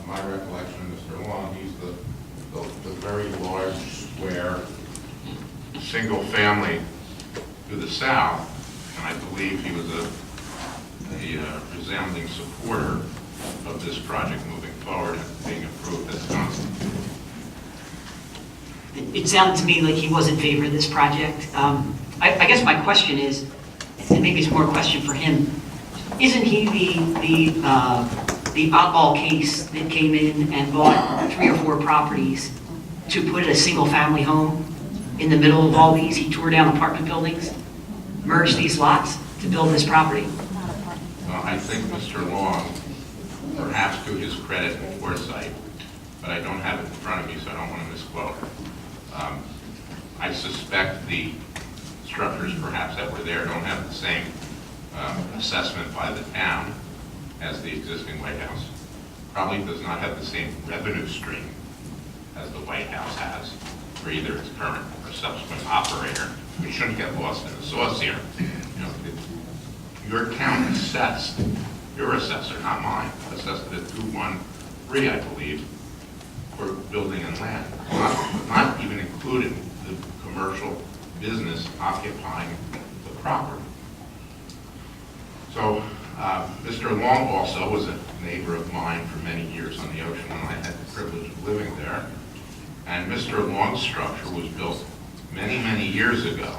my recollection of Mr. Long, he's the very large square single family to the south, and I believe he was a resounding supporter of this project moving forward and being approved as council. It sounded to me like he was in favor of this project. I guess my question is, and maybe it's more a question for him, isn't he the oddball case that came in and bought 3 or 4 properties to put a single-family home in the middle of all these? He tore down apartment buildings, merged these lots to build this property. Well, I think Mr. Long, perhaps to his credit and foresight, but I don't have it in front of me, so I don't want to misquote. I suspect the structures perhaps that were there don't have the same assessment by the town as the existing White House. Probably does not have the same revenue stream as the White House has for either its current or subsequent operator. We shouldn't get lost in the sauce here. Your town assessed, your assessor, not mine, assessed it at 213, I believe, for building and land, not even including the commercial business occupying the property. So Mr. Long also was a neighbor of mine for many years on the ocean when I had the privilege of living there. And Mr. Long's structure was built many, many years ago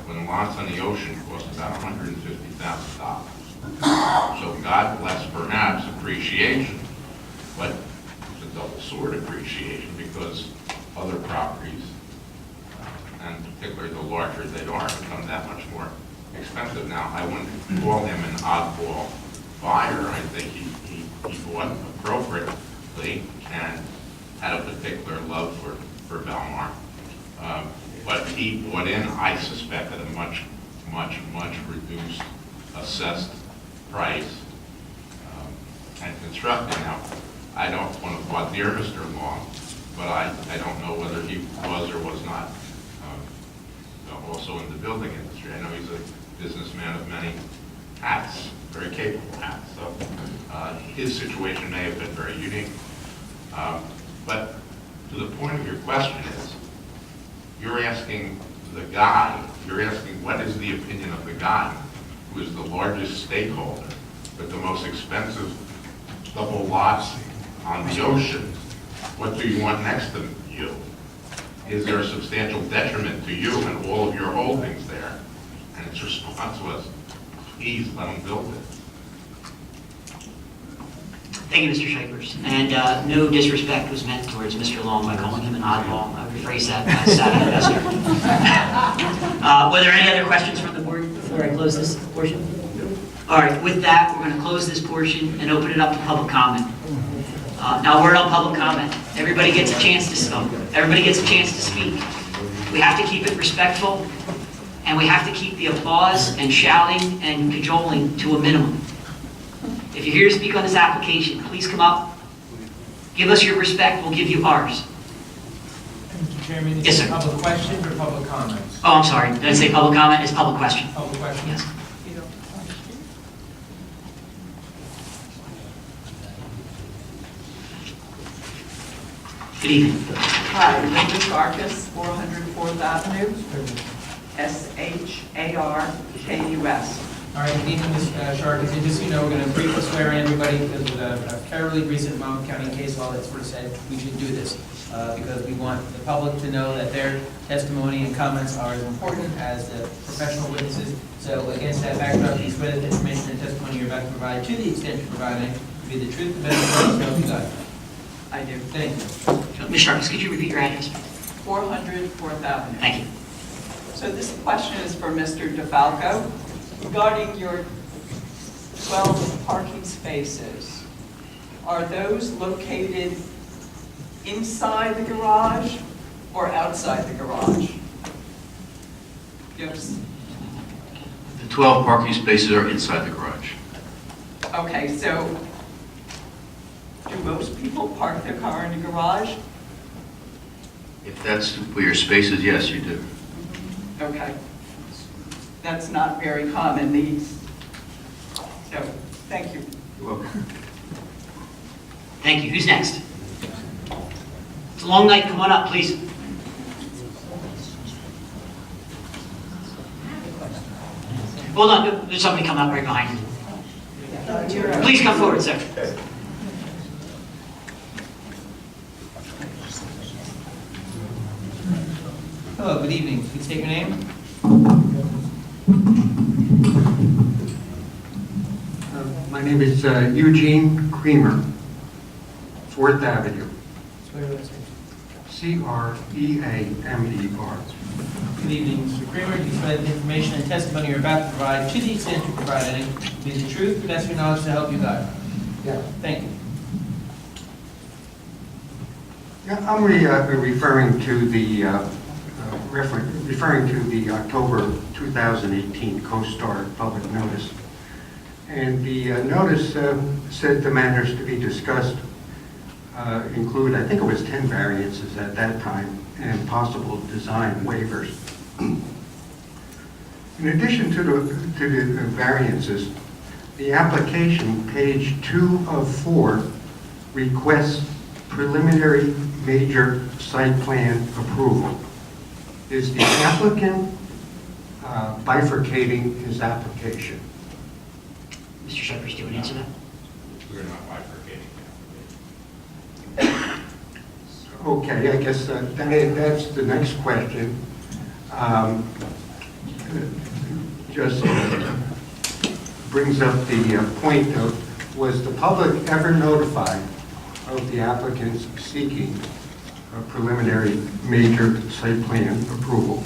when lots on the ocean cost about $150,000. So God bless perhaps appreciation, but it's a double sword appreciation because other properties, and particularly the larger they are, become that much more expensive. Now, I wouldn't call him an oddball buyer. I think he bought appropriately and had a particular love for Belmar. But he bought in, I suspect, at a much, much, much reduced assessed price and constructed. Now, I don't want to plot near Mr. Long, but I don't know whether he was or was not also in the building industry. I know he's a businessman of many hats, very capable hats. So his situation may have been very unique. But to the point of your question is, you're asking the guy, you're asking what is the opinion of the guy who is the largest stakeholder with the most expensive double lots on the ocean. What do you want next to you? Is there a substantial detriment to you and all of your holdings there? And its response was, please let them build it. Thank you, Mr. Shipers. And no disrespect was meant towards Mr. Long by calling him an oddball. I would rephrase that as savvy investor. Were there any other questions from the board before I close this portion? All right, with that, we're going to close this portion and open it up to public comment. Now, word on public comment. Everybody gets a chance to speak. Everybody gets a chance to speak. We have to keep it respectful, and we have to keep the applause and shouting and cajoling to a minimum. If you're here to speak on this application, please come up, give us your respect, we'll give you ours. Mr. Chairman, Yes, is it sir. public questions or public comments? Oh, I'm sorry, did I say public comment? It's public question. Public questions? Yes. Good evening. Hi, Linda Sarkis, 400 4th Avenue, SHARKUS. All right, good evening, Ms. Sharkis. And just so you know, we're going to briefly swear in everybody because with a fairly recent Monmouth County case law that sort of said we should do this because we want the public to know that their testimony and comments are as important as the professional witnesses. So against that backdrop, you swear that the information and testimony you're about to provide, to the extent you're providing, will be the truth, the best of the help you God. I do. Thank you. Ms. Sharkis, could you repeat your address? 400 4th Avenue. Thank you. So this question is for Mr. DeFalco. Regarding your 12 parking spaces, are those located inside the garage or outside the garage? Yes. The 12 parking spaces are inside the garage. Okay, so do most people park their car in the garage? If that's where your space is, yes, you do. Okay. That's not very common, these. So, thank you. You're welcome. Thank you. Who's next? It's a long night. Come on up, please. Hold on. There's somebody coming up right behind you. Please come forward, sir. Hello, good evening. Please state your name. My name is Eugene Creamer, 4th Avenue. C-R-E-A-M-E-R. Good evening, Mr. Kramer. Do you swear that the information and testimony you're about to provide, to the extent you provide any, will be the truth, the best of your knowledge to help you God? Yeah. Thank you. Yeah, I'm referring to the October 2018 CoStar public notice. And the notice said the matters to be discussed include, I think it was 10 variances at that time, and possible design waivers. In addition to the variances, the application, page 2 of 4, requests preliminary major site plan approval. Is the applicant bifurcating his application? Mr. Shepard, do you want to answer that? We're not bifurcating. Okay, I guess that's the next question. Just brings up the point of, was the public ever notified of the applicants seeking a preliminary major site plan approval?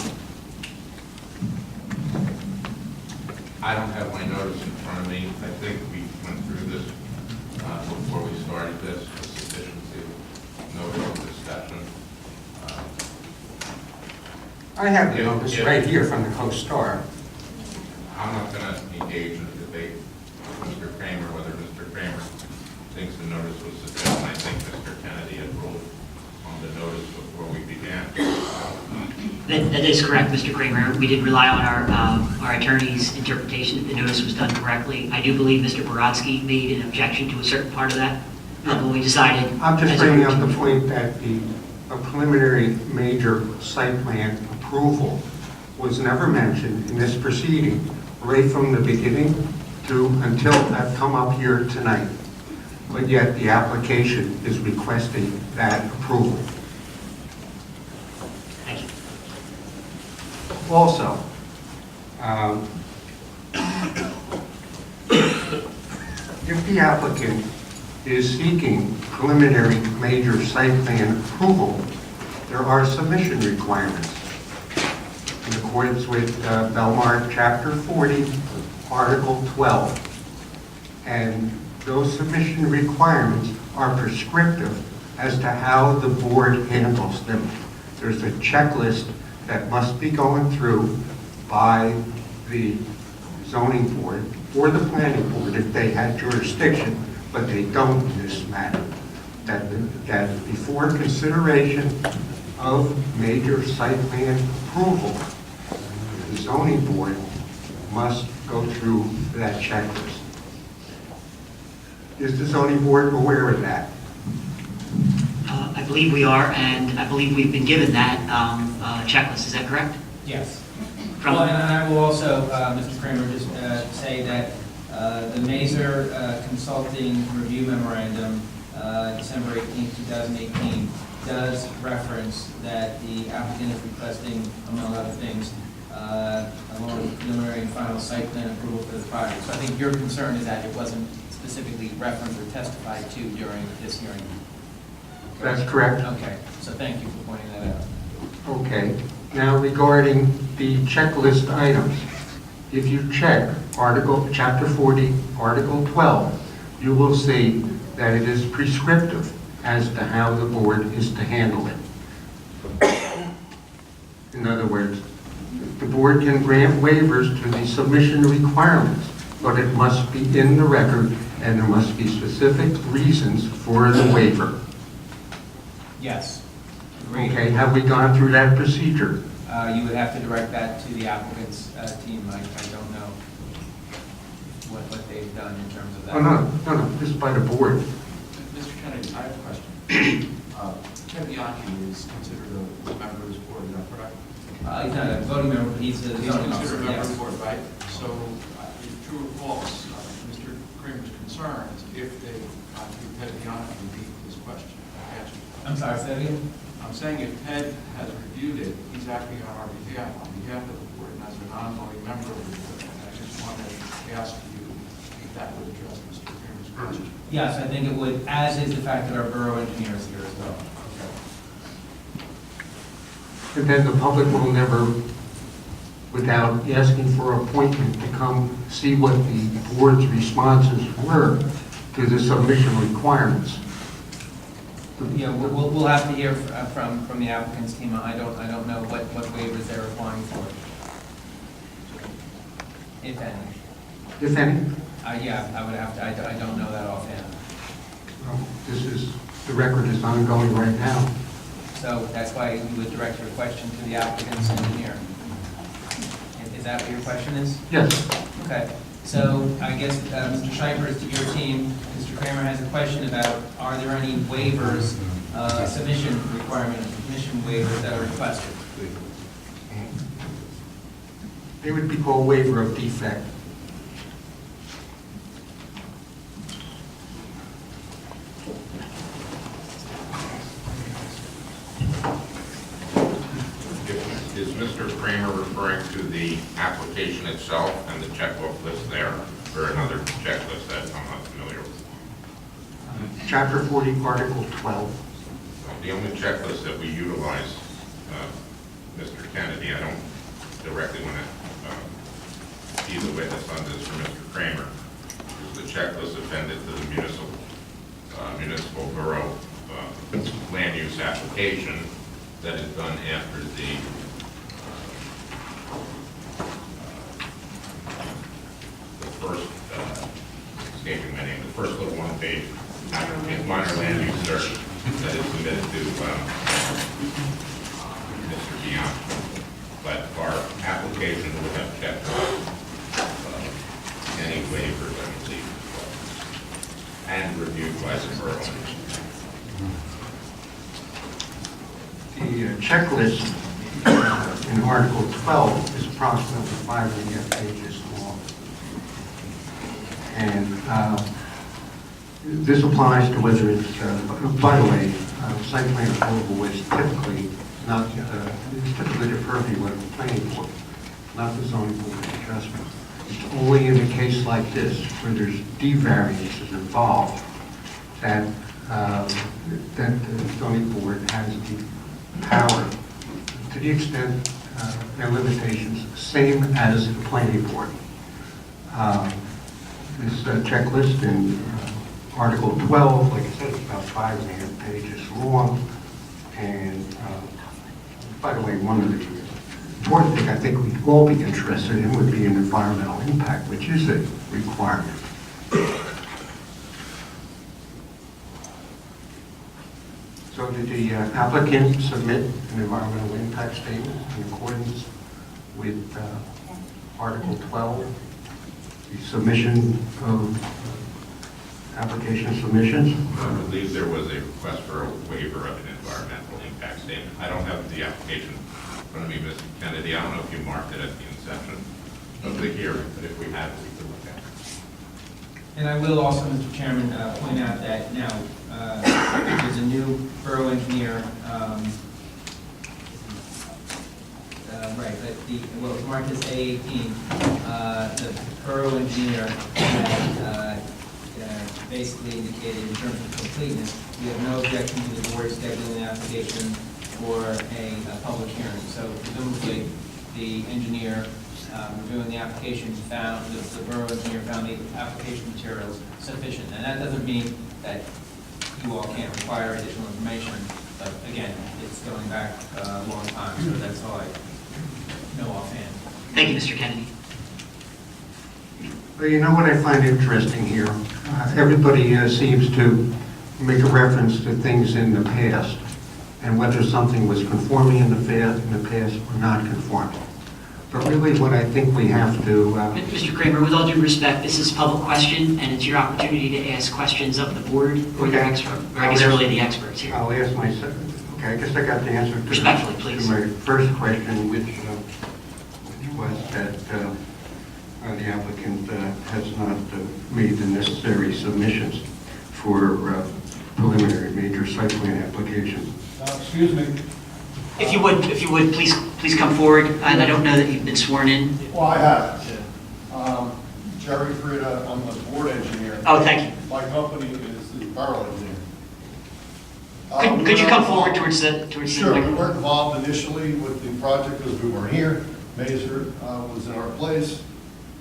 I don't have my notice in front of me. I think we went through this before we started this, the sufficiency of notice of discussion. I have the notice right here from the CoStar. I'm not going to engage in a debate with Mr. Kramer whether Mr. Kramer thinks the notice was sufficient. I think Mr. Kennedy had ruled on the notice before we began. That is correct, Mr. Kramer. We did rely on our attorney's interpretation that the notice was done correctly. I do believe Mr. Borodsky made an objection to a certain part of that when we decided. I'm just bringing up the point that the a preliminary major site plan approval was never mentioned in this proceeding, right from the beginning to until I've come up here tonight. But yet the application is requesting that approval. Thank you. Also, if the applicant is seeking preliminary major site plan approval, there are submission requirements. In accordance with Belmar Chapter 40, Article 12. And those submission requirements are prescriptive as to how the board handles them. There's a checklist that must be going through by the zoning board or the planning board if they had jurisdiction, but they don't in this matter. That before consideration of major site plan approval, the zoning board must go through that checklist. Is the zoning board aware of that? I believe we are, and I believe we've been given that checklist. Is that correct? Yes. From- Well, and I will also, Mr. Kramer, just say that the Mazer Consulting Review Memorandum, December 18, 2018, does reference that the applicant is requesting, among other things, along with preliminary and final site plan approval for the project. So I think your concern is that it wasn't specifically referenced or testified to during this hearing. That's correct. Okay, so thank you for pointing that out. Okay. Now regarding the checklist items, if you check Chapter 40, Article 12, you will see that it is prescriptive as to how the board is to handle it. In other words, the board can grant waivers to the submission requirements, but it must be in the record and there must be specific reasons for the waiver. Yes. Agreed. Okay, have we gone through that procedure? You would have to direct that to the applicant's team. I don't know what they've done in terms of that. Oh, no, this is by the board. Mr. Kennedy, I have a question. Ted Bianchi is considered a member of this board, is that correct? He's not a voting member, but he's a He's zoning considered a officer, member of yes. the board, right? So, is true or false, Mr. Kramer's concerns if they, if Ted Bianchi repeat this question? I'm sorry, say that again? I'm saying if Ted has reviewed it, he's acting on our behalf, of the board, and as a non-voting member of the board. And I just wanted to ask you if that would address Mr. Kramer's question. Yes, I think it would, as is the fact that our borough engineer is here as well. And then the public will never, without asking for appointment, to come see what the board's responses were to the submission requirements. Yeah, we'll have to hear from the applicant's team. I don't know what waivers they're applying for, if any. If any? Yeah, I would have to, I don't know that offhand. The record is ongoing right now. So that's why you would direct your question to the applicant's engineer. Is that what your question is? Yes. Okay, so I guess, Mr. Scheiber, is to your team. Mr. Kramer has a question about, are there any waivers, submission requirements, submission waivers that are requested? They would be called waiver of defect. Is Mr. Kramer referring to the application itself and the checkoff list there, or another checklist that I'm not familiar with? Chapter 40, Article 12. The only checklist that we utilize, Mr. Kennedy, I don't directly want to be the witness on this for Mr. Kramer, is the checklist appended to the municipal borough land use application that is done after the first, escaping my name, the first little one-page minor land use search that is submitted to Mr. Bianchi. But our application would have checked any waivers, I believe, and reviewed by the borough. The checklist in Article 12 is approximately 5.5 pages long. And this applies to whether it's, by the way, site plan approval is typically not, it's typically the purview of the planning board, not the zoning board of adjustment. It's only in a case like this, where there's D variances involved, that that the zoning board has the power, to the extent there are limitations, same as the planning board. This checklist in Article 12, like I said, it's about 5.5 pages long. And by the way, one of the important things I think we'd all be interested in would be an environmental impact, which is a requirement. So did the applicant submit an environmental impact statement in accordance with Article 12, the submission of application submissions? I believe there was a request for a waiver of an environmental impact statement. I don't have the application in front of me, Mr. Kennedy. I don't know if you marked it at the inception of the hearing, but if we have it, we can look at it. And I will also, Mr. Chairman, point out that now there's a new borough engineer, right, but well, it's marked as A18. The borough engineer had basically indicated in terms of completeness, we have no objection to the board scheduling the application for a public hearing. So presumably, the engineer reviewing the application found, the borough engineer found the application materials sufficient. And that doesn't mean that you all can't require additional information, but again, it's going back a long time, so that's all I know offhand. Thank you, Mr. Kennedy. Well, you know what I find interesting here? Everybody seems to make a reference to things in the past and whether something was conforming in the past or not conforming. But really what I think we have to... Mr. Kramer, with all due respect, this is a public question, and it's your opportunity to ask questions of the board or their expert, or I guess really the experts here. I'll ask my second. Okay, I guess I got the answer Respectfully, please. to my first question, which was that the applicant has not made the necessary submissions for preliminary major site plan application. Excuse me. If you would, please come forward. And I don't know that you've been sworn in. Well, I have. Jerry Frieda, I'm the board engineer. Oh, thank you. My company is the borough engineer. Could you come forward towards the... Sure, we weren't involved initially with the project because we weren't here. Mazer was in our place.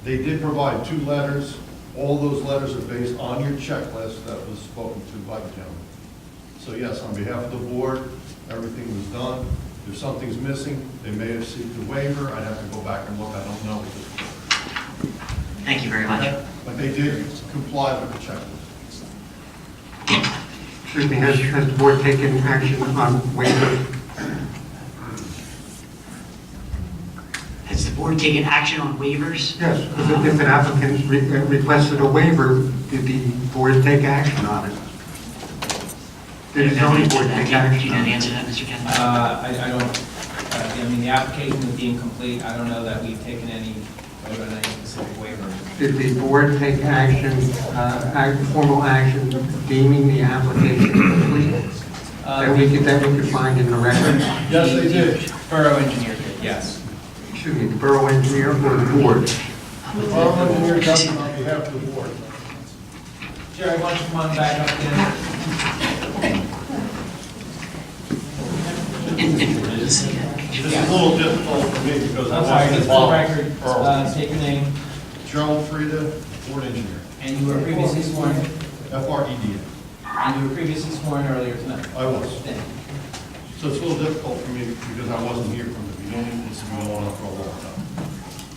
They did provide 2 letters. All those letters are based on your checklist that was spoken to by the gentleman. So yes, on behalf of the board, everything was done. If something's missing, they may have sought the waiver. I'd have to go back and look. I don't know. Thank you very much. But they did comply with the checklist. Excuse me, has the board taken action on waivers? Has the board taken action on waivers? Yes, if an applicant requested a waiver, did the board take action on it? Did the zoning board take action? Do you know the answer to that, Mr. Kennedy? I don't, I mean, the application would be incomplete. I don't know that we've taken any specific waiver. Did the board take action, formal action deeming the application complete? That we could find in the record? Yes, they did. Borough engineer did, yes. Excuse me, the borough engineer or the board? The borough engineer does it on behalf of the board. Jerry, why don't you come on back up again? This is a little difficult for me because I'm I sorry, wasn't just for the involved. record, state your name. Gerald Frieda, board engineer. And you were previously sworn? F-R-E-D-A. And you were previously sworn earlier tonight? I was. Thank you. So it's a little difficult for me because I wasn't here from the beginning. This has been going on for a long time.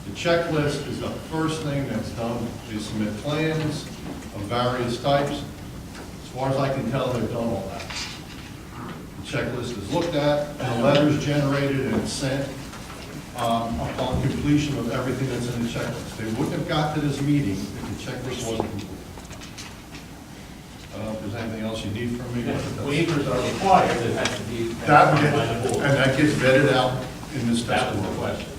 The checklist is the first thing that's done. They submit plans of various types. As far as I can tell, they've done all that. The checklist is looked at, and the letter is generated and sent upon completion of everything that's in the checklist. They wouldn't have got to this meeting if the checklist wasn't complete. I don't know if there's anything else you need from me. Waivers are required, it has to be. That, by the board. and that gets vetted out in this That was the testimony. question.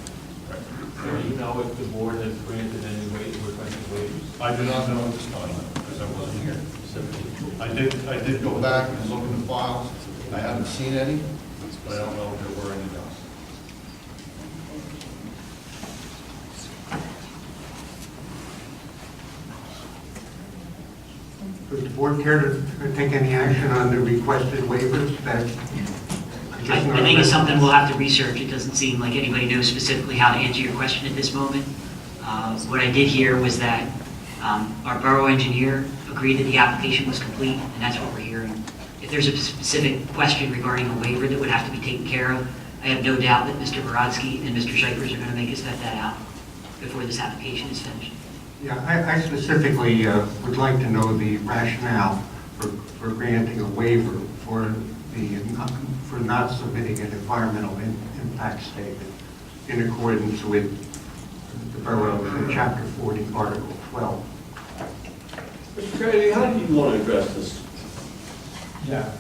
So do you know if the board has granted any requested waivers? I do not know at this time, because I wasn't here. I did go back and look in the files. I haven't seen any, but I don't know if there were any done. Does the board care to take any action on the requested waivers that? I think it's something we'll have to research. It doesn't seem like anybody knows specifically how to answer your question at this moment. What I did hear was that our borough engineer agreed that the application was complete, and that's what we're hearing. If there's a specific question regarding a waiver that would have to be taken care of, I have no doubt that Mr. Borodsky and Mr. Shipers are going to make us vet that out before this application is finished. Yeah, I specifically would like to know the rationale for granting a waiver for not submitting an environmental impact statement in accordance with the borough's Chapter 40, Article 12. Mr. Kennedy, how do you want to address this? Yeah,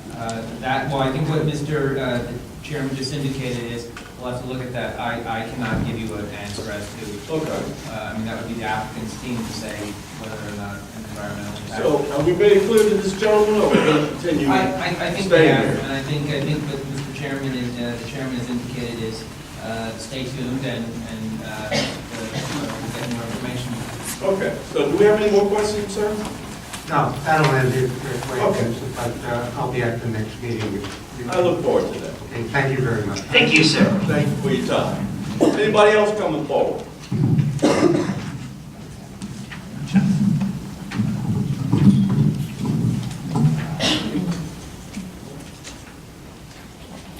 well, I think what Mr. the Chairman just indicated is, we'll have to look at that. I cannot give you an answer as to. Okay. I mean, that would be the applicant's team to say whether or not an environmental impact. So, have we made it clear to this gentleman, or we're going to continue I think we staying have, here? and I think what Mr. Chairman and the Chairman has indicated is, stay tuned and we'll get more information. Okay, so do we have any more questions, sir? No, that'll end the questions, but I'll be at the next meeting. I look forward to that. Okay, thank you very much. Thank you, sir. Thank you for your time. Anybody else coming forward?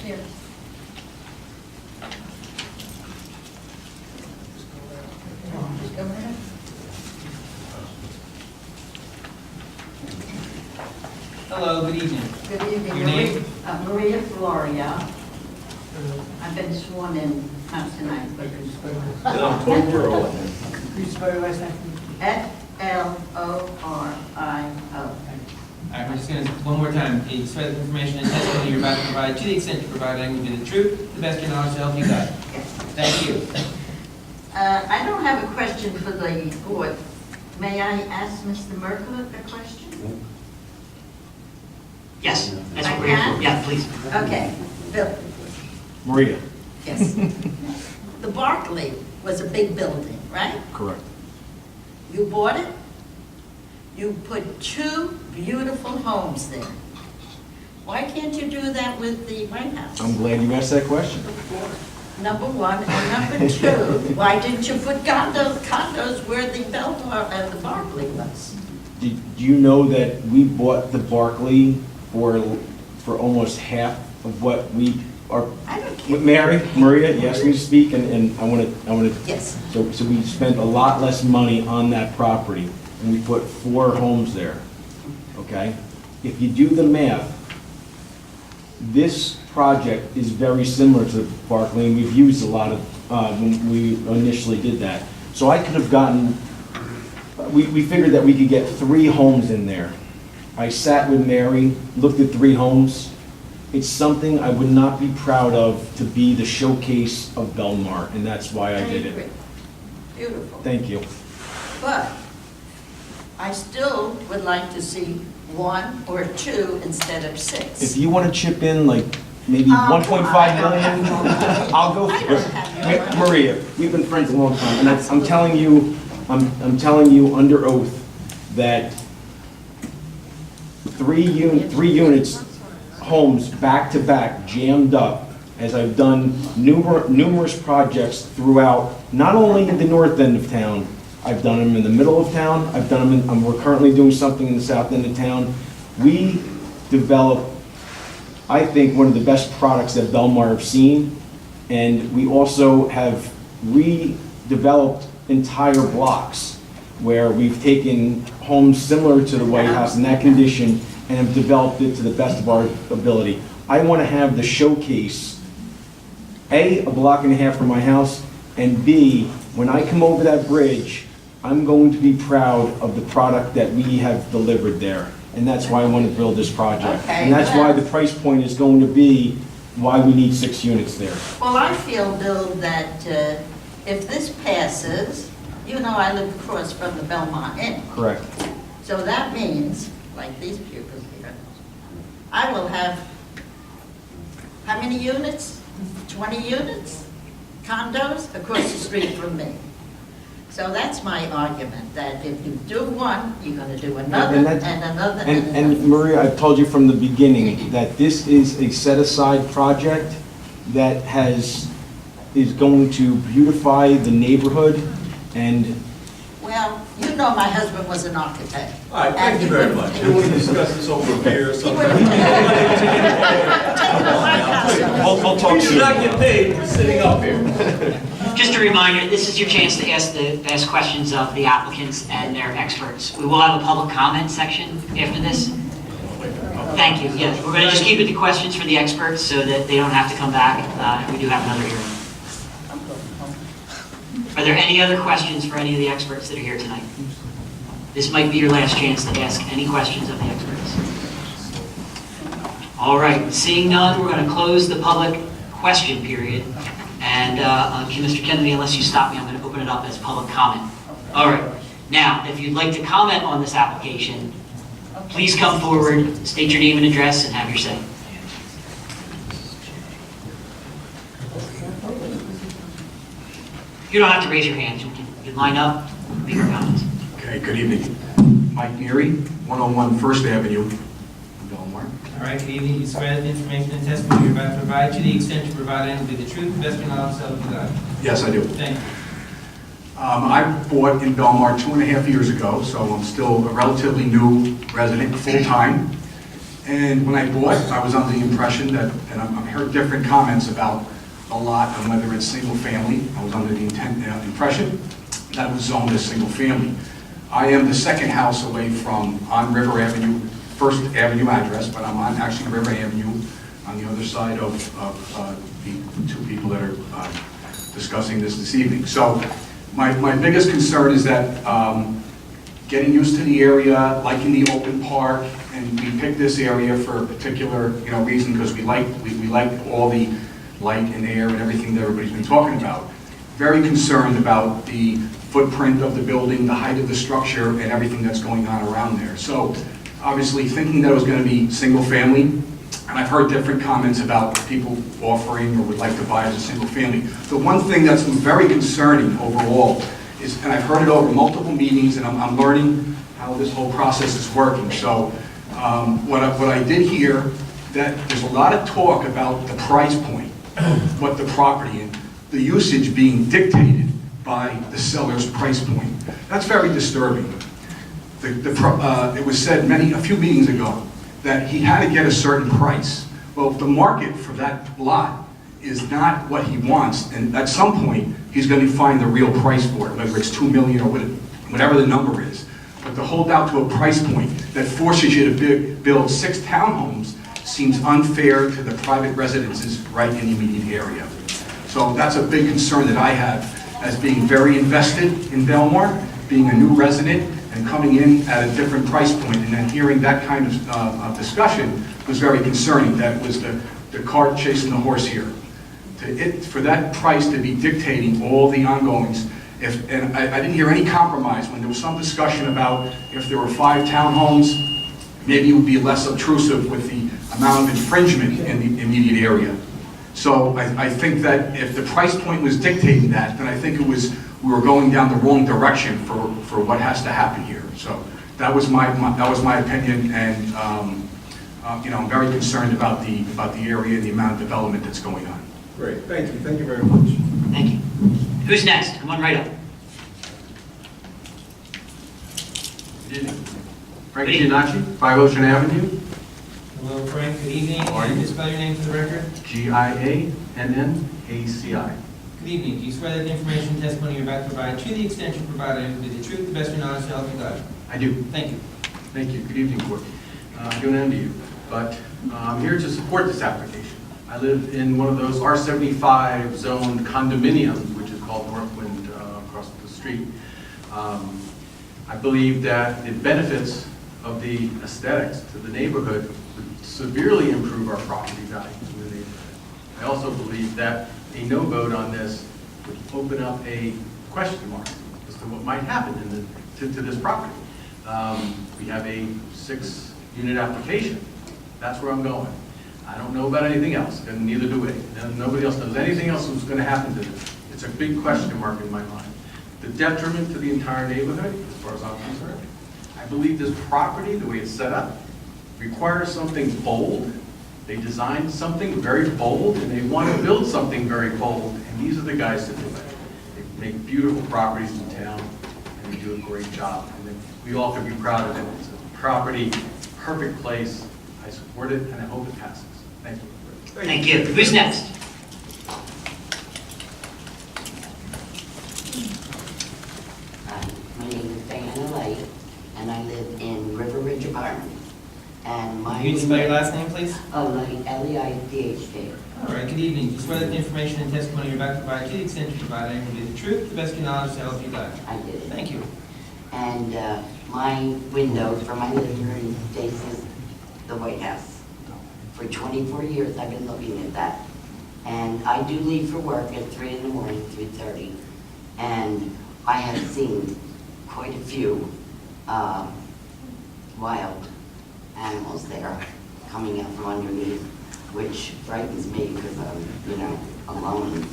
Here. Go ahead. Hello, good evening. Good evening. Your name? Maria Floria. I've been sworn in, not tonight, but In October or what? Please spell your last name. Florio. All right, we're just going to, one more time, you swear the information and testimony you're about to provide, to the extent you provide, will be the truth, to the best of your knowledge, to help you God. Thank you. I don't have a question for the board. May I ask Mr. Merkel a question? Yes, that's what I we're here can? for. Yeah, please. Okay, Bill. Maria. Yes. The Barclay was a big building, right? Correct. You bought it, you put 2 beautiful homes there. Why can't you do that with the White House? I'm glad you asked that question. Number 1, and number 2, why didn't you put condos where the Belmar and the Barclay was? Do you know that we bought the Barclay for almost half of what we are? I don't care. Maria, you asked me to speak, and I want to. Yes. So we spent a lot less money on that property, and we put 4 homes there, okay? If you do the math, this project is very similar to Barclay, and we've used a lot of, when we initially did that. So I could have gotten, we figured that we could get 3 homes in there. I sat with Mary, looked at 3 homes. It's something I would not be proud of to be the showcase of Belmar, and that's why I did it. Beautiful. Thank you. But I still would like to see 1 or 2 instead of 6. If you want to chip in like maybe Oh, 1.5 million, I'll go for it. Maria, we've been friends a long time, and I'm telling you, I'm telling you under oath that 3 units, homes back to back, jammed up, as I've done numerous projects throughout, not only in the north end of town, I've done them in the middle of town, I've done them we're currently doing something in the south end of town. We develop, I think, one of the best products that Belmar have seen, and we also have redeveloped entire blocks where we've taken homes similar to the White House in that condition and have developed it to the best of our ability. I want to have the showcase, A, a block and a half from my house, and B, when I come over that bridge, I'm going to be proud of the product that we have delivered there. And that's why I want to build this project. Okay, And that's why well- the price point is going to be why we need 6 units there. Well, I feel, Bill, that if this passes, you know I live across from the Belmar Inn. Correct. So that means, like these people here, I will have, how many units? 20 units? Condos across the street from me. So that's my argument, that if you do one, you're gonna do another, and another, and another. And Maria, I've told you from the beginning that this is a set-aside project that is going to beautify the neighborhood and Well, you know my husband was an architect. All right, thank you very much. And we can discuss this over a beer or something. I'll talk We to do you. not get paid for sitting up here. Just a reminder, this is your chance to ask questions of the applicants and their experts. We will have a public comment section after this. Thank you, yes. We're going to just keep it to questions for the experts so that they don't have to come back. We do have another hearing. Are there any other questions for any of the experts that are here tonight? This might be your last chance to ask any questions of the experts. All right, seeing none, we're going to close the public question period. And Mr. Kennedy, unless you stop me, I'm going to open it up as public comment. All right, now, if you'd like to comment on this application, please come forward, state your name and address, and have your say. You don't have to raise your hand. You can line up, make your comments. Okay, good evening. Mike Neary, 101 First Avenue, Belmar. All right, good evening. You swear that the information and testimony you're about to provide to the extent you provide and will be the truth, the best of your knowledge, so help you God. Yes, I do. Thank you. I bought in Belmar 2.5 years ago, so I'm still a relatively new resident, full-time. And when I bought, I was under the impression that, and I've heard different comments about a lot and whether it's single-family. I was under the impression that it was zoned as single-family. I am the second house away from, on River Avenue, First Avenue address, but I'm on actually River Avenue on the other side of the two people that are discussing this evening. So my biggest concern is that getting used to the area, liking the open park, and we picked this area for a particular reason because we like all the light and air and everything that everybody's been talking about. Very concerned about the footprint of the building, the height of the structure, and everything that's going on around there. So obviously thinking that it was going to be single family, and I've heard different comments about people offering or would like to buy as a single family. The one thing that's very concerning overall is, and I've heard it over multiple meetings, and I'm learning how this whole process is working. So what I did hear, that there's a lot of talk about the price point, what the property and the usage being dictated by the seller's price point. That's very disturbing. It was said a few meetings ago that he had to get a certain price. Well, the market for that lot is not what he wants, and at some point, he's going to find the real price for it, whether it's $2 million or whatever the number is. But to hold out to a price point that forces you to build 6 townhomes seems unfair to the private residences right in the immediate area. So that's a big concern that I have as being very invested in Belmar, being a new resident, and coming in at a different price point, and then hearing that kind of discussion was very concerning. That was the cart chasing the horse here. For that price to be dictating all the ongoings, and I didn't hear any compromise when there was some discussion about if there were 5 townhomes, maybe it would be less obtrusive with the amount of infringement in the immediate area. So I think that if the price point was dictating that, then I think we were going down the wrong direction for what has to happen here. So that was my opinion, and I'm very concerned about the area and the amount of development that's going on. Great, thank you very much. Thank you. Who's next? Come on right up. Good evening. Frank Giannacci, 5 Ocean Avenue. Hello, Frank. Good evening. Can you spell your name for the record? Giannaci. Good evening. Do you swear that the information and testimony you're about to provide, to the extent you provide, will be the truth, the best of your knowledge, so help you God? I do. Thank you. Thank you. Good evening, Court. Good end to you. But I'm here to support this application. I live in one of those R75 zoned condominiums, which is called Northwind across the street. I believe that the benefits of the aesthetics to the neighborhood would severely improve our property values in the neighborhood. I also believe that a no vote on this would open up a question mark as to what might happen to this property. We have a 6-unit application. That's where I'm going. I don't know about anything else, and neither do we. And nobody else knows anything else that's going to happen to this. It's a big question mark in my mind. The detriment to the entire neighborhood, as far as I'm concerned, I believe this property, the way it's set up, requires something bold. They designed something very bold, and they want to build something very bold, and these are the guys that do it. They make beautiful properties in town, and they do a great job. And we all can be proud of it. It's a property, perfect place. I support it, and I hope it passes. Thank you. Thank you. Who's next? My name is Diana Light, and I live in River Ridge Apartment. And my... Can you spell your last name, please? Oh, Light, L-E-I-D-H-T. All right, good evening. Do you swear that the information and testimony you're about to provide to the extent you provide will be the truth, the best of your knowledge, to help you God? I did. Thank you. And my window for my living room faces the White House. For 24 years, I've been looking at that. And I do leave for work at 3 in the morning, 3:30. And I have seen quite a few wild animals there coming out from underneath, which frightens me because I'm, alone.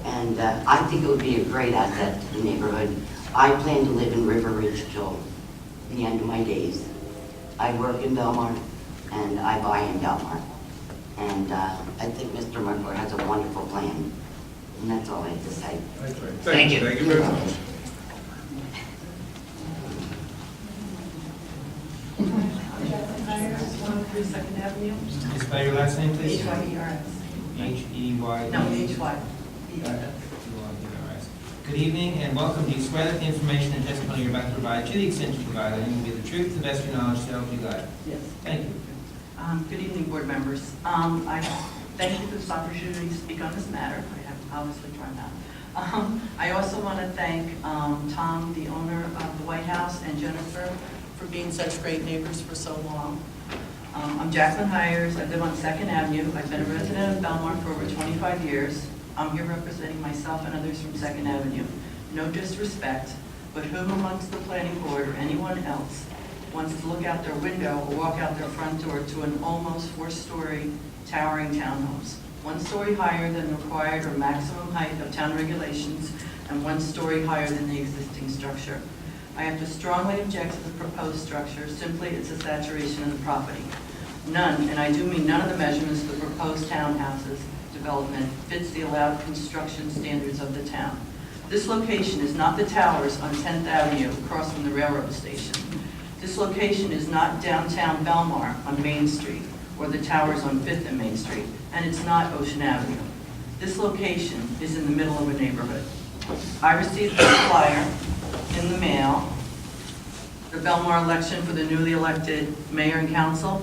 And I think it would be a great asset to the neighborhood. I plan to live in River Ridge till the end of my days. I work in Belmar, and I buy in Belmar. And I think Mr. McCoy has a wonderful plan. And that's all I have to say. Thank you. Thank you very much. Second Avenue. Can you spell your last name, please? H-Y-E-R-S. H-E-Y. No, H-Y. Good evening and welcome. Do you swear that the information and testimony you're about to provide to the extent you provide will be the truth, the best of your knowledge, to help you God? Yes. Thank you. Good evening, board members. I thank you for this opportunity to speak on this matter. I have obviously tried that. I also want to thank Tom, the owner of the White House, and Jennifer for being such great neighbors for so long. I'm Jacqueline Hires. I live on 2nd Avenue. I've been a resident of Belmar for over 25 years. I'm here representing myself and others from 2nd Avenue. No disrespect, but who amongst the planning board or anyone else wants to look out their window or walk out their front door to an almost 4-story towering townhomes, 1 story higher than the required or maximum height of town regulations and 1 story higher than the existing structure? I have to strongly object to the proposed structure. Simply, it's a saturation of the property. None, and I do mean none of the measurements of the proposed townhouses development fits the allowed construction standards of the town. This location is not the towers on 10th Avenue across from the railroad station. This location is not downtown Belmar on Main Street or the towers on 5th and Main Street, and it's not Ocean Avenue. This location is in the middle of a neighborhood. I received this flyer in the mail, the Belmar election for the newly elected mayor and council,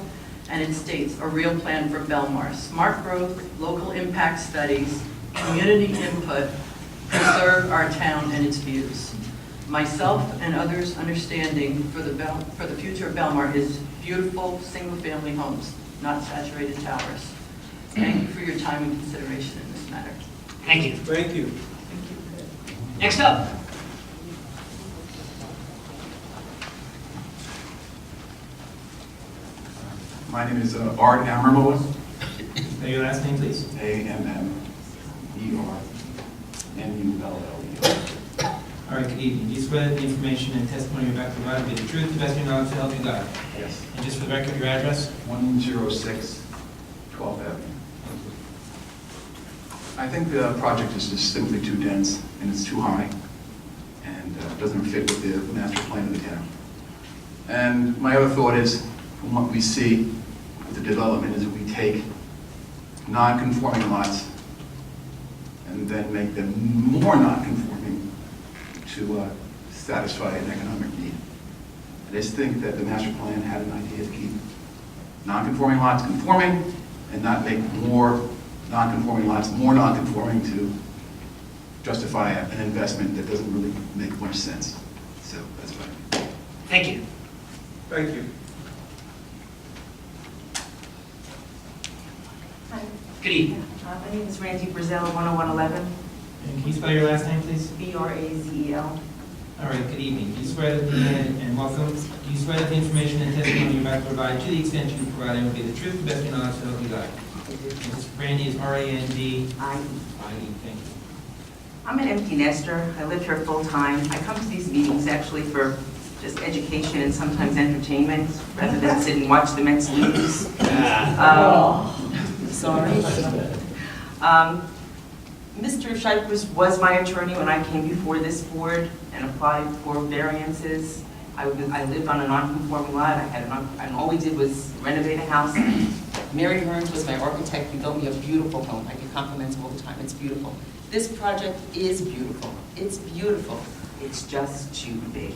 and it states a real plan for Belmar. Smart growth, local impact studies, community input, preserve our town and its views. Myself and others' understanding for the future of Belmar is beautiful single-family homes, not saturated towers. Thank you for your time and consideration in this matter. Thank you. Thank you. Next up. My name is Art Ammermoa. Spell your last name, please. A-M-M-E-R-M-U-L-L-E-R. All right, good evening. Do you swear that the information and testimony you're about to provide will be the truth, the best of your knowledge, to help you God? Yes. And just for the record, your address? 106 12th Avenue. I think the project is just simply too dense and it's too high and doesn't fit with the master plan of the town. And my other thought is, from what we see with the development, is that we take non-conforming lots and then make them more non-conforming to satisfy an economic need. I just think that the master plan had an idea to keep non-conforming lots conforming and not make more non-conforming lots more non-conforming to justify an investment that doesn't really make much sense. So that's what I mean. Thank you. Thank you. Good evening. My name is Randy Brazell, 10111. And can you spell your last name, please? Brazel. All right, good evening. Do you swear that and welcome. Do you swear that the information and testimony you're about to provide, to the extent you provide, will be the truth, the best of your knowledge, so help you God? Randy is R-A-N-D. I-E. Thank you. I'm an empty nester. I live here full-time. I come to these meetings actually for just education and sometimes entertainment, rather than sit and watch the Mets lose. Sorry. Mr. Scheib was my attorney when I came before this board and applied for variances. I lived on a non-conforming lot. And all we did was renovate a house. Mary Hearns was my architect. He built me a beautiful home. I get compliments all the time. It's beautiful. This project is beautiful. It's beautiful. It's just too big.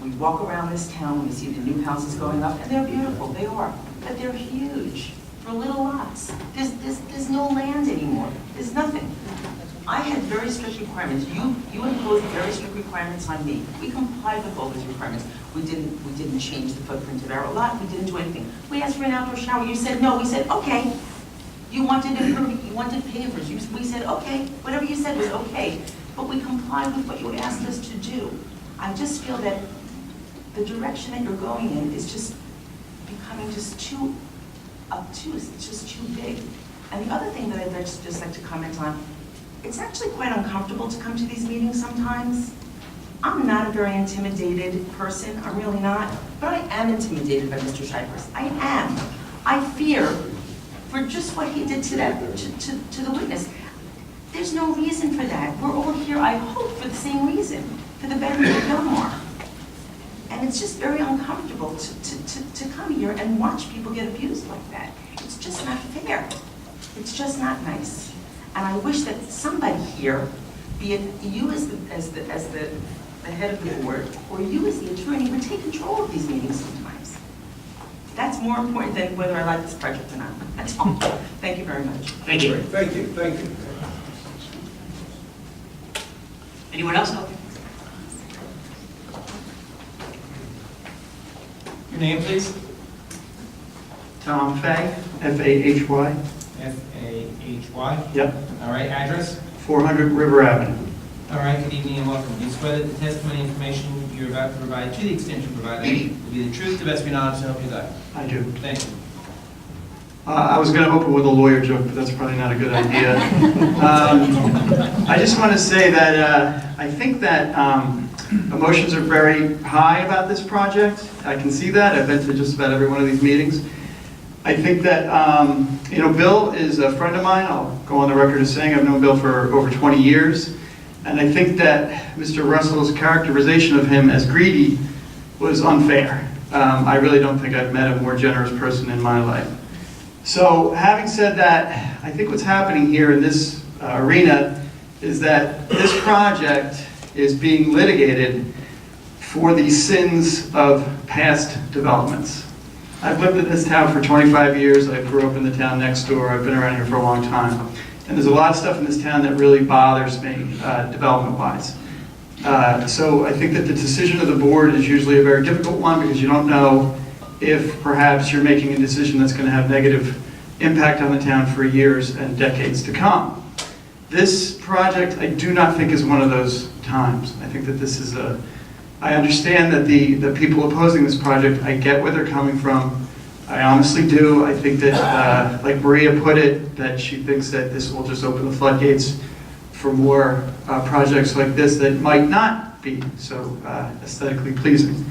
We walk around this town and we see the new houses going up, and they're beautiful. They are, but they're huge for little lots. There's no land anymore. There's nothing. I had very strict requirements. You imposed very strict requirements on me. We complied with all those requirements. We didn't change the footprint of our lot. We didn't do anything. We asked for an outdoor shower. You said no. We said okay. You wanted pavers. We said okay. Whatever you said was okay. But we complied with what you asked us to do. I just feel that the direction that you're going in is just becoming just too obtuse. It's just too big. And the other thing that I'd just like to comment on, it's actually quite uncomfortable to come to these meetings sometimes. I'm not a very intimidated person, I'm really not, but I am intimidated by Mr. Scheibers. I am. I fear for just what he did to the witness. There's no reason for that. We're all here, I hope, for the same reason, for the betterment of Belmar. And it's just very uncomfortable to come here and watch people get abused like that. It's just not fair. It's just not nice. And I wish that somebody here, be it you as the head of the board, or you as the attorney, would take control of these meetings sometimes. That's more important than whether I like this project or not. That's all. Thank you very much. Thank you. Thank you, thank you. Anyone else? Your name, please? Tom Fay, F-A-H-Y. F-A-H-Y? Yep. All right, address? 400 River Avenue. All right, good evening and welcome. Do you swear that the testimony and information you're about to provide, to the extent you provide, will be the truth, the best of your knowledge, so help you God? I do. Thank you. I was going to open with a lawyer joke, but that's probably not a good idea. I just want to say that I think that emotions are very high about this project. I can see that. I've been to just about every one of these meetings. I think that, Bill is a friend of mine. I'll go on the record as saying I've known Bill for over 20 years. And I think that Mr. Russell's characterization of him as greedy was unfair. I really don't think I've met a more generous person in my life. So having said that, I think what's happening here in this arena is that this project is being litigated for the sins of past developments. I've lived in this town for 25 years. I grew up in the town next door. I've been around here for a long time. And there's a lot of stuff in this town that really bothers me, development-wise. So I think that the decision of the board is usually a very difficult one because you don't know if perhaps you're making a decision that's going to have negative impact on the town for years and decades to come. This project, I do not think is one of those times. I think that this is I understand that the people opposing this project, I get where they're coming from. I honestly do. I think that, like Maria put it, that she thinks that this will just open the floodgates for more projects like this that might not be so aesthetically pleasing.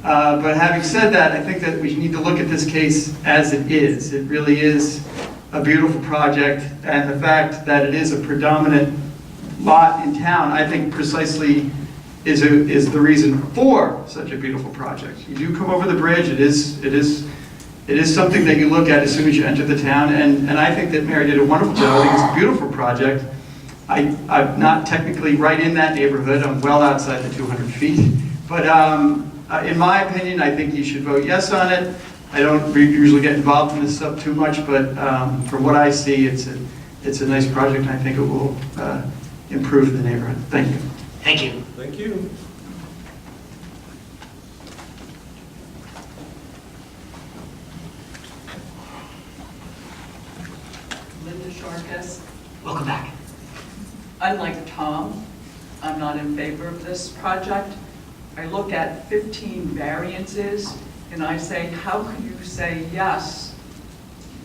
But having said that, I think that we need to look at this case as it is. It really is a beautiful project, and the fact that it is a predominant lot in town, I think precisely is the reason for such a beautiful project. You do come over the bridge. It is something that you look at as soon as you enter the town, and I think that Mary did a wonderful job. I think it's a beautiful project. I'm not technically right in that neighborhood. I'm well outside the 200 feet. But in my opinion, I think you should vote yes on it. I don't usually get involved in this stuff too much, but from what I see, it's a nice project, and I think it will improve the neighborhood. Thank you. Thank you. Thank you. Linda Sharkus. Welcome back. Unlike Tom, I'm not in favor of this project. I look at 15 variances and I say, how could you say yes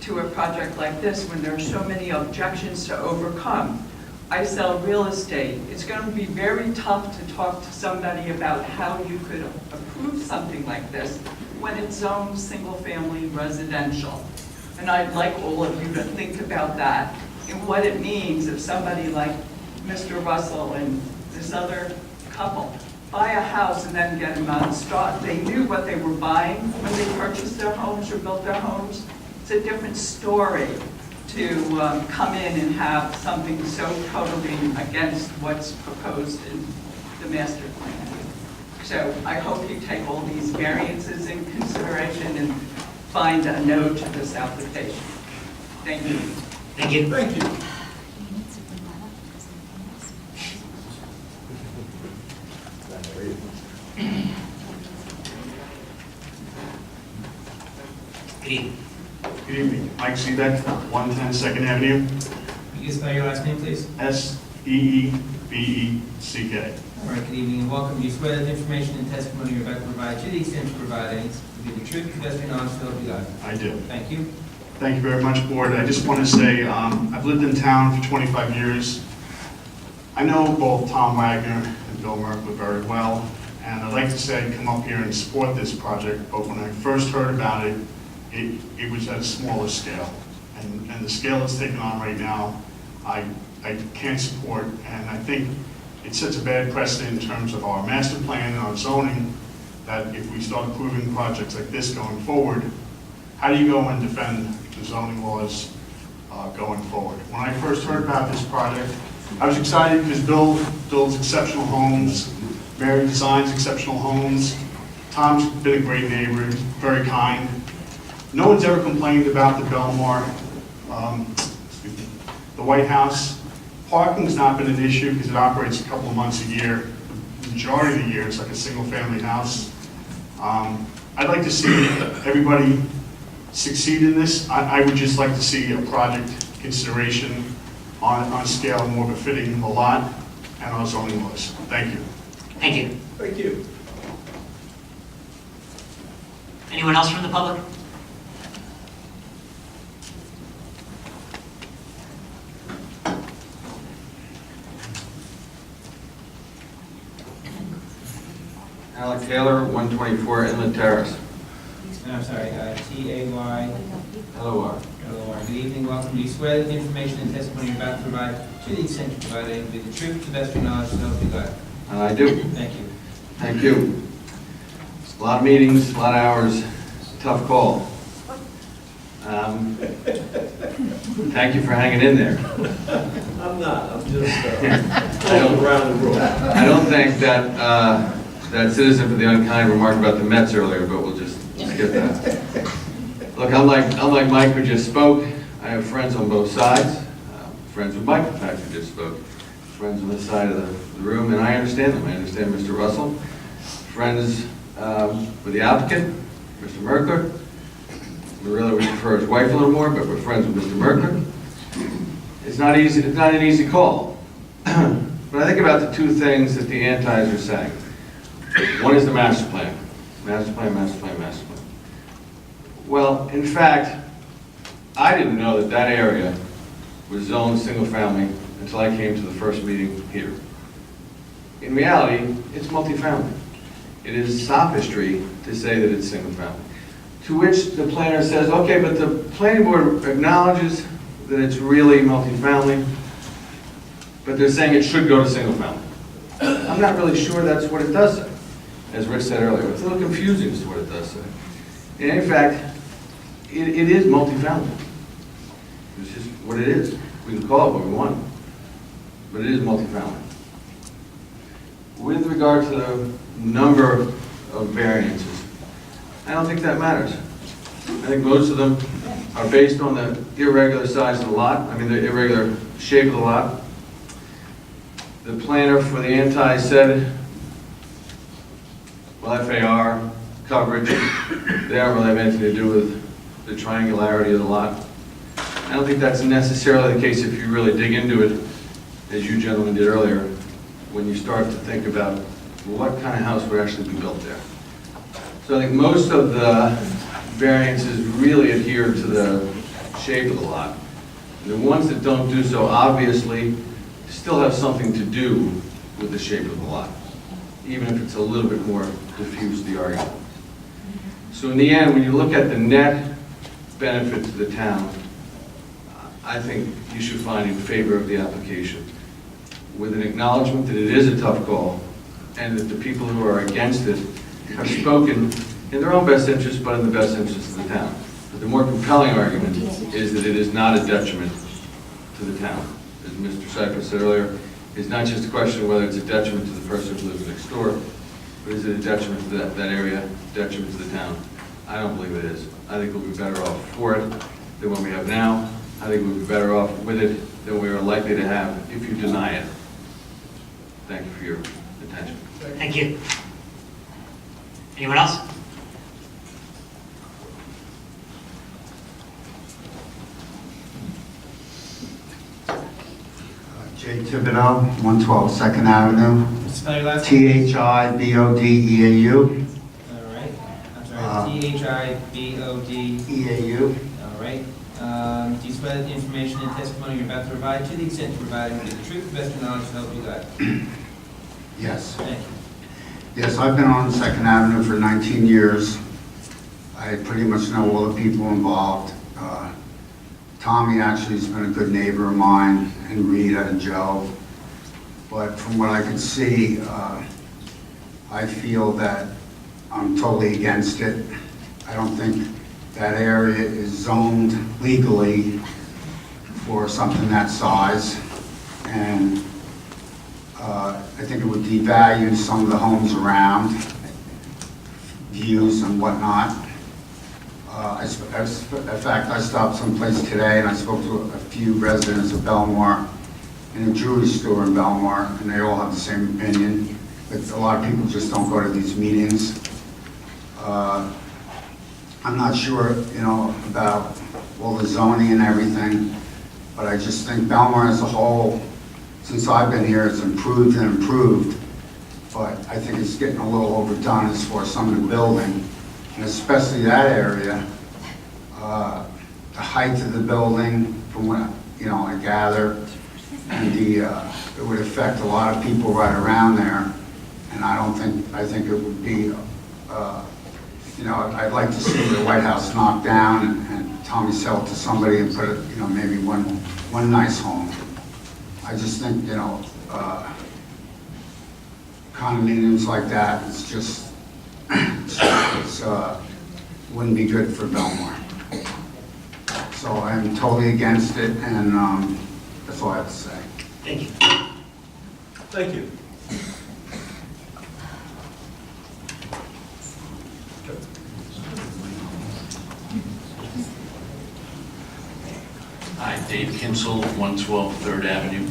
to a project like this when there are so many objections to overcome? I sell real estate. It's going to be very tough to talk to somebody about how you could approve something like this when it's zoned single-family residential. And I'd like all of you to think about that and what it means if somebody like Mr. Russell and this other couple buy a house and then get them on straw. They knew what they were buying when they purchased their homes or built their homes. It's a different story to come in and have something so totally against what's proposed in the master plan. So I hope you take all these variances in consideration and find a no to this application. Thank you. Thank you. Thank you. Good evening. Good evening. Mike Seebeck, 110 Second Avenue. Can you spell your last name, please? S-E-E-B-E-C-K. All right, good evening and welcome. Do you swear that the information and testimony you're about to provide to the extent you provide any will be the truth, the best of your knowledge, so help you God? I do. Thank you. Thank you very much, Board. I just want to say I've lived in town for 25 years. I know both Tom Wagner and Bill Merkler very well, and I'd like to say come up here and support this project, but when I first heard about it, it was at a smaller scale. And the scale it's taken on right now, I can't support, and I think it sets a bad precedent in terms of our master plan and our zoning, that if we start approving projects like this going forward, how do you go and defend the zoning laws going forward? When I first heard about this project, I was excited because Bill builds exceptional homes, Mary designs exceptional homes. Tom's been a great neighbor, very kind. No one's ever complained about the Belmar, the White House. Parking's not been an issue because it operates a couple of months a year. The majority of the year, it's like a single-family house. I'd like to see everybody succeed in this. I would just like to see a project consideration on a scale more befitting the lot and our zoning laws. Thank you. Thank you. Thank you. Anyone else from the public? Alec Taylor, 124 Inlet Terrace. I'm sorry, T-A-Y. L-O-R. L-O-R. Good evening, welcome. Do you swear that the information and testimony you're about to provide to the extent you provide it will be the truth, to the best of your knowledge, so help you God? I do. Thank you. Thank you. A lot of meetings, a lot of hours, tough call. Thank you for hanging in there. I'm not, I'm just going around the room. I don't think that that citizen for the unkind remark about the Mets earlier, but we'll just skip that. Look, unlike Mike who just spoke, I have friends on both sides. Friends with Mike, in fact, who just spoke. Friends on this side of the room, and I understand them. I understand Mr. Russell. Friends with the applicant, Mr. Merkler. We really would prefer his wife a little more, but we're friends with Mr. Merkler. It's not easy. It's not an easy call. But I think about the two things that the antis are saying. One is the master plan. Master plan, master plan, master plan. Well, in fact, I didn't know that that area was zoned single family until I came to the first meeting here. In reality, it's multifamily. It is sophistry to say that it's single family. To which the planner says, okay, but the planning board acknowledges that it's really multifamily, but they're saying it should go to single family. I'm not really sure that's what it does say. As Rich said earlier, it's a little confusing as to what it does say. And in fact, it is multifamily. It's just what it is. We can call it what we want, but it is multifamily. With regard to the number of variances, I don't think that matters. I think most of them are based on the irregular size of the lot, the irregular shape of the lot. the planner for the anti-said, well, FAR coverage, they don't really have anything to do with the triangularity of the lot. I don't think that's necessarily the case if you really dig into it, as you gentlemen did earlier, when you start to think about what kind of house would actually be built there. So I think most of the variances really adhere to the shape of the lot. The ones that don't do so obviously still have something to do with the shape of the lot, even if it's a little bit more diffuse, the argument. So in the end, when you look at the net benefit to the town, I think you should find in favor of the application, with an acknowledgement that it is a tough call, and that the people who are against it have spoken in their own best interest, but in the best interest of the town. But the more compelling argument is that it is not a detriment to the town. As Mr. Cypress said earlier, it's not just a question of whether it's a detriment to the person who lives next door, but is it a detriment to that area, detriment to the town? I don't believe it is. I think we'll be better off for it than what we have now. I think we'll be better off with it than we are likely to have if you deny it. Thank you for your attention. Thank you. Anyone else? Jay Thibodeau, 112 Second Avenue. Spell your last name. Thibodeau. All right. I'm sorry, Eau. All right. Do you swear that the information and testimony you're about to provide, to the extent you're providing, is the truth, the best of your knowledge, so help you God? Yes. Thank you. Yes, I've been on Second Avenue for 19 years. I pretty much know all the people involved. Tommy actually has been a good neighbor of mine, and Rita and Joe. But from what I can see, I feel that I'm totally against it. I don't think that area is zoned legally for something that size. And I think it would devalue some of the homes around, views and whatnot. In fact, I stopped someplace today and I spoke to a few residents of Belmar in a jewelry store in Belmar, and they all have the same opinion. But a lot of people just don't go to these meetings. I'm not sure, about all the zoning and everything, but I just think Belmar as a whole, since I've been here, it's improved and improved. But I think it's getting a little overdone as far as some of the building, and especially that area. The height of the building, from what I gather, and it would affect a lot of people right around there. And I think it would be, I'd like to see the White House knocked down and Tommy sell it to somebody and put it, maybe one nice home. I just think, condominiums like that, it's just, wouldn't be good for Belmar. So I'm totally against it, and that's all I have to say. Thank you. Thank you. Hi, Dave Kinsel, 112 3rd Avenue.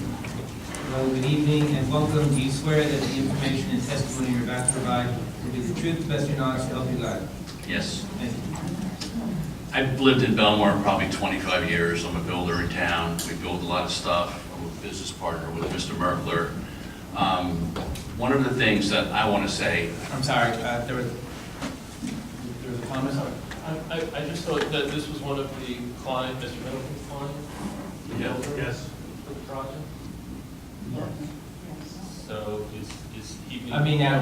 Hello, good evening, and welcome. Do you swear that the information and testimony you're about to provide will be the truth, the best of your knowledge, so help you God? Yes. Thank you. I've lived in Belmar probably 25 years. I'm a builder in town. We build a lot of stuff. I'm a business partner with Mr. Merkler. One of the things that I want to say... I'm sorry, there was a comment? I just thought that this was one of the client, Mr. Middleton's client? The builder? Yes. For the project? Yes. So is he... I mean, I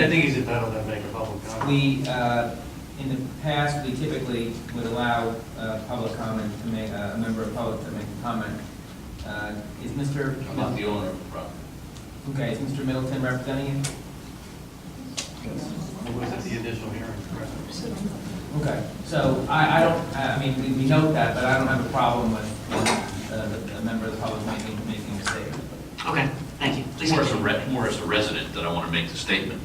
think he's entitled to make a public comment. We, in the past, we typically would allow public comment to make, a member of public to make a comment. Is Mr. I'm not the owner of the property. Okay, is Mr. Middleton representing you? It was at the initial hearing, correct? Okay, so we note that, but I don't have a problem with a member of the public making a statement. Okay, thank you. Please. More as a resident that I want to make the statement.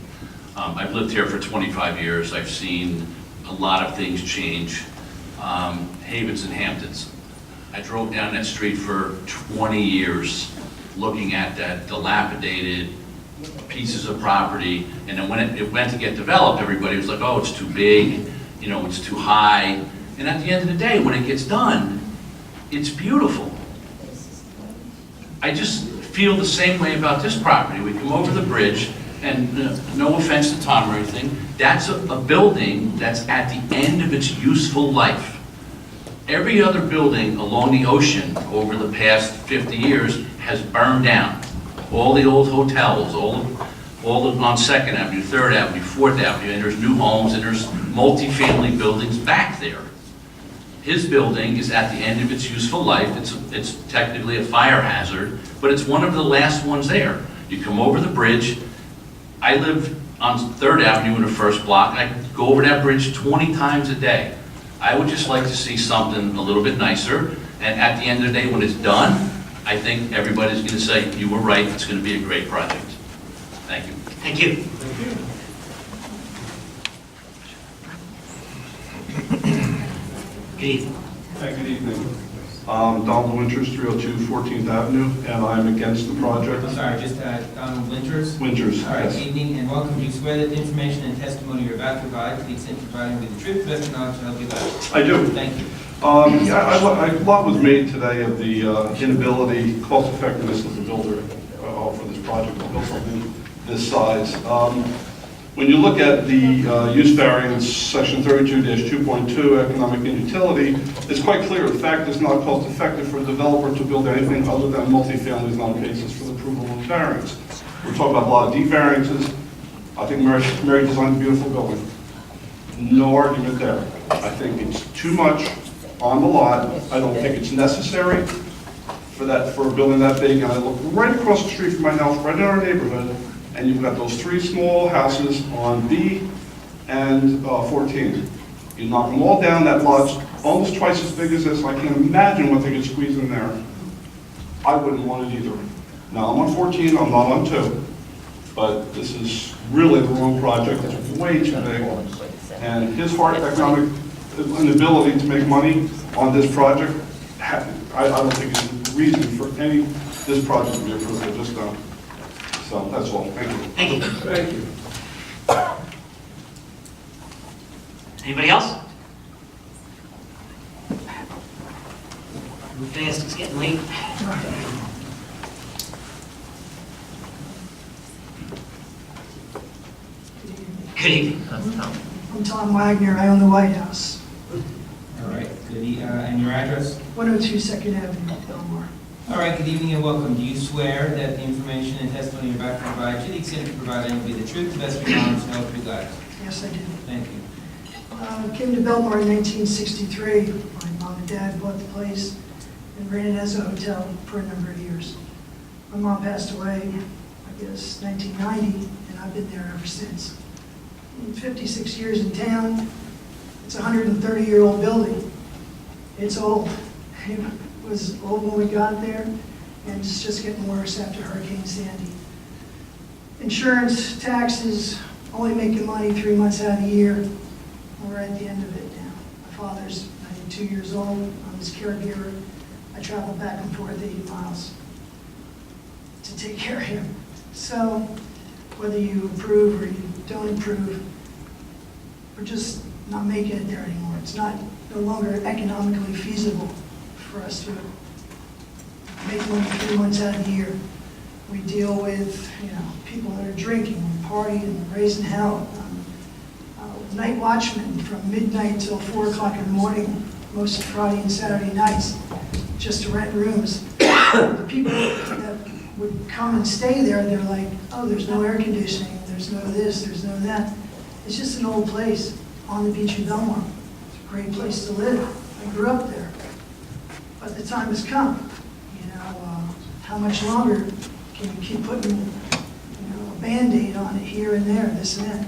I've lived here for 25 years. I've seen a lot of things change. Havens and Hamptons. I drove down that street for 20 years looking at that dilapidated pieces of property, and then when it went to get developed, everybody was like, oh, it's too big, you know, it's too high. And at the end of the day, when it gets done, it's beautiful. I just feel the same way about this property. We come over the bridge, and no offense to Tom or anything, that's a building that's at the end of its useful life. Every other building along the ocean over the past 50 years has burned down. All the old hotels, all on 2nd Avenue, 3rd Avenue, 4th Avenue, and there's new homes, and there's multifamily buildings back there. His building is at the end of its useful life. It's technically a fire hazard, but it's one of the last ones there. You come over the bridge. I live on 3rd Avenue in the first block. I go over that bridge 20 times a day. I would just like to see something a little bit nicer, and at the end of the day, when it's done, I think everybody's going to say, you were right, it's going to be a great project. Thank you. Thank you. Good evening. Hi, good evening. Donald Winters, 302 14th Avenue, and I'm against the project. I'm sorry, just Donald Winters? Winters, All right, yes. good evening and welcome. Do you swear that the information and testimony you're about to provide, to the extent providing with the truth, best of knowledge, to help you God? I do. Thank you. A lot was made today of the inability, cost effectiveness of the builder for this project to build something this size. When you look at the use variance, section 32-2.2, economic inutility, it's quite clear the fact it's not cost effective for a developer to build anything other than multifamily is not a basis for the approval of variance. We're talking about a lot of D variances. I think Mary designed a beautiful building. No argument there. I think it's too much on the lot. I don't think it's necessary for a building that big. And I look right across the street from my house, right in our neighborhood, and you've got those 3 small houses on B and 14. You knock them all down, that lot's almost twice as big as this. I can't imagine what they could squeeze in there. I wouldn't want it either. Now, I'm on 14, I'm not on 2, but this is really the wrong project. It's way too big. And his hard economic inability to make money on this project, I don't think it's a reason for this project to be approved. I just don't. So that's all. Thank you. Thank you. Thank you. Anybody else? Move fast, it's getting late. Good evening. I'm Tom Wagner, I own the White House. All right, and your address? 102 2nd Avenue, Belmar. All right, good evening and welcome. Do you swear that the information and testimony you're about to provide, to the extent you provide, will be the truth, the best of your knowledge, to help you God? Yes, I do. Thank you. Came to Belmar in 1963. My mom and dad bought the place and ran it as a hotel for a number of years. My mom passed away, I guess, 1990, and I've been there ever since. 56 years in town. It's a 130-year-old building. It's old. It was old when we got there, and it's just getting worse after Hurricane Sandy. Insurance, taxes, only making money 3 months out of the year. We're at the end of it now. My father's 92 years old. I'm his caregiver. I travel back and forth 80 miles to take care of him. So whether you approve or you don't approve, we're just not making it there anymore. It's no longer economically feasible for us to make money 3 months out of the year. We deal with, people that are drinking and partying and raising hell. Night watchmen from midnight till 4 o'clock in the morning, most Friday and Saturday nights, just to rent rooms. The people that would come and stay there, they're like, oh, there's no air conditioning, there's no this, there's no that. It's just an old place on the beach in Belmar. It's a great place to live. I grew up there. But the time has come. How much longer can you keep putting a Band-Aid on it here and there, this and that?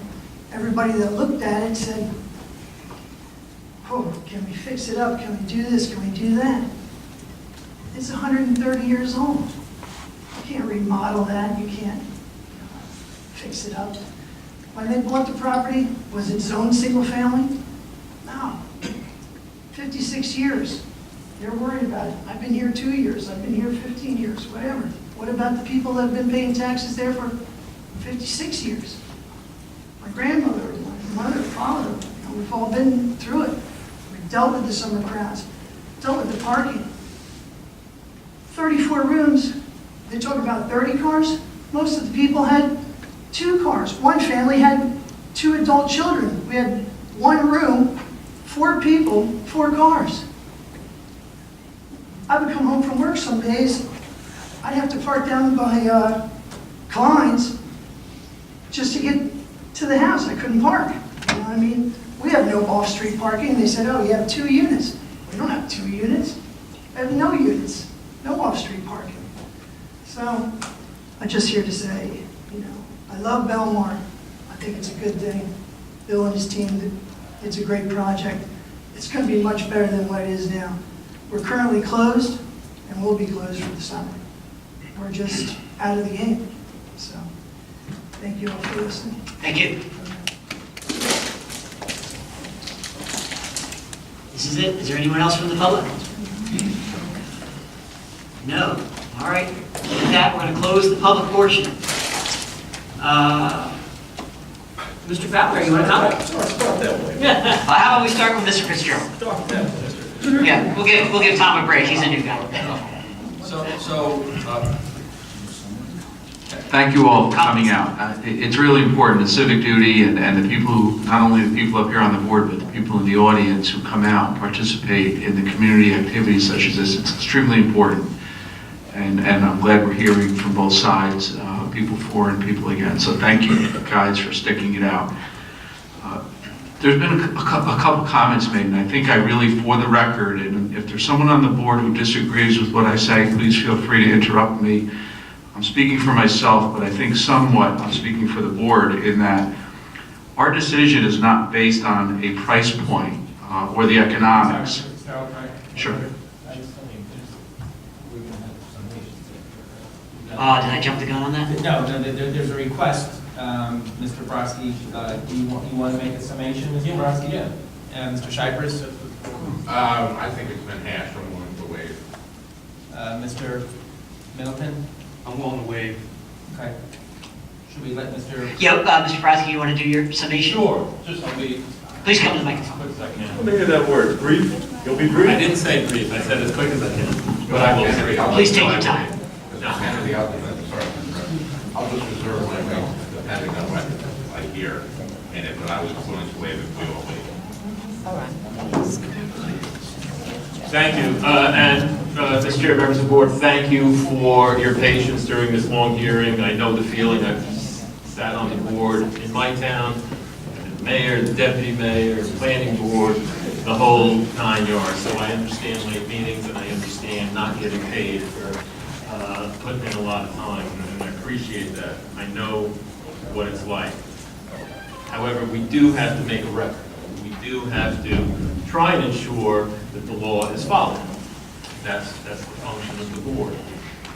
Everybody that looked at it said, oh, can we fix it up? Can we do this? Can we do that? It's 130 years old. You can't remodel that. You can't fix it up. When they bought the property, was it zoned single family? No. 56 years. They're worried about it. I've been here 2 years. I've been here 15 years, whatever. What about the people that have been paying taxes there for 56 years? My grandmother, my mother, father, we've all been through it. We've dealt with the summer crowds, dealt with the parking. 34 rooms, they talk about 30 cars. Most of the people had 2 cars. One family had 2 adult children. We had 1 room, 4 people, 4 cars. I would come home from work some days, I'd have to park down by Klein's just to get to the house. I couldn't park. You know what I mean? We have no off-street parking. They said, oh, you have 2 units. We don't have 2 units. I have no units, no off-street parking. So I'm just here to say, you know, I love Belmar. I think it's a good thing. Bill and his team, it's a great project. It's going to be much better than what it is now. We're currently closed, and we'll be closed for the summer. We're just out of the game. So thank you all for listening. Thank you. This is it. Is there anyone else from the public? No. All right. With that, we're going to close the public portion. Mr. Fowler, you want to comment? Start that way. How about we start with Mr. Fitzgerald? Start that way, Mr. Yeah, we'll give Tom a break. He's a new guy. Thank you all for coming out. It's really important, the civic duty and the people who, not only the people up here on the board, but the people in the audience who come out and participate in the community activities such as this. It's extremely important. And I'm glad we're hearing from both sides, people for and people against. So thank you guys for sticking it out. There's been a couple comments made, and I think I really, for the record, and if there's someone on the board who disagrees with what I say, please feel free to interrupt me. I'm speaking for myself, but I think somewhat I'm speaking for the board in that our decision is not based on a price point or the economics. Sure. Did I jump the gun on that? No, there's a request, Mr. Brodsky, you want to make a summation, Mr. Brodsky? Yeah. Mr. Shipers? I think it's been hashed, I'm willing to waive. Mr. Middleton? I'm willing to waive. Okay. Should we let Mr. Yeah, Mr. Brodsky, you want to do your summation? Sure, just I'll be Please come to the microphone. as quick as I can. What do you that word? Brief? You'll be brief? I didn't say brief, I said as quick as I can. But I will. Please take your time. I'll just reserve my vote depending on what I hear in it, but I was willing to waive it, we all waive it. All right. Thank you. And Mr. Chair, members of the board, thank you for your patience during this long hearing. I know the feeling. I've sat on the board in my town, the mayor, the deputy mayor, the planning board, the whole 9 yards. So I understand late meetings and I understand not getting paid for putting in a lot of time, and I appreciate that. I know what it's like. However, we do have to make a record. We do have to try and ensure that the law is followed. That's the function of the board.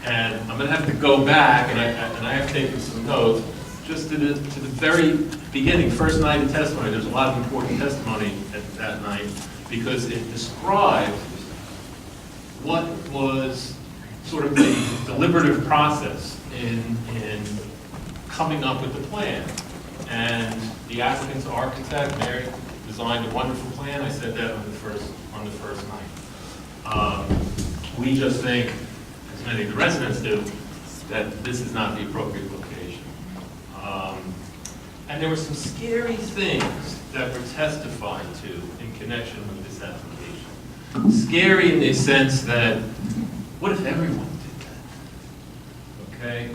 And I'm going to have to go back, and I have taken some notes, just to the very beginning, first night of testimony. There's a lot of important testimony that night, because it described what was sort of the deliberative process in coming up with the plan. And the applicant's architect, Mary, designed a wonderful plan. I said that on the first night. We just think, as many of the residents do, that this is not the appropriate location. And there were some scary things that were testified to in connection with this application. Scary in the sense that, what if everyone did that? Okay?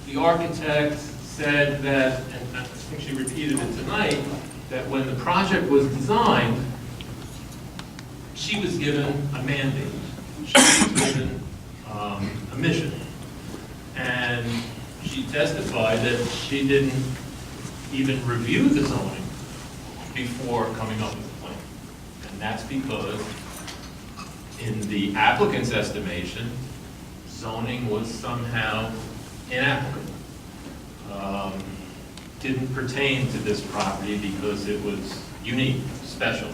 The architect said that, and I think she repeated it tonight, that when the project was designed, she was given a mandate. She was given a mission. And she testified that she didn't even review the zoning before coming up with the plan. And that's because, in the applicant's estimation, zoning was somehow inapplicable. Didn't pertain to this property because it was unique, special,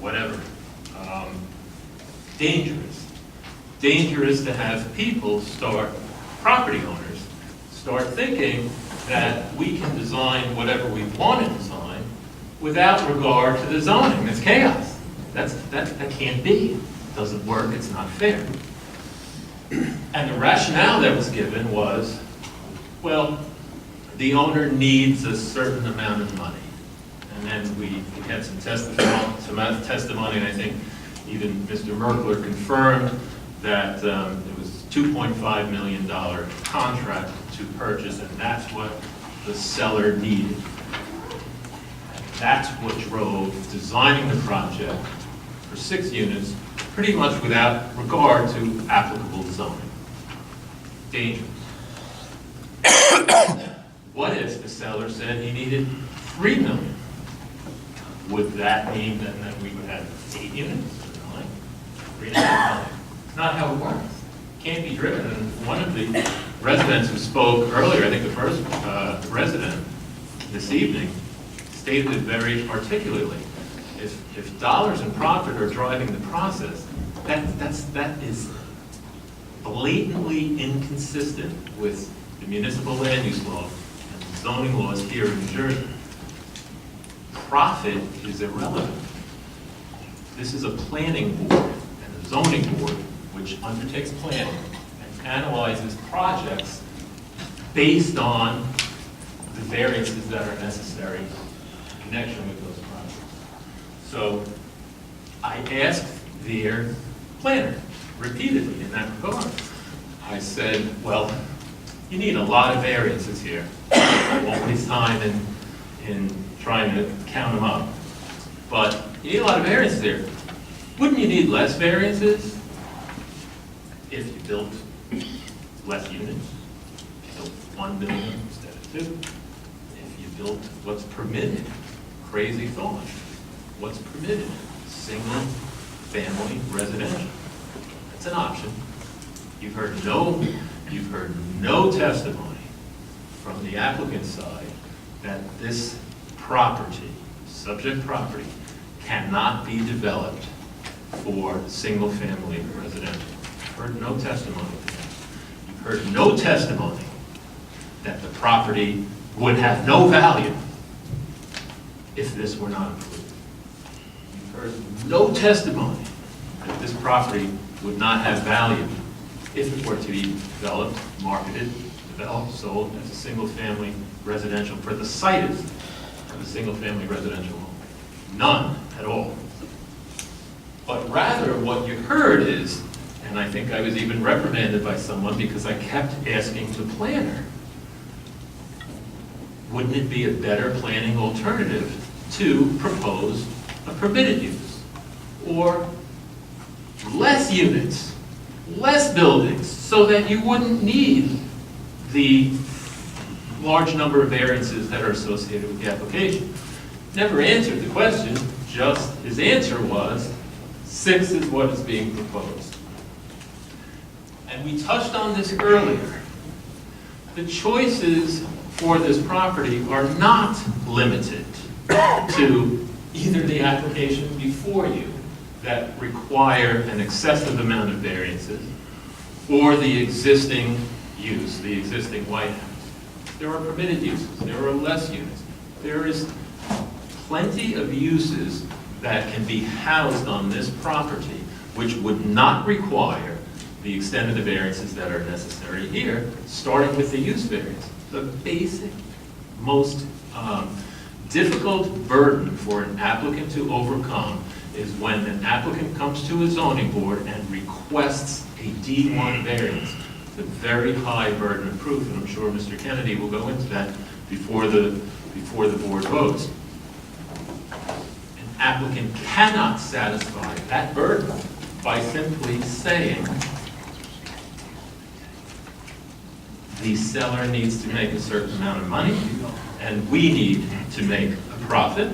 whatever. Dangerous. Dangerous to have people start property owners start thinking that we can design whatever we want to design without regard to the zoning. It's chaos. That can't be. It doesn't work. It's not fair. And the rationale that was given was, well, the owner needs a certain amount of money. And then we had some testimony, and I think even Mr. Merkler confirmed that it was a $2.5 million contract to purchase, and that's what the seller needed. That's what drove designing the project for 6 units, pretty much without regard to applicable zoning. Dangerous. What if the seller said he needed $3 million? Would that mean then that we would have 8 units or 9? $3.5 million. It's not how it works. It can't be driven. And one of the residents who spoke earlier, I think the first resident this evening, stated it very articulately. If dollars and profit are driving the process, that is blatantly inconsistent with the municipal land use law and the zoning laws here in New Jersey. Profit is irrelevant. This is a planning board and a zoning board which undertakes planning and analyzes projects based on the variances that are necessary in connection with those projects. So I asked their planner repeatedly in that regard. I said, well, you need a lot of variances here. I won't waste time in trying to count them up. But you need a lot of variances here. Wouldn't you need less variances if you built less units? If you built 1 building instead of 2? If you built what's permitted? Crazy thought. What's permitted? Single family residential. That's an option. You've heard no testimony from the applicant's side that this property, subject property, cannot be developed for single-family residential. You've heard no testimony to that. You've heard no testimony that the property would have no value if this were not approved. You've heard no testimony that this property would not have value if it were to be developed, marketed, developed, sold as a single-family residential for the site of a single-family residential home. None at all. But rather what you heard is, and I think I was even reprimanded by someone because I kept asking the planner, wouldn't it be a better planning alternative to propose a permitted use? Or less units, less buildings, so that you wouldn't need the large number of variances that are associated with the application. Never answered the question, just his answer was, 6 is what is being proposed. And we touched on this earlier. The choices for this property are not limited to either the application before you that require an excessive amount of variances or the existing use, the existing White House. There are permitted uses, there are less units. There is plenty of uses that can be housed on this property which would not require the extent of the variances that are necessary here, starting with the use variance. The basic, most difficult burden for an applicant to overcome is when an applicant comes to a zoning board and requests a D1 variance. It's a very high burden of proof, and I'm sure Mr. Kennedy will go into that before the board votes. An applicant cannot satisfy that burden by simply saying the seller needs to make a certain amount of money, and we need to make a profit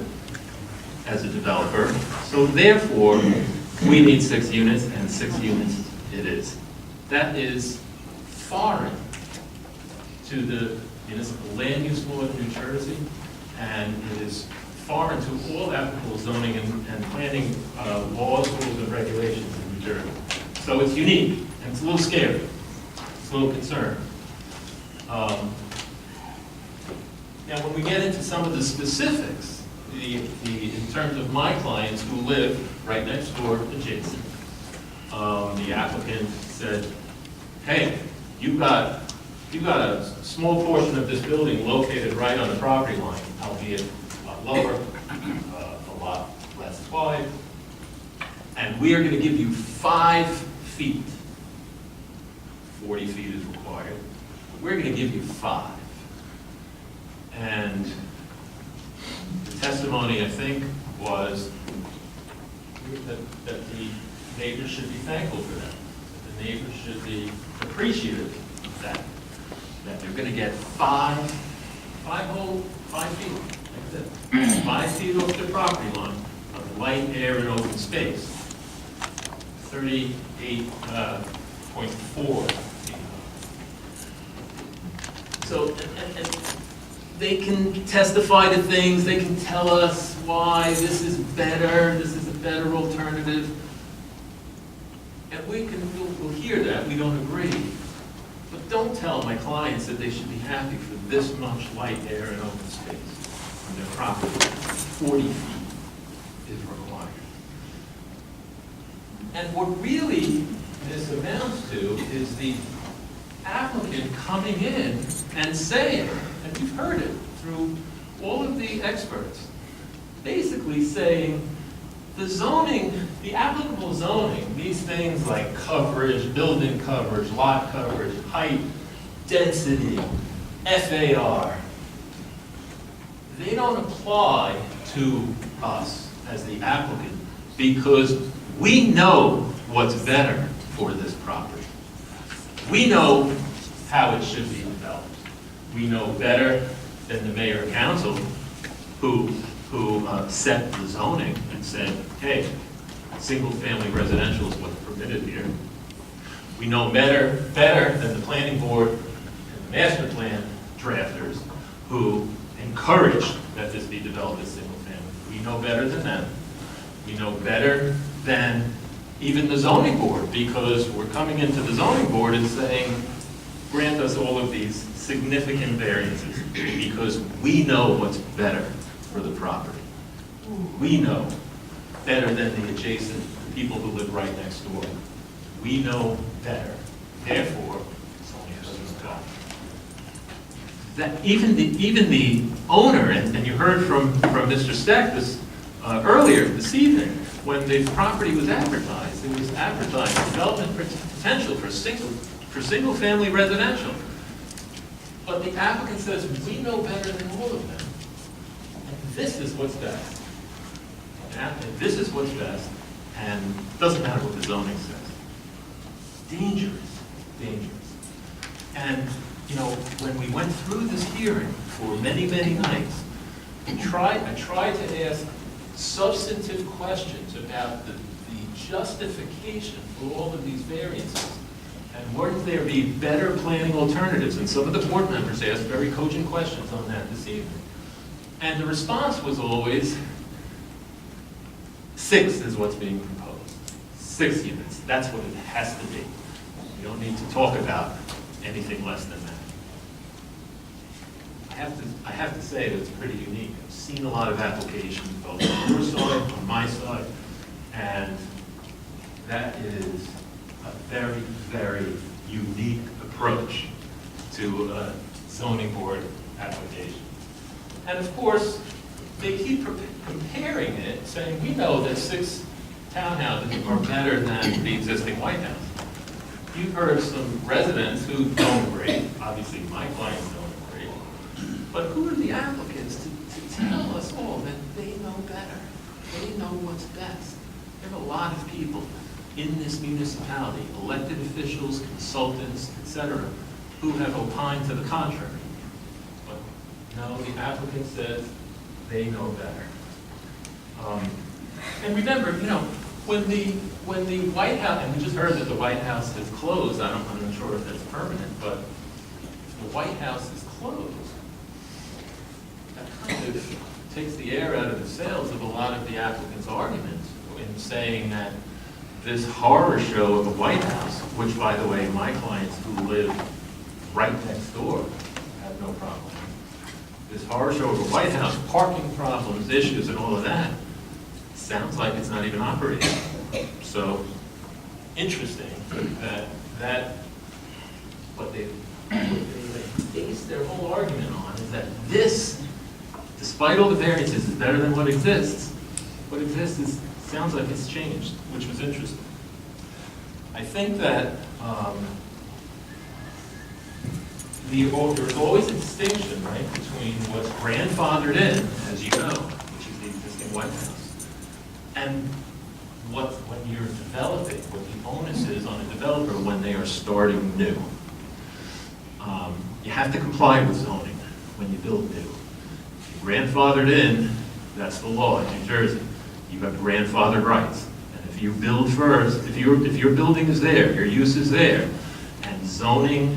as a developer, so therefore we need 6 units, and 6 units it is. That is foreign to the municipal land use law of New Jersey, and it is foreign to all applicable zoning and planning laws, rules, and regulations in New Jersey. So it's unique, and it's a little scary. It's a little concerning. Now, when we get into some of the specifics, in terms of my clients who live right next door, adjacent, the applicant said, hey, you've got a small portion of this building located right on the property line, albeit a lot lower, a lot less wide, and we are going to give you 5 feet. 40 feet is required. We're going to give you 5. And the testimony, I think, was that the neighbors should be thankful for that. That the neighbors should be appreciative of that. That they're going to get 5 feet, like this. 5 feet off their property line of light, air, and open space. 38.4 feet. So, and they can testify to things, they can tell us why this is better, this is a better alternative. And we'll hear that, we don't agree. But don't tell my clients that they should be happy for this much light, air, and open space on their property. 40 feet is required. And what really this amounts to is the applicant coming in and saying, and you've heard it through all of the experts, basically saying the zoning, the applicable zoning, these things like coverage, building coverage, lot coverage, height, density, FAR, they don't apply to us as the applicant because we know what's better for this property. We know how it should be developed. We know better than the mayor and council who set the zoning and said, hey, single-family residential is what's permitted here. We know better than the planning board and the master plan drafters who encouraged that this be developed as single-family. We know better than them. We know better than even the zoning board, because we're coming into the zoning board and saying, grant us all of these significant variances, because we know what's better for the property. We know better than the adjacent people who live right next door. We know better. Therefore, zoning doesn't apply. That even the owner, and you heard from Mr. Steck earlier this evening, when the property was advertised, it was advertised development potential for single-family residential. But the applicant says, we know better than all of them. And this is what's best. And this is what's best, and it doesn't matter what the zoning says. Dangerous, dangerous. And, you know, when we went through this hearing for many, many nights, I tried to ask substantive questions about the justification for all of these variances. And wouldn't there be better planning alternatives? And some of the board members asked very cogent questions on that this evening. And the response was always, 6 is what's being proposed. 6 units, that's what it has to be. You don't need to talk about anything less than that. I have to say that it's pretty unique. I've seen a lot of applications, both on your side, on my side, and that is a very, very unique approach to a zoning board application. And of course, they keep comparing it, saying, we know that 6 townhouses are better than the existing White House. You've heard some residents who don't agree. Obviously, my clients don't agree. But who are the applicants to tell us all that they know better? They know what's best. There are a lot of people in this municipality, elected officials, consultants, etc., who have opined to the contrary. But no, the applicant says they know better. And remember, you know, when the White House, and we just heard that the White House is closed, I'm not sure if that's permanent, but if the White House is closed, that kind of takes the air out of the sails of a lot of the applicants' arguments in saying that this horror show of a White House, which, by the way, my clients who live right next door have no problem. This horror show of the White House, parking problems, issues, and all of that, sounds like it's not even operating. So, interesting that what they base their whole argument on is that this, despite all the variances, is better than what exists. What exists sounds like it's changed, which was interesting. I think that there's always a distinction, right, between what's grandfathered in, as you know, which is the existing White House, and when you're developing, what the onus is on a developer when they are starting new. You have to comply with zoning when you build new. Grandfathered in, that's the law in New Jersey. You have grandfathered rights. And if you build first, if your building is there, your use is there, and zoning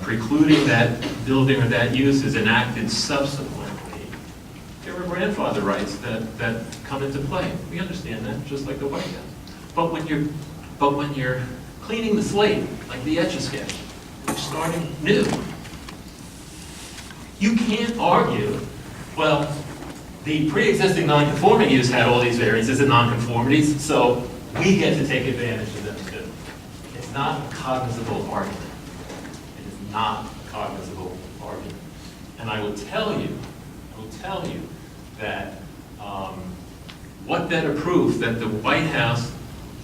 precluding that building or that use is enacted subsequently, there are grandfather rights that come into play. We understand that, just like the White House. But when you're cleaning the slate, like the Etch-a-Sketch, you're starting new, you can't argue, well, the pre-existing non-conforming use had all these variances and non-conformities, so we get to take advantage of them too. It's not a cognizable argument. It is not a cognizable argument. And I will tell you that what better proof that the White House,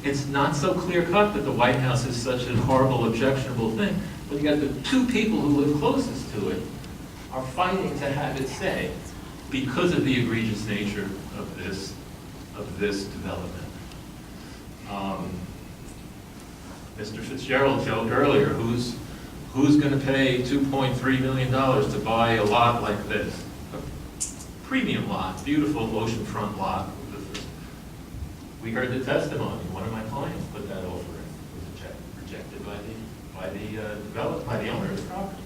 it's not so clear-cut that the White House is such a horrible, objectionable thing, but you got the two people who live closest to it are fighting to have it stay because of the egregious nature of this development. Mr. Fitzgerald joked earlier, who's going to pay $2.3 million to buy a lot like this? A premium lot, beautiful oceanfront lot. We heard the testimony. One of my clients put that over. It was rejected by the owner of the property.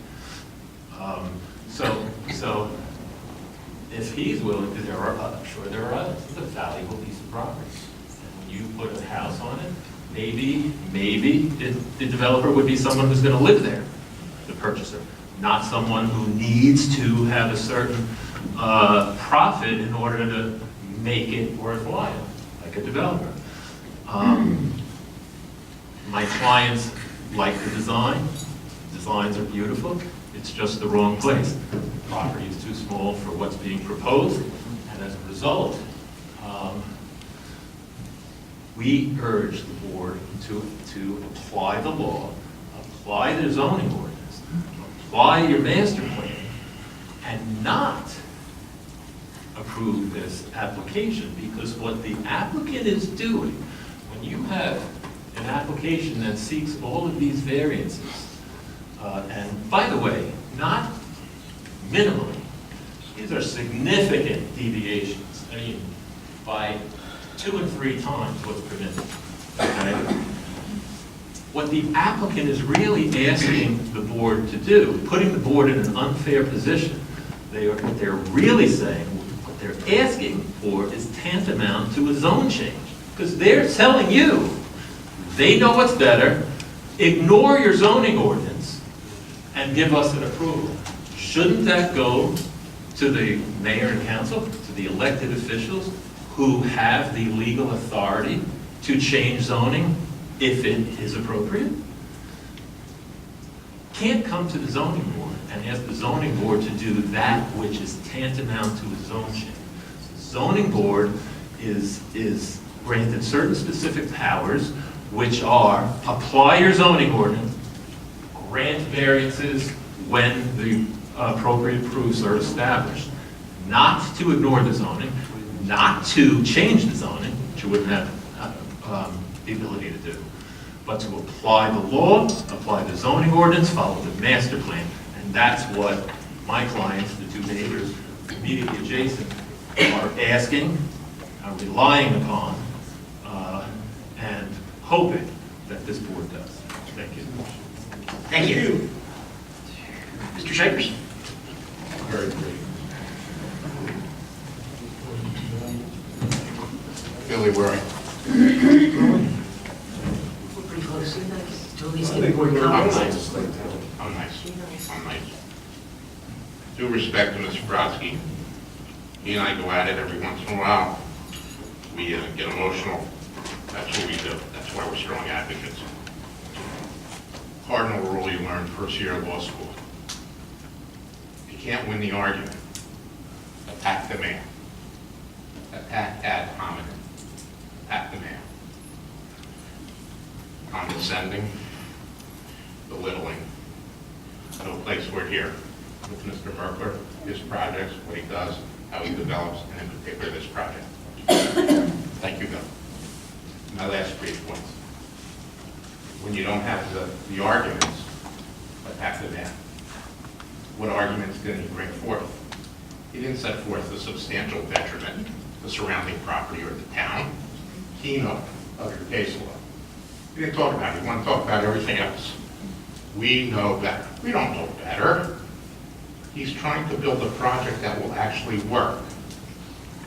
So if he's willing, because I'm sure there are others, it's a valuable piece of property. And when you put a house on it, maybe the developer would be someone who's going to live there, the purchaser, not someone who needs to have a certain profit in order to make it worthwhile, like a developer. My clients like the design. Designs are beautiful. It's just the wrong place. The property is too small for what's being proposed, and as a result, we urge the board to apply the law, apply the zoning ordinance, apply your master plan, and not approve this application, because what the applicant is doing, when you have an application that seeks all of these variances, and by the way, not minimally, these are significant deviations. I mean, by 2 and 3 times what's permitted. Okay? What the applicant is really asking the board to do, putting the board in an unfair position, what they're really saying, what they're asking for is tantamount to a zone change. Because they're telling you, they know what's better, ignore your zoning ordinance, and give us an approval. Shouldn't that go to the mayor and council, to the elected officials who have the legal authority to change zoning if it is appropriate? Can't come to the zoning board and ask the zoning board to do that which is tantamount to a zone change. The zoning board is granted certain specific powers, which are apply your zoning ordinance, grant variances when the appropriate proofs are established, not to ignore the zoning, not to change the zoning, which you wouldn't have the ability to do, but to apply the law, apply the zoning ordinance, follow the master plan. And that's what my clients, the 2 neighbors immediately adjacent, are asking, are relying upon, and hoping that this board does. Thank you. Thank you. Mr. Shivers? Very brief. Billy, where are you? We're pretty close. So at least I think we're give going to comments. I'm nice. I'm nice. Due respect to Mr. Brodsky, he and I go at it every once in a while. We get emotional. That's what we do. That's why we're strong advocates. Cardinal rule you learned first year of law school. If you can't win the argument, attack the man. Attack ad hominem. Attack the man. Condescending, belittling. No place we're here with Mr. Merkler, his projects, what he does, how he develops, and in particular this project. Thank you, Bill. My last 3 points. When you don't have the arguments, attack the man. What arguments did he bring forth? He didn't set forth a substantial detriment to the surrounding property or the town. Keynote of your case law. He didn't talk about it. He wanted to talk about everything else. We know better. We don't know better. He's trying to build a project that will actually work.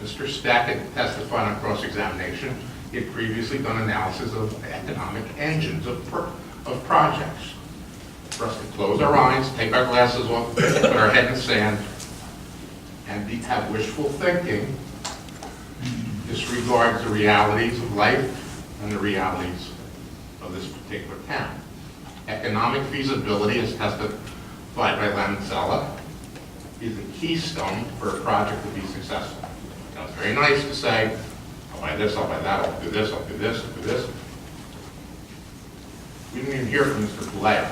Mr. Stackett testified on cross-examination. He had previously done analysis of economic engines of projects. For us to close our eyes, take our glasses off, put our head in the sand, and have wishful thinking, disregard the realities of life and the realities of this particular town. Economic feasibility, as testified by Lancella, is the keystone for a project to be successful. Now, it's very nice to say, I'll buy this, I'll buy that, I'll do this, I'll do this, I'll do this. We didn't even hear from Mr. Puleo.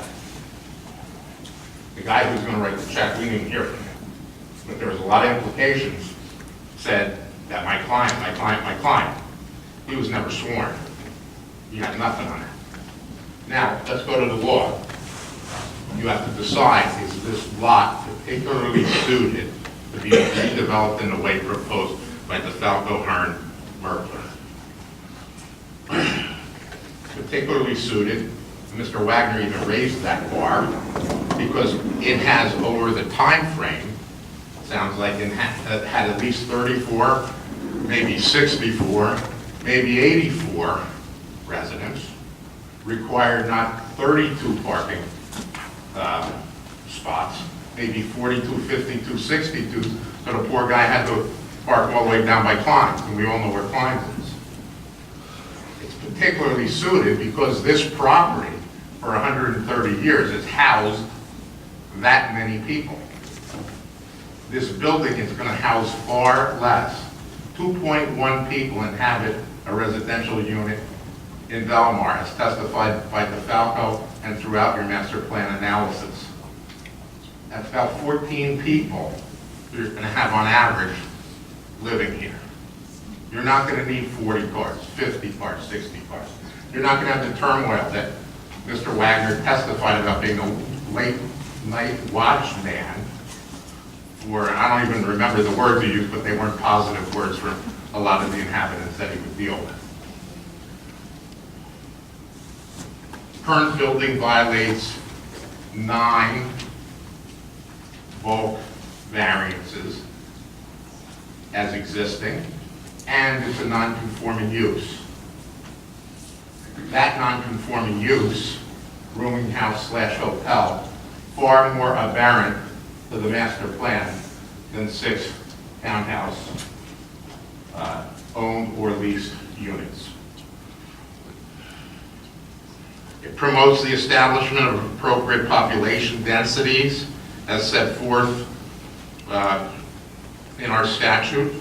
The guy who's going to write the check, we didn't even hear from him. But there was a lot of implications said that my client, he was never sworn. He had nothing on it. Now, let's go to the law. You have to decide, is this lot particularly suited to be redeveloped in the way proposed by DeFalco, Hearn, Merkler? Particularly suited, Mr. Wagner even raised that bar because it has, over the time frame, sounds like it had at least 34, maybe 64, maybe 84 residents, required not 32 parking spots, maybe 42, 52, 62, so the poor guy had to park all the way down by Klein's, and we all know where Klein's is. It's particularly suited because this property, for 130 years, has housed that many people. This building is going to house far less. 2.1 people inhabit a residential unit in Belmar, as testified by DeFalco and throughout your master plan analysis. That's about 14 people you're going to have on average living here. You're not going to need 40 cars, 50 cars, 60 cars. You're not going to have the turmoil that Mr. Wagner testified about being a late night watchman, or I don't even remember the words he used, but they weren't positive words for a lot of the inhabitants that he would deal with. Current building violates 9 bulk variances as existing, and it's a non-conforming use. That non-conforming use, rooming house / hotel, far more aberrant to the master plan than 6 townhouse owned or leased units. It promotes the establishment of appropriate population densities as set forth in our statute.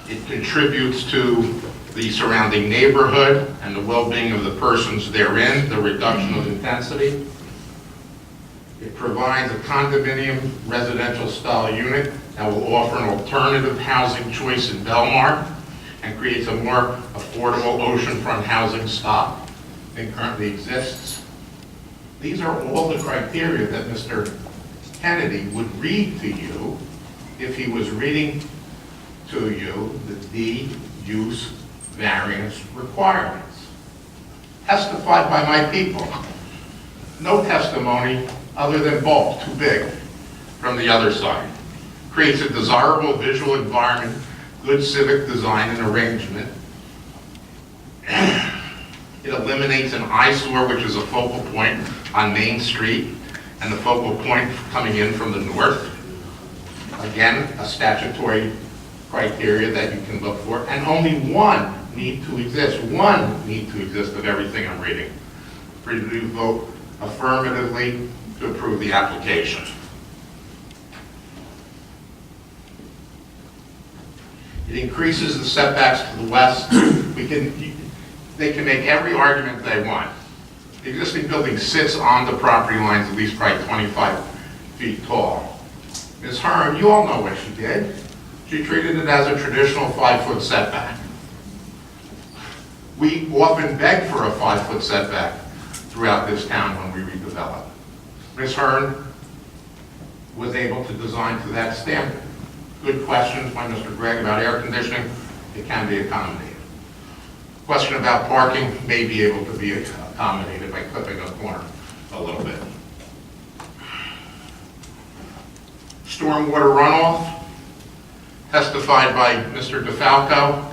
It contributes to the surrounding neighborhood and the well-being of the persons therein, the reduction of intensity. It provides a condominium residential style unit that will offer an alternative housing choice in Belmar and creates a more affordable oceanfront housing stock than currently exists. These are all the criteria that Mr. Kennedy would read to you if he was reading to you the D-use variance requirements. Testified by my people. No testimony other than bulk, too big, from the other side. Creates a desirable visual environment, good civic design and arrangement. It eliminates an eyesore, which is a focal point on Main Street, and the focal point coming in from the north. Again, a statutory criteria that you can look for, and only one need to exist of everything I'm reading, for you to vote affirmatively to approve the application. It increases the setbacks to the west. They can make every argument they want. The existing building sits on the property lines, at least probably 25 feet tall. Ms. Hearn, you all know what she did. She treated it as a traditional 5-foot setback. We often beg for a 5-foot setback throughout this town when we redevelop. Ms. Hearn was able to design to that standard. Good questions by Mr. Gregg about air conditioning. It can be accommodated. Question about parking may be able to be accommodated by clipping a corner a little bit. Stormwater runoff, testified by Mr. DeFalco.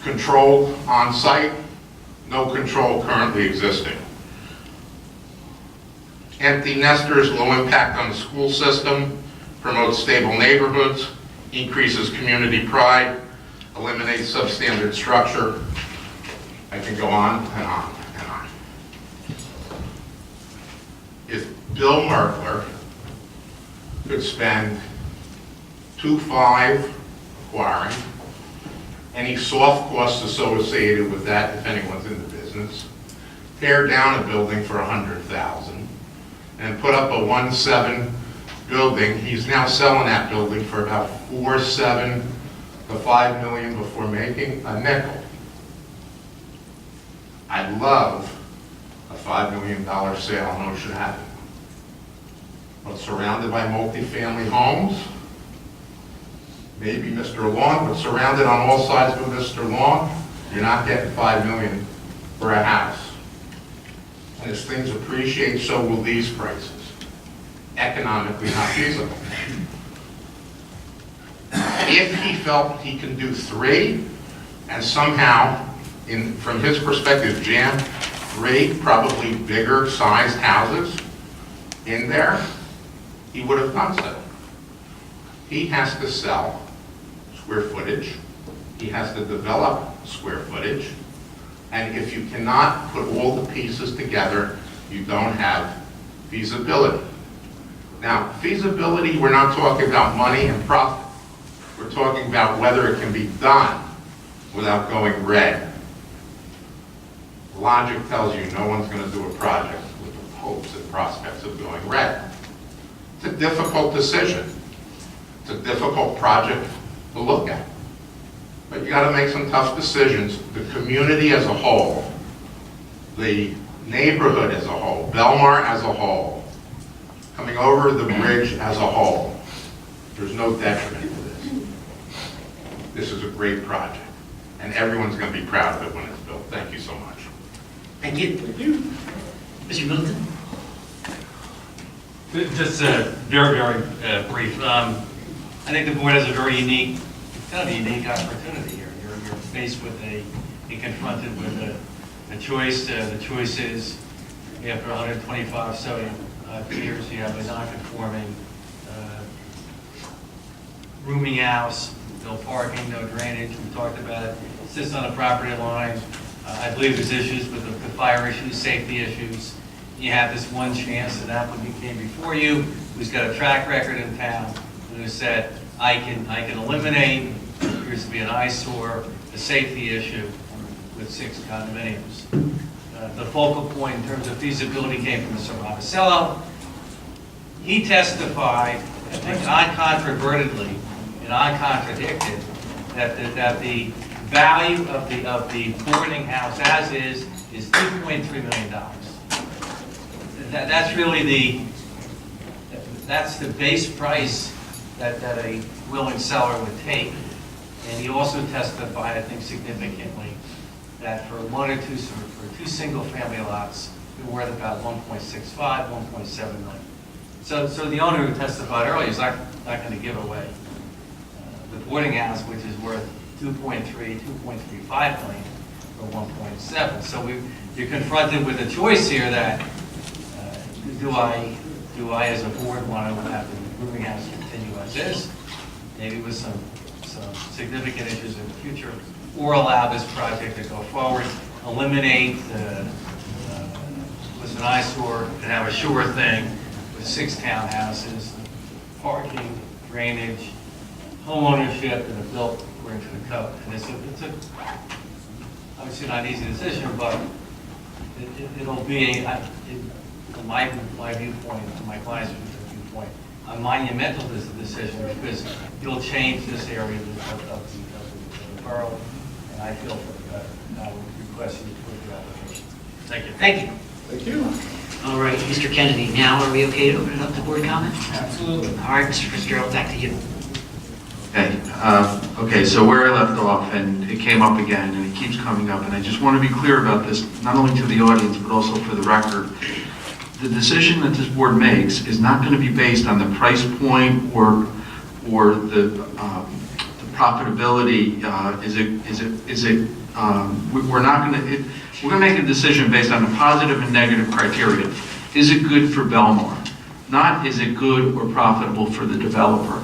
Controlled on site, no control currently existing. Empty nesters, low impact on the school system, promotes stable neighborhoods, increases community pride, eliminates substandard structure. I can go on and on and on. If Bill Merkler could spend $2.5 acquiring, any soft costs associated with that, if anyone's in the business, tear down a building for $100,000, and put up a 1.7 building. He's now selling that building for about $4.7 to $5 million before making a nickel. I'd love a $5 million sale on Ocean Avenue. But surrounded by multifamily homes, maybe Mr. Long, but surrounded on all sides with Mr. Long, you're not getting $5 million for a house. And as things appreciate, so will these prices. Economically not feasible. If he felt he can do 3, and somehow, from his perspective, jam 3 probably bigger sized houses in there, he would have done so. He has to sell square footage. He has to develop square footage. And if you cannot put all the pieces together, you don't have feasibility. Now, feasibility, we're not talking about money and profit. We're talking about whether it can be done without going red. Logic tells you no one's going to do a project with the hopes and prospects of going red. It's a difficult decision. It's a difficult project to look at. But you got to make some tough decisions. The community as a whole, the neighborhood as a whole, Belmar as a whole, coming over the bridge as a whole, there's no detriment to this. This is a great project, and everyone's going to be proud of it when it's built. Thank you so much. Thank you. Mr. Middleton? Just very brief. I think the board has a very unique, kind of a unique opportunity here. You're faced with you're confronted with a choice. The choice is, after 125 so years, you have a non-conforming rooming house, no parking, no drainage. We talked about it. It sits on a property line. I believe there's issues with the fire issues, safety issues. You have this one chance, an applicant came before you, who's got a track record in town, who said, I can eliminate, appears to be an eyesore, a safety issue with 6 condominiums. The focal point in terms of feasibility came from Mr. Monticello. He testified, I think uncontrovertedly and uncontradicted, that the value of the boarding house as is $2.3 million. That's really that's the base price that a willing seller would take. And he also testified, I think significantly, that for 2 single-family lots, they're worth about 1.65, 1.7 million. So the owner who testified earlier is not going to give away the boarding house, which is worth 2.3, 2.35 million, for 1.7. So you're confronted with a choice here that, do I as a board want to have the rooming house continue as is, maybe with some significant issues in the future, or allow this project to go forward, eliminate was an eyesore, and have a sure thing with 6 townhouses, parking, drainage, home ownership, and a built according to the code. And it's a obviously not an easy decision, but it'll be, from my viewpoint, from my client's viewpoint, a monumental decision, because you'll change this area of the borough, and I feel for the better. And I would request you to approve the application. Thank you. Thank you. Thank you. All right, Mr. Kennedy, now are we okay to open it up to board comment? Absolutely. All right, Mr. Fitzgerald, back to you. Okay, so where I left off, and it came up again, and it keeps coming up, and I just want to be clear about this, not only to the audience, but also for the record. The decision that this board makes is not going to be based on the price point or the profitability. We're not going to. We're going to make a decision based on the positive and negative criteria. Is it good for Belmar? Not is it good or profitable for the developer.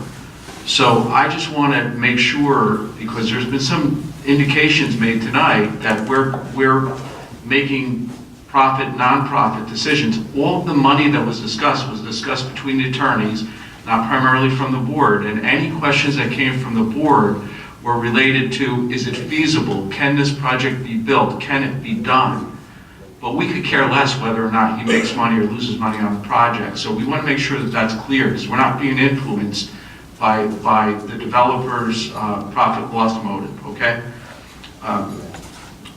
So I just want to make sure, because there's been some indications made tonight that we're making profit, non-profit decisions. All the money that was discussed between the attorneys, not primarily from the board, and any questions that came from the board were related to, is it feasible? Can this project be built? Can it be done? But we could care less whether or not he makes money or loses money on the project. So we want to make sure that that's clear, because we're not being influenced by the developer's profit-loss motive, okay?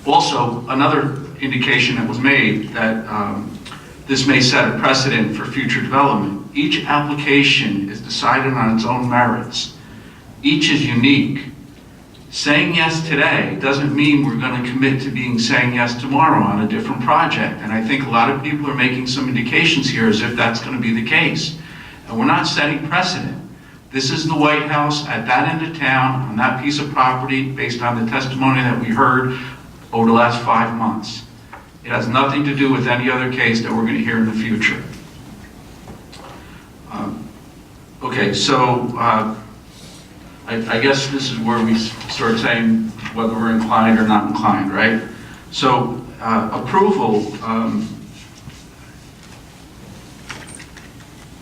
Also, another indication that was made that this may set a precedent for future development. Each application is decided on its own merits. Each is unique. Saying yes today doesn't mean we're going to commit to saying yes tomorrow on a different project. And I think a lot of people are making some indications here as if that's going to be the case. And we're not setting precedent. This is the White House at that end of town on that piece of property based on the testimony that we heard over the last 5 months. It has nothing to do with any other case that we're going to hear in the future. Okay, so I guess this is where we start saying whether we're inclined or not inclined, right? So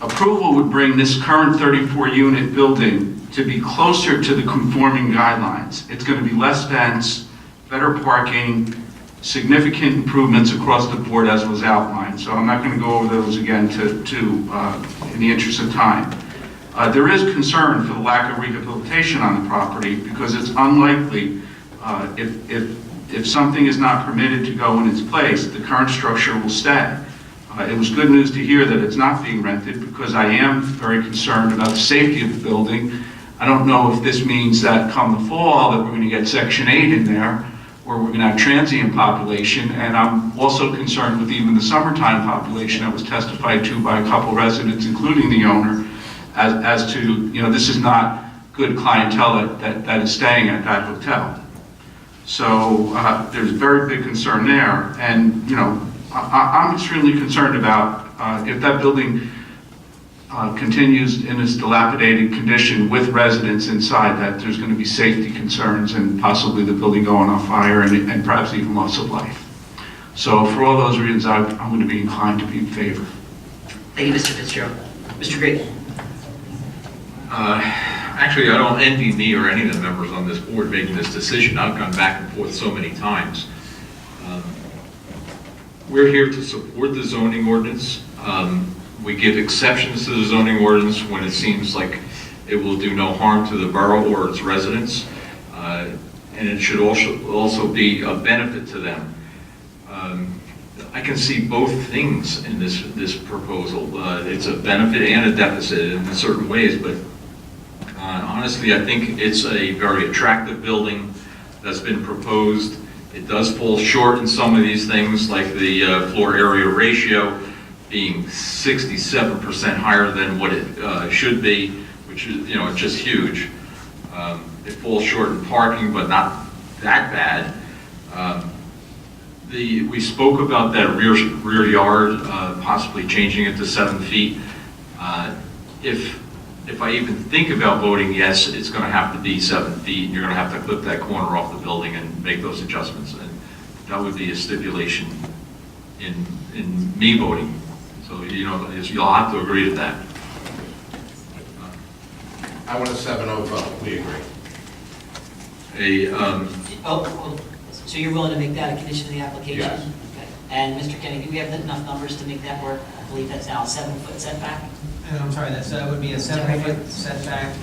approval would bring this current 34-unit building to be closer to the conforming guidelines. It's going to be less dense, better parking, significant improvements across the board as was outlined. So I'm not going to go over those again in the interest of time. There is concern for the lack of rehabilitation on the property because it's unlikely if something is not permitted to go in its place, the current structure will stay. It was good news to hear that it's not being rented because I am very concerned about the safety of the building. I don't know if this means that come the fall that we're going to get Section 8 in there or we're going to have transient population, and I'm also concerned with even the summertime population that was testified to by a couple residents, including the owner, as to, this is not good clientele that is staying at that hotel. So there's very big concern there, and I'm extremely concerned about if that building continues in its dilapidated condition with residents inside, that there's going to be safety concerns and possibly the building going on fire and perhaps even loss of life. So for all those reasons, I'm going to be inclined to be in favor. Thank you, Mr. Fitzgerald. Mr. Green. Actually, I don't envy me or any of the members on this board making this decision. I've gone back and forth so many times. We're here to support the zoning ordinance. We give exceptions to the zoning ordinance when it seems like it will do no harm to the borough or its residents. And it should also be a benefit to them. I can see both things in this proposal. It's a benefit and a deficit in certain ways, but honestly, I think it's a very attractive building that's been proposed. It does fall short in some of these things, like the floor area ratio being 67% higher than what it should be, which is, just huge. It falls short in parking, but not that bad. We spoke about that rear yard, possibly changing it to 7 feet. If I even think about voting yes, it's going to have to be 7 feet. You're going to have to clip that corner off the building and make those adjustments. And that would be a stipulation in me voting. So, you'll have to agree to that. I want a 7-0 vote, we agree. So you're willing to make that a condition of the application? Yes. Okay. And Mr. Kenny, do we have enough numbers to make that work? I believe that's now a 7-foot setback? I'm sorry, that would be a 7-foot setback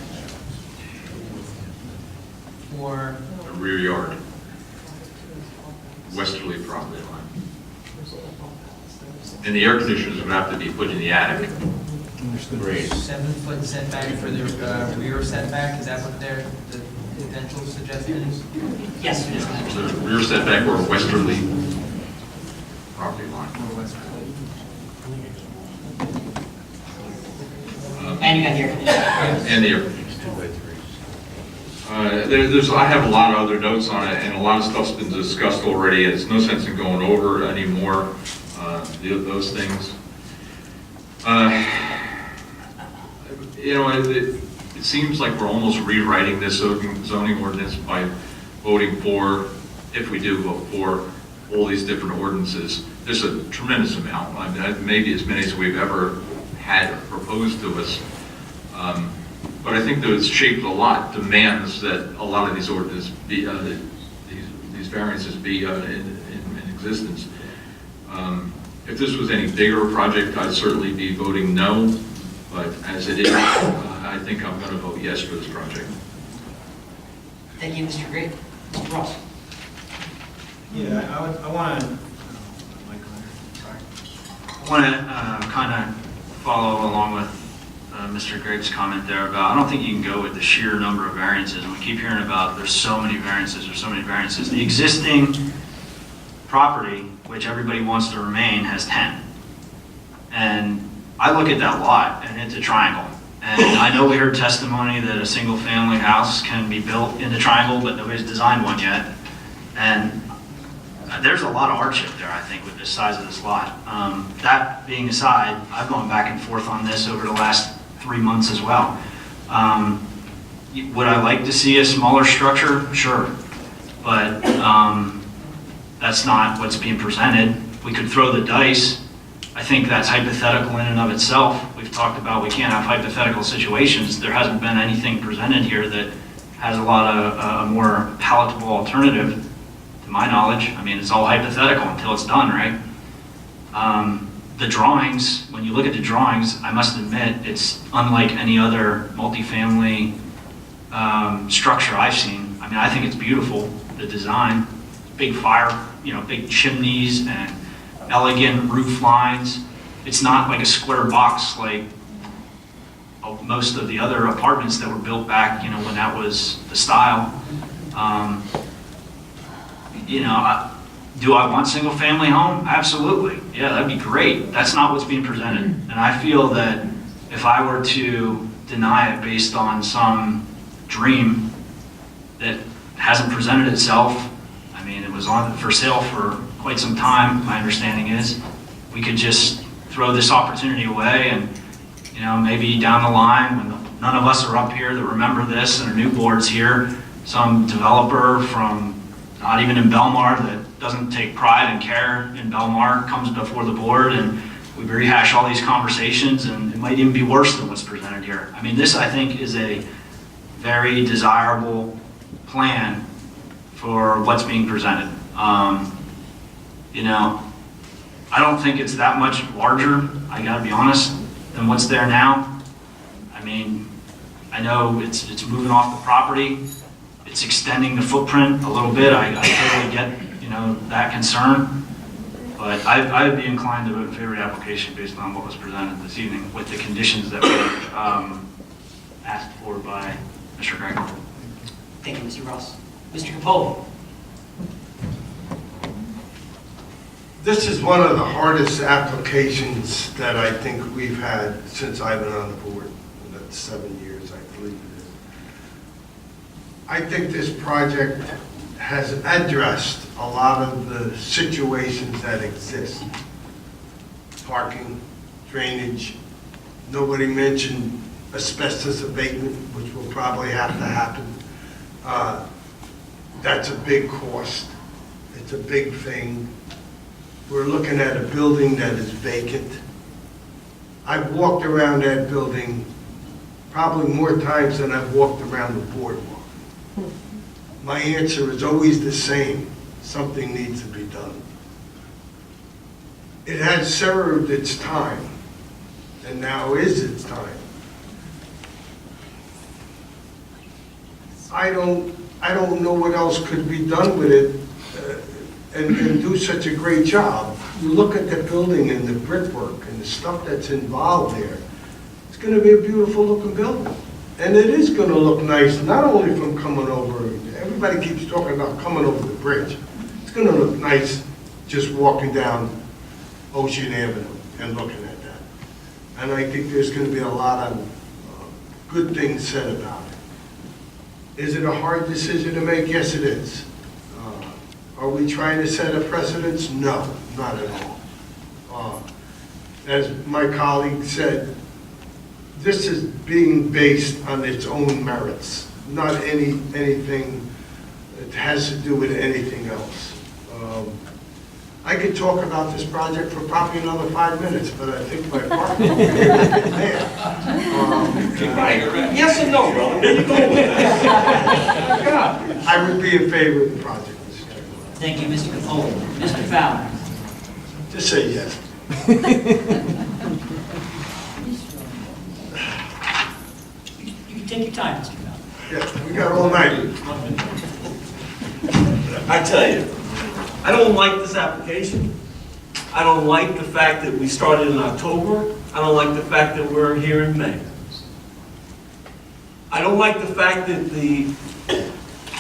for, A rear yard, westerly property line. And the air conditioners would have to be put in the attic. Agreed. 7-foot setback for the rear setback, is that what the potential suggestion is? Yes, it is. The rear setback or westerly property line. And you got the air conditioning. And the air conditioning. I have a lot of other notes on it, and a lot of stuff's been discussed already. It's no sense in going over anymore those things. It seems like we're almost rewriting this zoning ordinance by voting for, if we do vote for, all these different ordinances. There's a tremendous amount, maybe as many as we've ever had proposed to us. But I think that it's shaped a lot, demands that a lot of these ordinances be, these variances be in existence. If this was any bigger project, I'd certainly be voting no, but as it is, I think I'm going to vote yes for this project. Thank you, Mr. Gray. Mr. Ross? Yeah, I want to kind of follow along with Mr. Gregg's comment there about, I don't think you can go with the sheer number of variances. And we keep hearing about there's so many variances, there's so many variances. The existing property, which everybody wants to remain, has 10. And I look at that lot and it's a triangle. And I know we heard testimony that a single family house can be built in the triangle, but nobody's designed one yet. And there's a lot of hardship there, I think, with the size of this lot. That being aside, I've gone back and forth on this over the last 3 months as well. Would I like to see a smaller structure? Sure. But that's not what's being presented. We could throw the dice. I think that's hypothetical in and of itself. We've talked about we can't have hypothetical situations. There hasn't been anything presented here that has a lot of a more palatable alternative, to my knowledge. I mean, it's all hypothetical until it's done, right? The drawings, when you look at the drawings, I must admit, it's unlike any other multifamily structure I've seen. I mean, I think it's beautiful, the design, big fire, big chimneys and elegant roof lines. It's not like a square box like most of the other apartments that were built back, when that was the style. Do I want single family home? Absolutely. Yeah, that'd be great. That's not what's being presented. And I feel that if I were to deny it based on some dream that hasn't presented itself, I mean, it was on for sale for quite some time, my understanding is, we could just throw this opportunity away and, maybe down the line when none of us are up here that remember this and our new boards here, some developer from not even in Belmar that doesn't take pride and care in Belmar comes before the board and we rehash all these conversations and it might even be worse than what's presented here. I mean, this I think is a very desirable plan for what's being presented. I don't think it's that much larger, I gotta be honest, than what's there now. I mean, I know it's moving off the property, it's extending the footprint a little bit. I totally get, that concern, but I would be inclined to vote in favor of the application based on what was presented this evening with the conditions that were asked for by Mr. Gregg. Thank you, Mr. Ross. Mr. Capolo? This is one of the hardest applications that I think we've had since I've been on the board. That's 7 years, I believe it is. I think this project has addressed a lot of the situations that exist. Parking, drainage, nobody mentioned asbestos abatement, which will probably have to happen. That's a big cost. It's a big thing. We're looking at a building that is vacant. I've walked around that building probably more times than I've walked around the boardwalk. My answer is always the same: something needs to be done. It has served its time, and now is its time. I don't know what else could be done with it and do such a great job. You look at the building and the brickwork and the stuff that's involved there, it's going to be a beautiful looking building. And it is going to look nice, not only from coming over, everybody keeps talking about coming over the bridge. It's going to look nice just walking down Ocean Avenue and looking at that. And I think there's going to be a lot of good things said about it. Is it a hard decision to make? Yes, it is. Are we trying to set a precedence? No, not at all. As my colleague said, this is being based on its own merits, not anything that has to do with anything else. I could talk about this project for probably another 5 minutes, but I think my partner will be there. Yes and no, brother. Where you going with that? I would be in favor of the project. Thank you, Mr. Cole. Mr. Fowler? Just say yes. You can take your time, Mr. Fowler. Yeah, we got all night. I tell you, I don't like this application. I don't like the fact that we started in October. I don't like the fact that we're here in May. I don't like the fact that the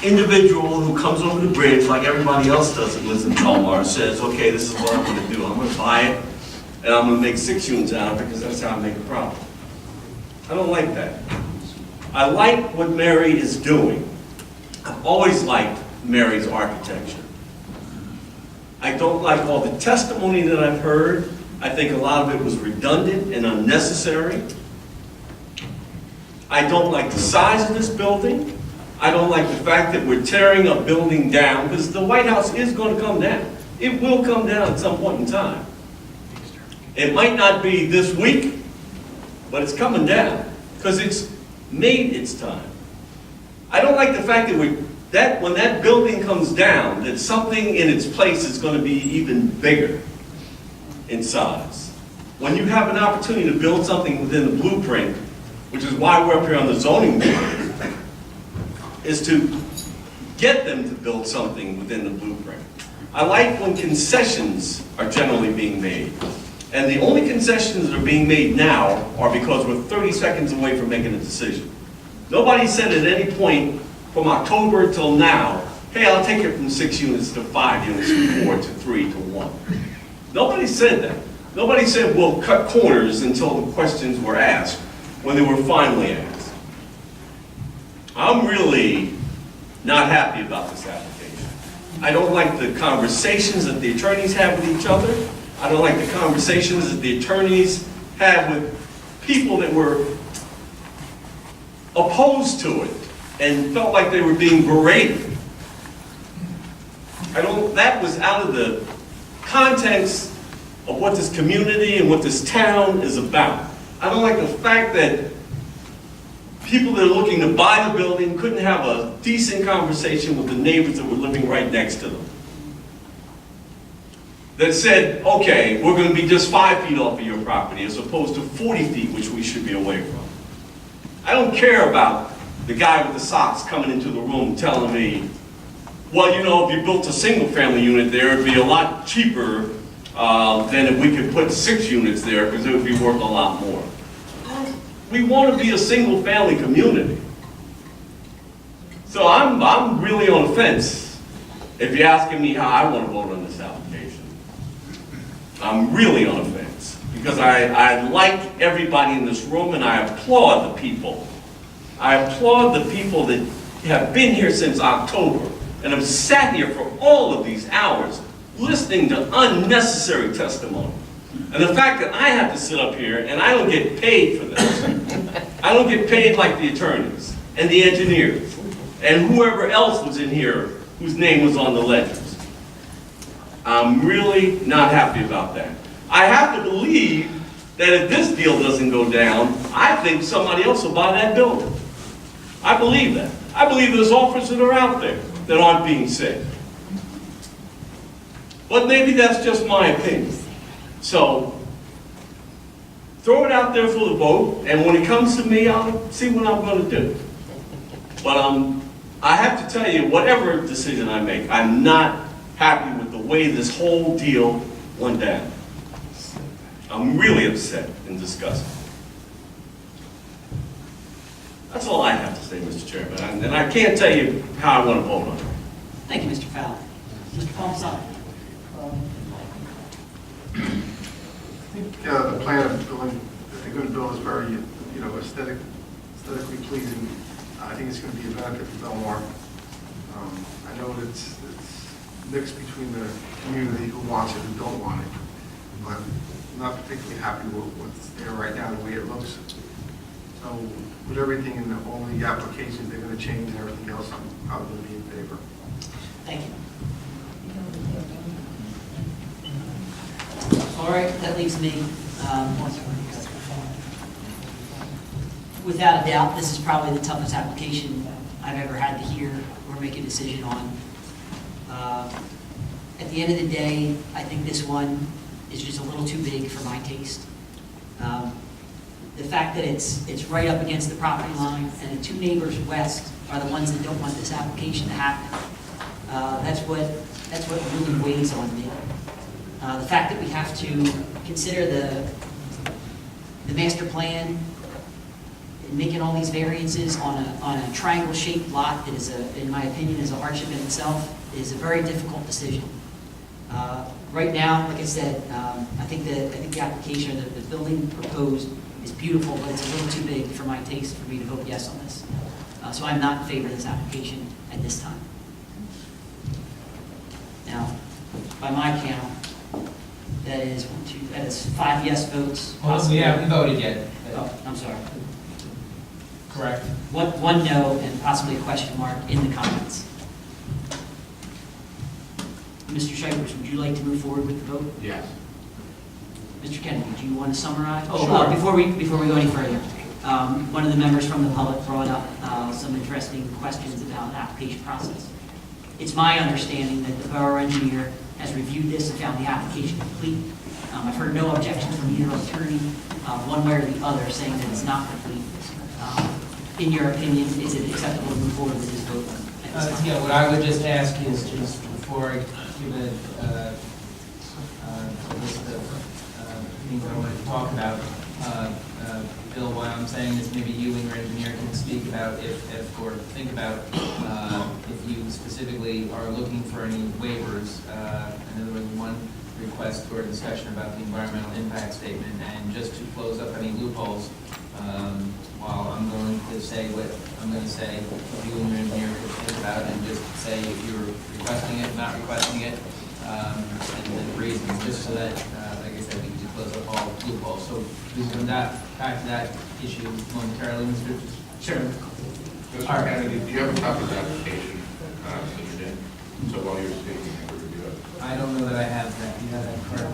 individual who comes over the bridge, like everybody else does that lives in Belmar, says, okay, this is what I'm going to do. I'm going to buy it, and I'm going to make 6 units out of it because that's how I make a profit. I don't like that. I like what Mary is doing. I've always liked Mary's architecture. I don't like all the testimony that I've heard. I think a lot of it was redundant and unnecessary. I don't like the size of this building. I don't like the fact that we're tearing a building down, because the White House is going to come down. It will come down at some point in time. It might not be this week, but it's coming down, because it's made its time. I don't like the fact that when that building comes down, that something in its place is going to be even bigger in size. When you have an opportunity to build something within the blueprint, which is why we're up here on the zoning board, is to get them to build something within the blueprint. I like when concessions are generally being made. And the only concessions that are being made now are because we're 30 seconds away from making a decision. Nobody said at any point from October till now, hey, I'll take it from 6 units to 5 units, to 4 to 3 to 1. Nobody said that. Nobody said we'll cut corners until the questions were asked when they were finally asked. I'm really not happy about this application. I don't like the conversations that the attorneys have with each other. I don't like the conversations that the attorneys have with people that were opposed to it and felt like they were being berated. That was out of the context of what this community and what this town is about. I don't like the fact that people that are looking to buy the building couldn't have a decent conversation with the neighbors that were living right next to them. That said, okay, we're going to be just 5 feet off of your property as opposed to 40 feet, which we should be away from. I don't care about the guy with the socks coming into the room telling me, well, you know, if you built a single-family unit there, it'd be a lot cheaper than if we could put 6 units there because it would be worth a lot more. We want to be a single-family community. So I'm really on the fence if you're asking me how I want to vote on this application. I'm really on the fence because I like everybody in this room and I applaud the people. I applaud the people that have been here since October. and have sat here for all of these hours listening to unnecessary testimony. And the fact that I have to sit up here and I don't get paid for this. I don't get paid like the attorneys and the engineers and whoever else was in here whose name was on the ledgers. I'm really not happy about that. I have to believe that if this deal doesn't go down, I think somebody else will buy that building. I believe that. I believe there's offers that are out there that aren't being said. But maybe that's just my opinion. So, throw it out there for the vote, and when it comes to me, I'll see what I'm going to do. But I have to tell you, whatever decision I make, I'm not happy with the way this whole deal went down. I'm really upset and disgusted. That's all I have to say, Mr. Chairman, and I can't tell you how I want to vote on it. Thank you, Mr. Fowler. Mr. Palmside. I think the plan of building, that they're going to build is very, aesthetically pleasing. I think it's going to be a benefit to Belmar. I know that it's mixed between the community who wants it and don't want it, but I'm not particularly happy with what's there right now, the way it looks. So with everything in all the applications they're going to change and everything else, I'm probably going to be in favor. Thank you. All right, that leaves me. Without a doubt, this is probably the toughest application I've ever had to hear or make a decision on. At the end of the day, I think this one is just a little too big for my taste. The fact that it's right up against the property line and the two neighbors west are the ones that don't want this application to happen. That's what really weighs on me. The fact that we have to consider the master plan and making all these variances on a triangle-shaped lot that is, in my opinion, is a hardship in itself is a very difficult decision. Right now, like I said, I think the application, the building proposed is beautiful, but it's a little too big for my taste for me to vote yes on this. So I'm not in favor of this application at this time. Now, by my count, that is 5 yes votes. Well, we haven't voted yet. Oh, I'm sorry. Correct. One no and possibly a question mark in the comments. Mr. Shivers, would you like to move forward with the vote? Yes. Mr. Kennedy, do you want to summarize? Oh, Sure. Before we go any further, one of the members from the public brought up some interesting questions about the application process. It's my understanding that the borough engineer has reviewed this and found the application complete. I've heard no objections from either attorney, one way or the other, saying that it's not complete. In your opinion, is it acceptable to move forward with this vote at this time? Yeah, what I would just ask is, just before I give a list of things I wanted to talk about, Bill, while I'm saying this, maybe you and your engineer can speak about or think about if you specifically are looking for any waivers. I know there was one request for a discussion about the environmental impact statement, and just to close up any loopholes, while I'm going to say what I'm going to say, if you and your engineer could think about it and just say if you're requesting it, not requesting it, and the reasons, just so that, like I said, we can close up all loopholes. So we can back to that issue momentarily, Mr. Sure. Mr. Kennedy, do you have a copy of the application that you did? So while you're speaking, I could review it. I don't know that I have that. Do you have that correct?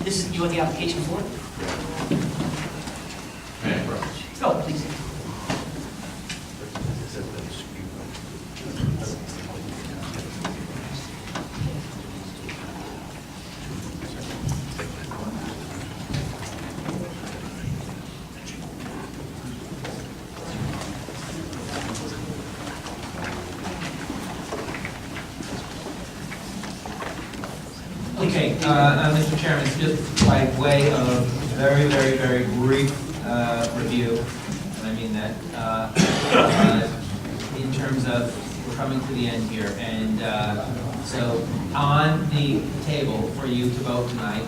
This is, you want the application for it? May I approach? Go, please. Okay, Mr. Chairman, just by way of very, very, very brief review, and I mean that, in terms of, we're coming to the end here, and so on the table for you to vote tonight,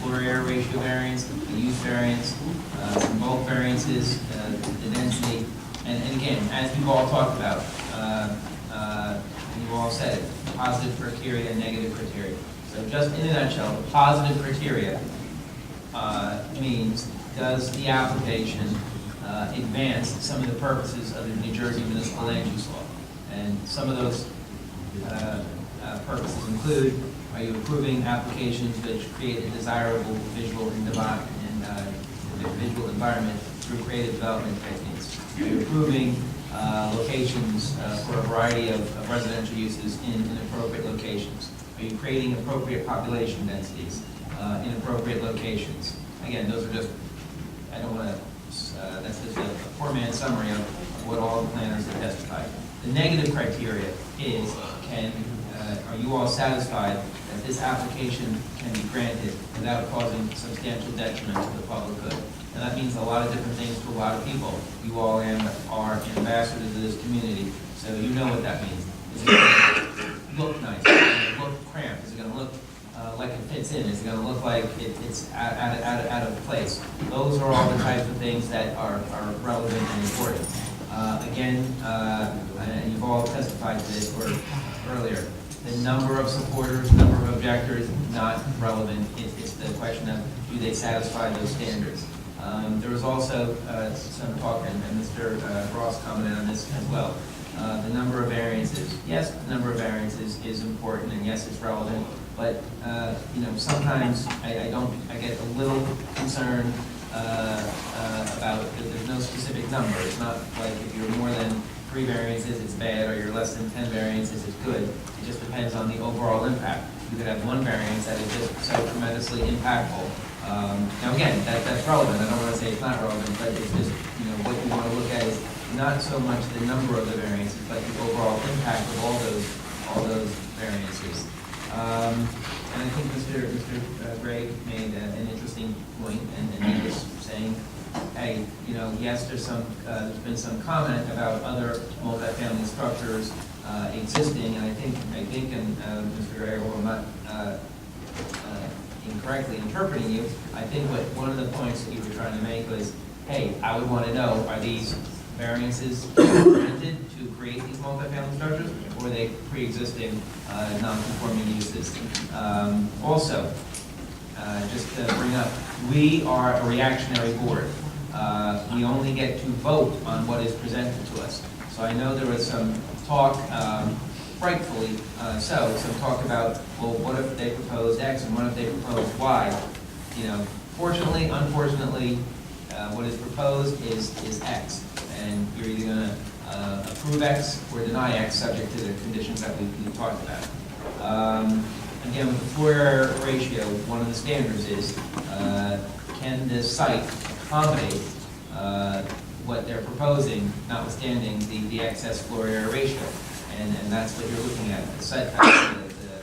floor area ratio variance, the use variance, some bulk variances, the density, and again, as we've all talked about, in said it, positive criteria and negative criteria. So just in a nutshell, the positive criteria means, does the application advance some of the purposes of the New Jersey Municipal Land Use Law? And some of those purposes include, are you approving applications which create a desirable visual environment through creative development techniques? Are you approving locations for a variety of residential uses in appropriate locations? Are you creating appropriate population densities in appropriate locations? Again, those are just, I don't want to, that's just a poor man's summary of what all the planners have testified. The negative criteria is, are you all satisfied that this application can be granted without causing substantial detriment to the public good? And that means a lot of different things to a lot of people. You all are ambassadors of this community, so you know what that means. Is it going to look nice? Is it going to look cramped? Is it going to look like it fits in? Is it going to look like it's out of place? Those are all the types of things that are relevant and important. Again, and you've all testified to this earlier, the number of supporters, number of objectors, not relevant. It's the question of, do they satisfy those standards? There was also some talk, and Mr. Ross commented on this as well. The number of variances. Yes, the number of variances is important, and yes, it's relevant. But sometimes I get a little concerned about there's no specific number. It's not like if you're more than 3 variances, it's bad, or you're less than 10 variances, it's good. It just depends on the overall impact. You could have 1 variance that is just so tremendously impactful. Now again, that's relevant. I don't want to say it's not relevant, but it's just, what you want to look at is not so much the number of the variances, but the overall impact of all those variances. And I think Mr. Gray made an interesting point, and he was saying, hey, yes, there's been some comment about other multifamily structures existing, and I think, and Mr. Gray, although I'm not incorrectly interpreting you, I think one of the points that you were trying to make was, hey, I would want to know, are these variances granted to create these multifamily structures, or are they pre-existing non-conforming uses? Also, just to bring up, we are a reactionary board. We only get to vote on what is presented to us. So I know there was some talk, rightfully some talk about, well, what if they proposed X and what if they proposed Y? Fortunately, unfortunately, what is proposed is X. And you're either going to approve X or deny X, subject to the conditions that we talked about. Again, with the floor area ratio, one of the standards is, can this site accommodate what they're proposing, notwithstanding the excess floor area ratio? And that's what you're looking at, the setbacks, the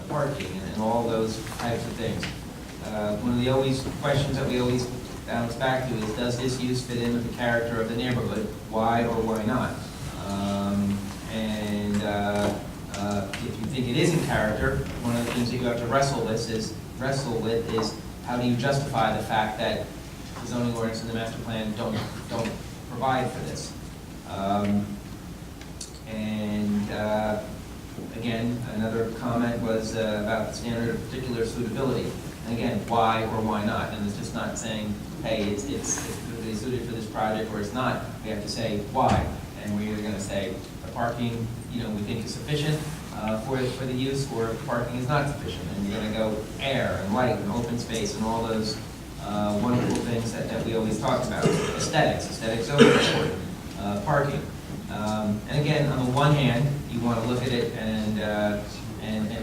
parking, and all those types of things. One of the questions that we always bounce back to is, does this use fit in with the character of the neighborhood? Why or why not? If you think it is in character, one of the things that you have to wrestle with is how do you justify the fact that the zoning ordinance and the master plan don't provide for this? Again, another comment was about the standard of particular suitability. And again, why or why not? And it's just not saying, hey, it's really suited for this project or it's not. We have to say why. And we're either going to say the parking, we think is sufficient for the use, or parking is not sufficient. And you're going to go air and light and open space and all those wonderful things that we always talk about. Aesthetics are important. Parking. And again, on the one hand, you want to look at it and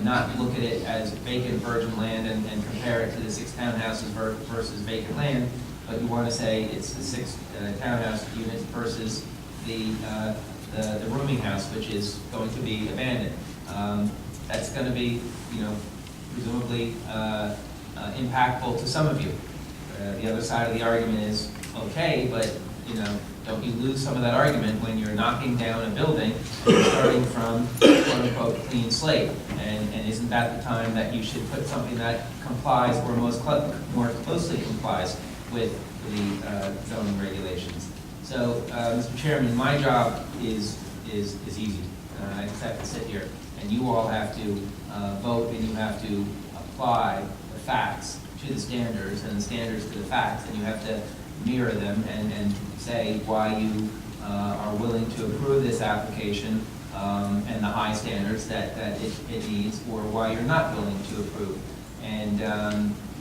not look at it as vacant virgin land and compare it to the 6 townhouses versus vacant land, but you want to say it's the 6 townhouse units versus the rooming house, which is going to be abandoned. That's going to be, presumably impactful to some of you. The other side of the argument is, okay, but don't you lose some of that argument when you're knocking down a building and you're starting from quote-unquote clean slate? And isn't that the time that you should put something that complies or more closely complies with the zoning regulations? So, Mr. Chairman, my job is easy. I just have to sit here, and you all have to vote, and you have to apply the facts to the standards, and the standards to the facts, and you have to mirror them and say why you are willing to approve this application and the high standards that it needs, or why you're not willing to approve. And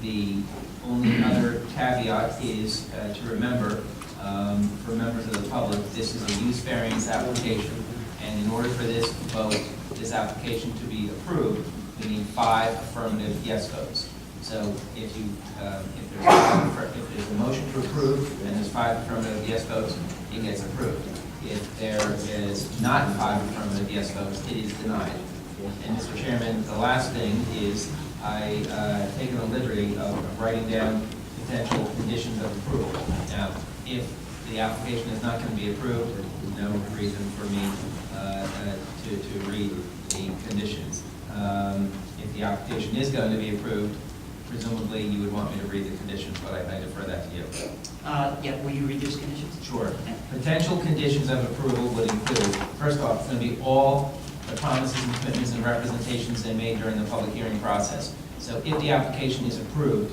the only other caveat is to remember, for members of the public, this is a use variance application, and in order for this vote, this application to be approved, we need 5 affirmative yes votes. So if there's a motion to approve and there's 5 affirmative yes votes, it gets approved. If there is not 5 affirmative yes votes, it is denied. And Mr. Chairman, the last thing is I've taken the liberty of writing down potential conditions of approval. Now, if the application is not going to be approved, there's no reason for me to read the conditions. If the application is going to be approved, presumably you would want me to read the conditions, but I defer that to you. Yeah, will you read those conditions? Sure. Potential conditions of approval would include, first off, it's going to be all the promises and commitments and representations they made during the public hearing process. So if the application is approved,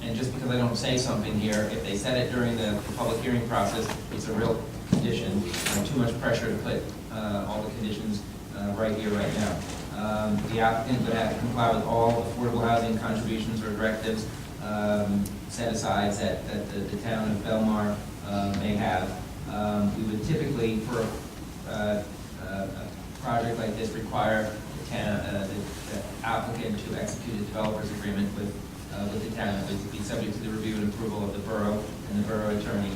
and just because I don't say something here, if they said it during the public hearing process, it's a real condition, too much pressure to put all the conditions right here, right now. The applicant would have to comply with all affordable housing contributions or directives, set-asides that the town of Belmar may have. We would typically, for a project like this, require the applicant to execute a developer's agreement with the town. It would be subject to the review and approval of the borough and the borough attorney.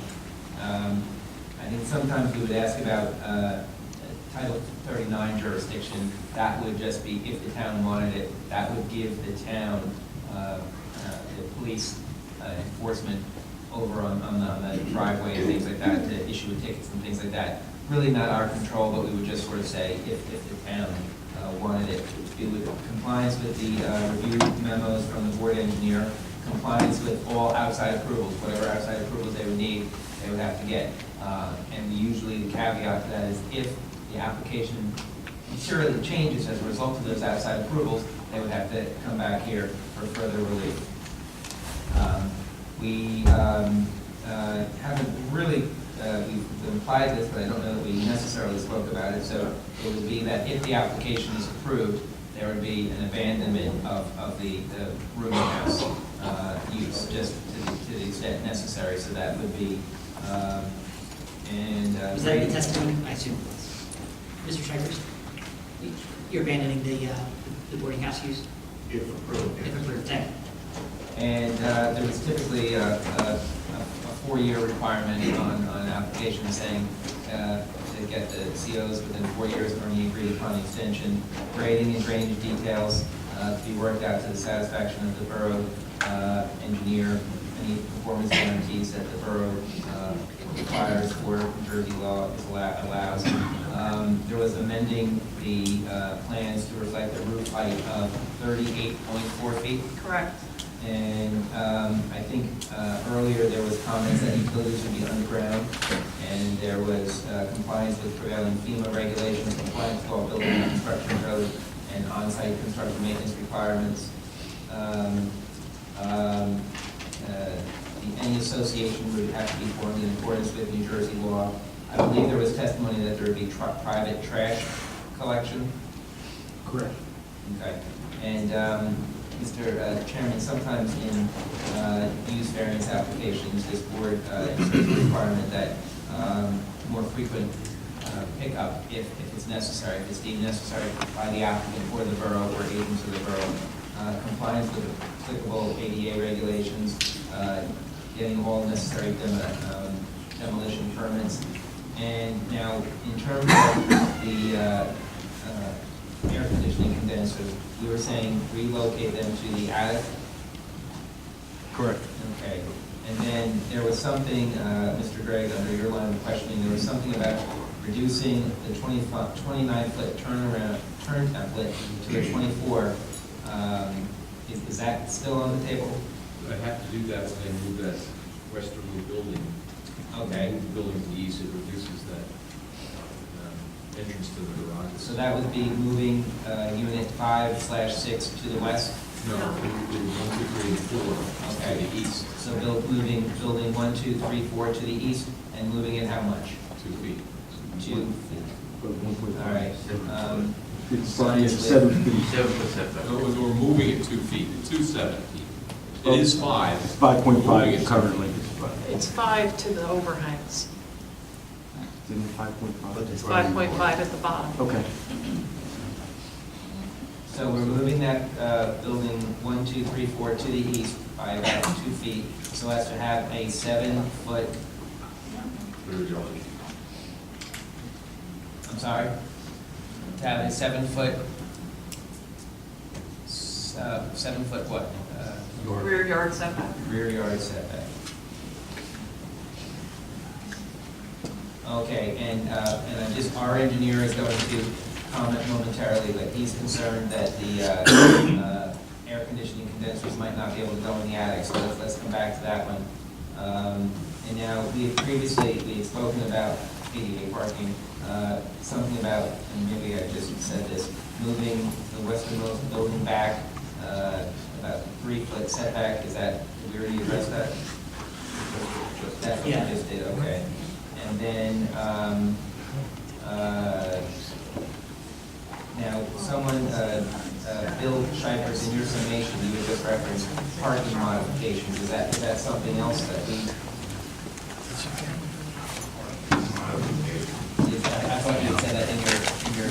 I think sometimes we would ask about Title 39 jurisdiction. That would just be if the town wanted it. That would give the town, the police enforcement over on the driveway and things like that, to issue tickets and things like that. Really not our control, but we would just sort of say if the town wanted it. It would compliance with the review memos from the board engineer, compliance with all outside approvals, whatever outside approvals they would need, they would have to get. And usually the caveat to that is if the application materially changes as a result of those outside approvals, they would have to come back here for further relief. We haven't really, we've implied this, but I don't know that we necessarily spoke about it. So it would be that if the application is approved, there would be an abandonment of the rooming house use, just to the extent necessary. So that would be, Is that the testimony? I assume. Mr. Shivers, you're abandoning the boarding house use? If approved. If approved, thank you. And there was typically a 4-year requirement on an application saying to get the COs within 4 years from the agreed upon extension, grading and drainage details to be worked out to the satisfaction of the borough engineer, any performance guarantees that the borough requires for New Jersey law allows. There was amending the plans to reflect a roof height of 38.4 feet. Correct. And I think earlier there was comments that utilities would be underground, and there was compliance with prevailing FEMA regulations, compliance with all building and construction code, and on-site construction maintenance requirements. Any association would have to be formed in accordance with New Jersey law. I believe there was testimony that there would be private trash collection. Correct. Okay. And Mr. Chairman, sometimes in use variance applications, this board inserts a requirement that more frequent pickup, if it's necessary, if it's deemed necessary by the applicant or the borough or agents of the borough, compliance with applicable ADA regulations, getting all necessary demolition permits. And now, in terms of the air conditioning condensers, we were saying relocate them to the attic? Correct. Okay. And then there was something, Mr. Gregg, under your line of questioning, there was something about reducing the 29-foot turn template to a 24. Is that still on the table? I have to do that when I move that westerly building. Okay. Move the building to the east, it reduces that. entrance to the garage. So that would be moving unit 5/6 to the west? No, we do 1, 2, 3, and 4 Okay. to the east, So moving building 1, 2, 3, 4 to the east, and moving it how much? 2 feet. 2 feet. All right. It's fine, it's 7 feet. 7 foot setback. So we're moving it 2 feet, to 7 feet. It is 5. It's Moving it 5.5 to- currently. It's 5 to the overhangs. Isn't it 5.5? It's 5.5 at the bottom. Okay. So we're moving that building 1, 2, 3, 4 to the east by about 2 feet, so as to have a 7-foot, I'm sorry? To have a 7-foot, 7-foot what? Rear yard setback. Rear yard setback. Okay, and our engineer is going to comment momentarily, but he's concerned that the air conditioning condensers might not be able to go in the attic, so let's come back to that one. And now, we had spoken about ADA parking, something about, and maybe I just said this, moving the westernmost building back, about 3-foot setback, is that, did we already address that? That's what we just did, okay. And then, now, someone, Bill Shivers, in your summation, you had just referenced parking modifications. Is that something else that we? I thought you said that in your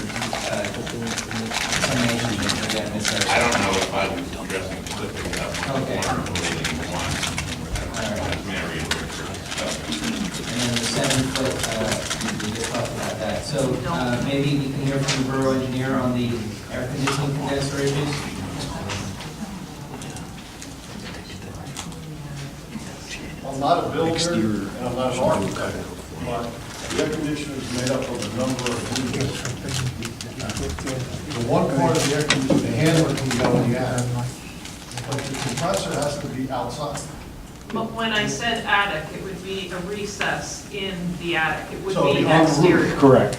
summation, maybe I misheard. I don't know if I was addressing specifically that one. Okay. That's Mary and Richard. And then the 7-foot, we just talked about that. So maybe we can hear from the borough engineer on the air conditioning condenser issues? I'm not a builder and I'm not an architect, but the air conditioner is made up of a number of units. The one part of the air conditioner, the handler can go in the attic, but the compressor has to be outside. But when I said attic, it would be a recess in the attic. It would So be it'd be on the roof. exterior. Correct.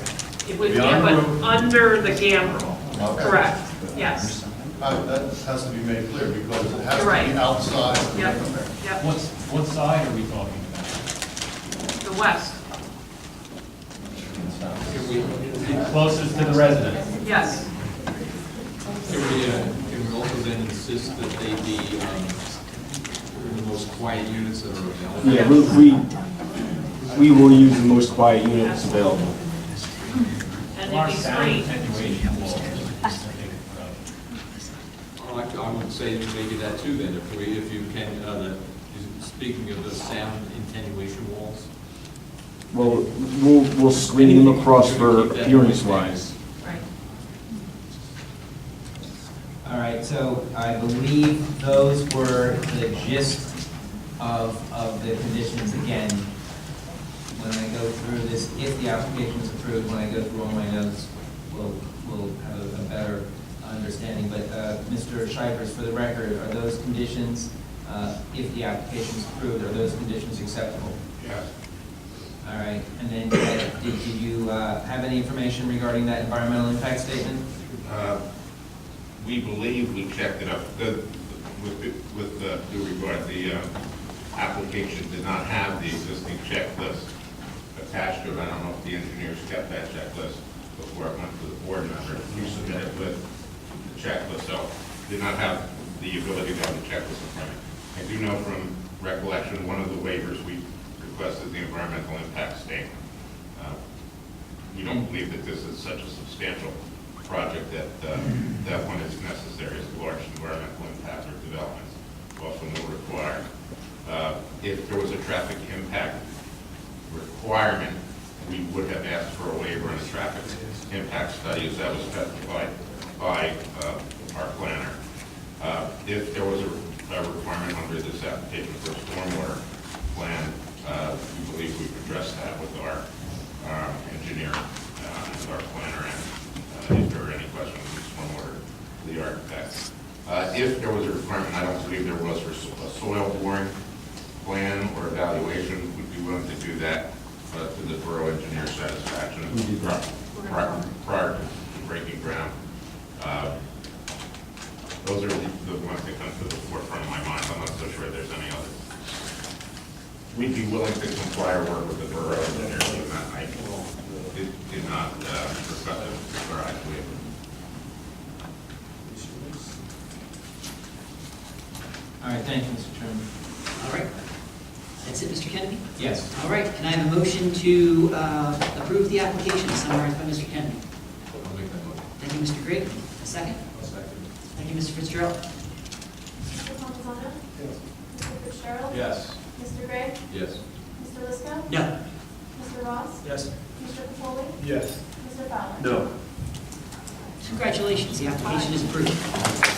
It would Be be, on the but roof. under the gambrel. Okay. Correct, yes. That has to be made clear because it has You're to right. be outside. of the Yep, air. yep. What side are we talking about? The west, Closest to the residence. yes. Can we also then insist that they be the most quiet units that are available? Yeah, we will use the most quiet units available. And it'd be screened. Attenuation walls. Well, I would say maybe that too then, if you can, speaking of the sound attenuation walls. Well, we'll screen them across for appearance-wise. Right. All right, so I believe those were the gist of the conditions again. When I go through this, if the application is approved, when I go through all my notes, we'll have a better understanding. But Mr. Shivers, for the record, are those conditions, if the application is approved, are those conditions acceptable? Yes. All right, and then did you have any information regarding that environmental impact statement? We believe we checked it up. With due regard, the application did not have the existing checklist attached to it. I don't know if the engineers kept that checklist before it went to the board member. We submitted with the checklist, so did not have the ability to have the checklist in front of me. I do know from recollection, one of the waivers we requested the environmental impact statement. We don't believe that this is such a substantial project that that one is necessary as a large environmental impact or developments. Also no required. If there was a traffic impact requirement, we would have asked for a waiver on a traffic impact study as that was specified by our planner. If there was a requirement under this application for a stormwater plan, we believe we've addressed that with our engineer and our planner, and if there are any questions with stormwater, the architect. If there was a requirement, I don't believe there was, for a soil boring plan or evaluation, we'd be willing to do that to the borough engineer's satisfaction. We did that. Those are the ones that come to the forefront of my mind. I'm not so sure there's any others. We'd be willing to comply or work with the borough engineers on that. I did not prescribe waiver. All right, thank you, Mr. Chairman. All right. That's it, Mr. Kennedy? Yes. All right, can I have a motion to approve the application summarized by Mr. Kennedy? I'll make that motion. Thank you, Mr. Grigg. A second? I'll second. Thank you, Mr. Fitzgerald. Mr. Palmisano? Yes. Mr. Fitzgerald? Yes. Mr. Gray? Yes. Mr. Lisca? No. Mr. Ross? Yes. Mr. Capoli? Yes. Mr. Fowler? No. Congratulations, the application is approved.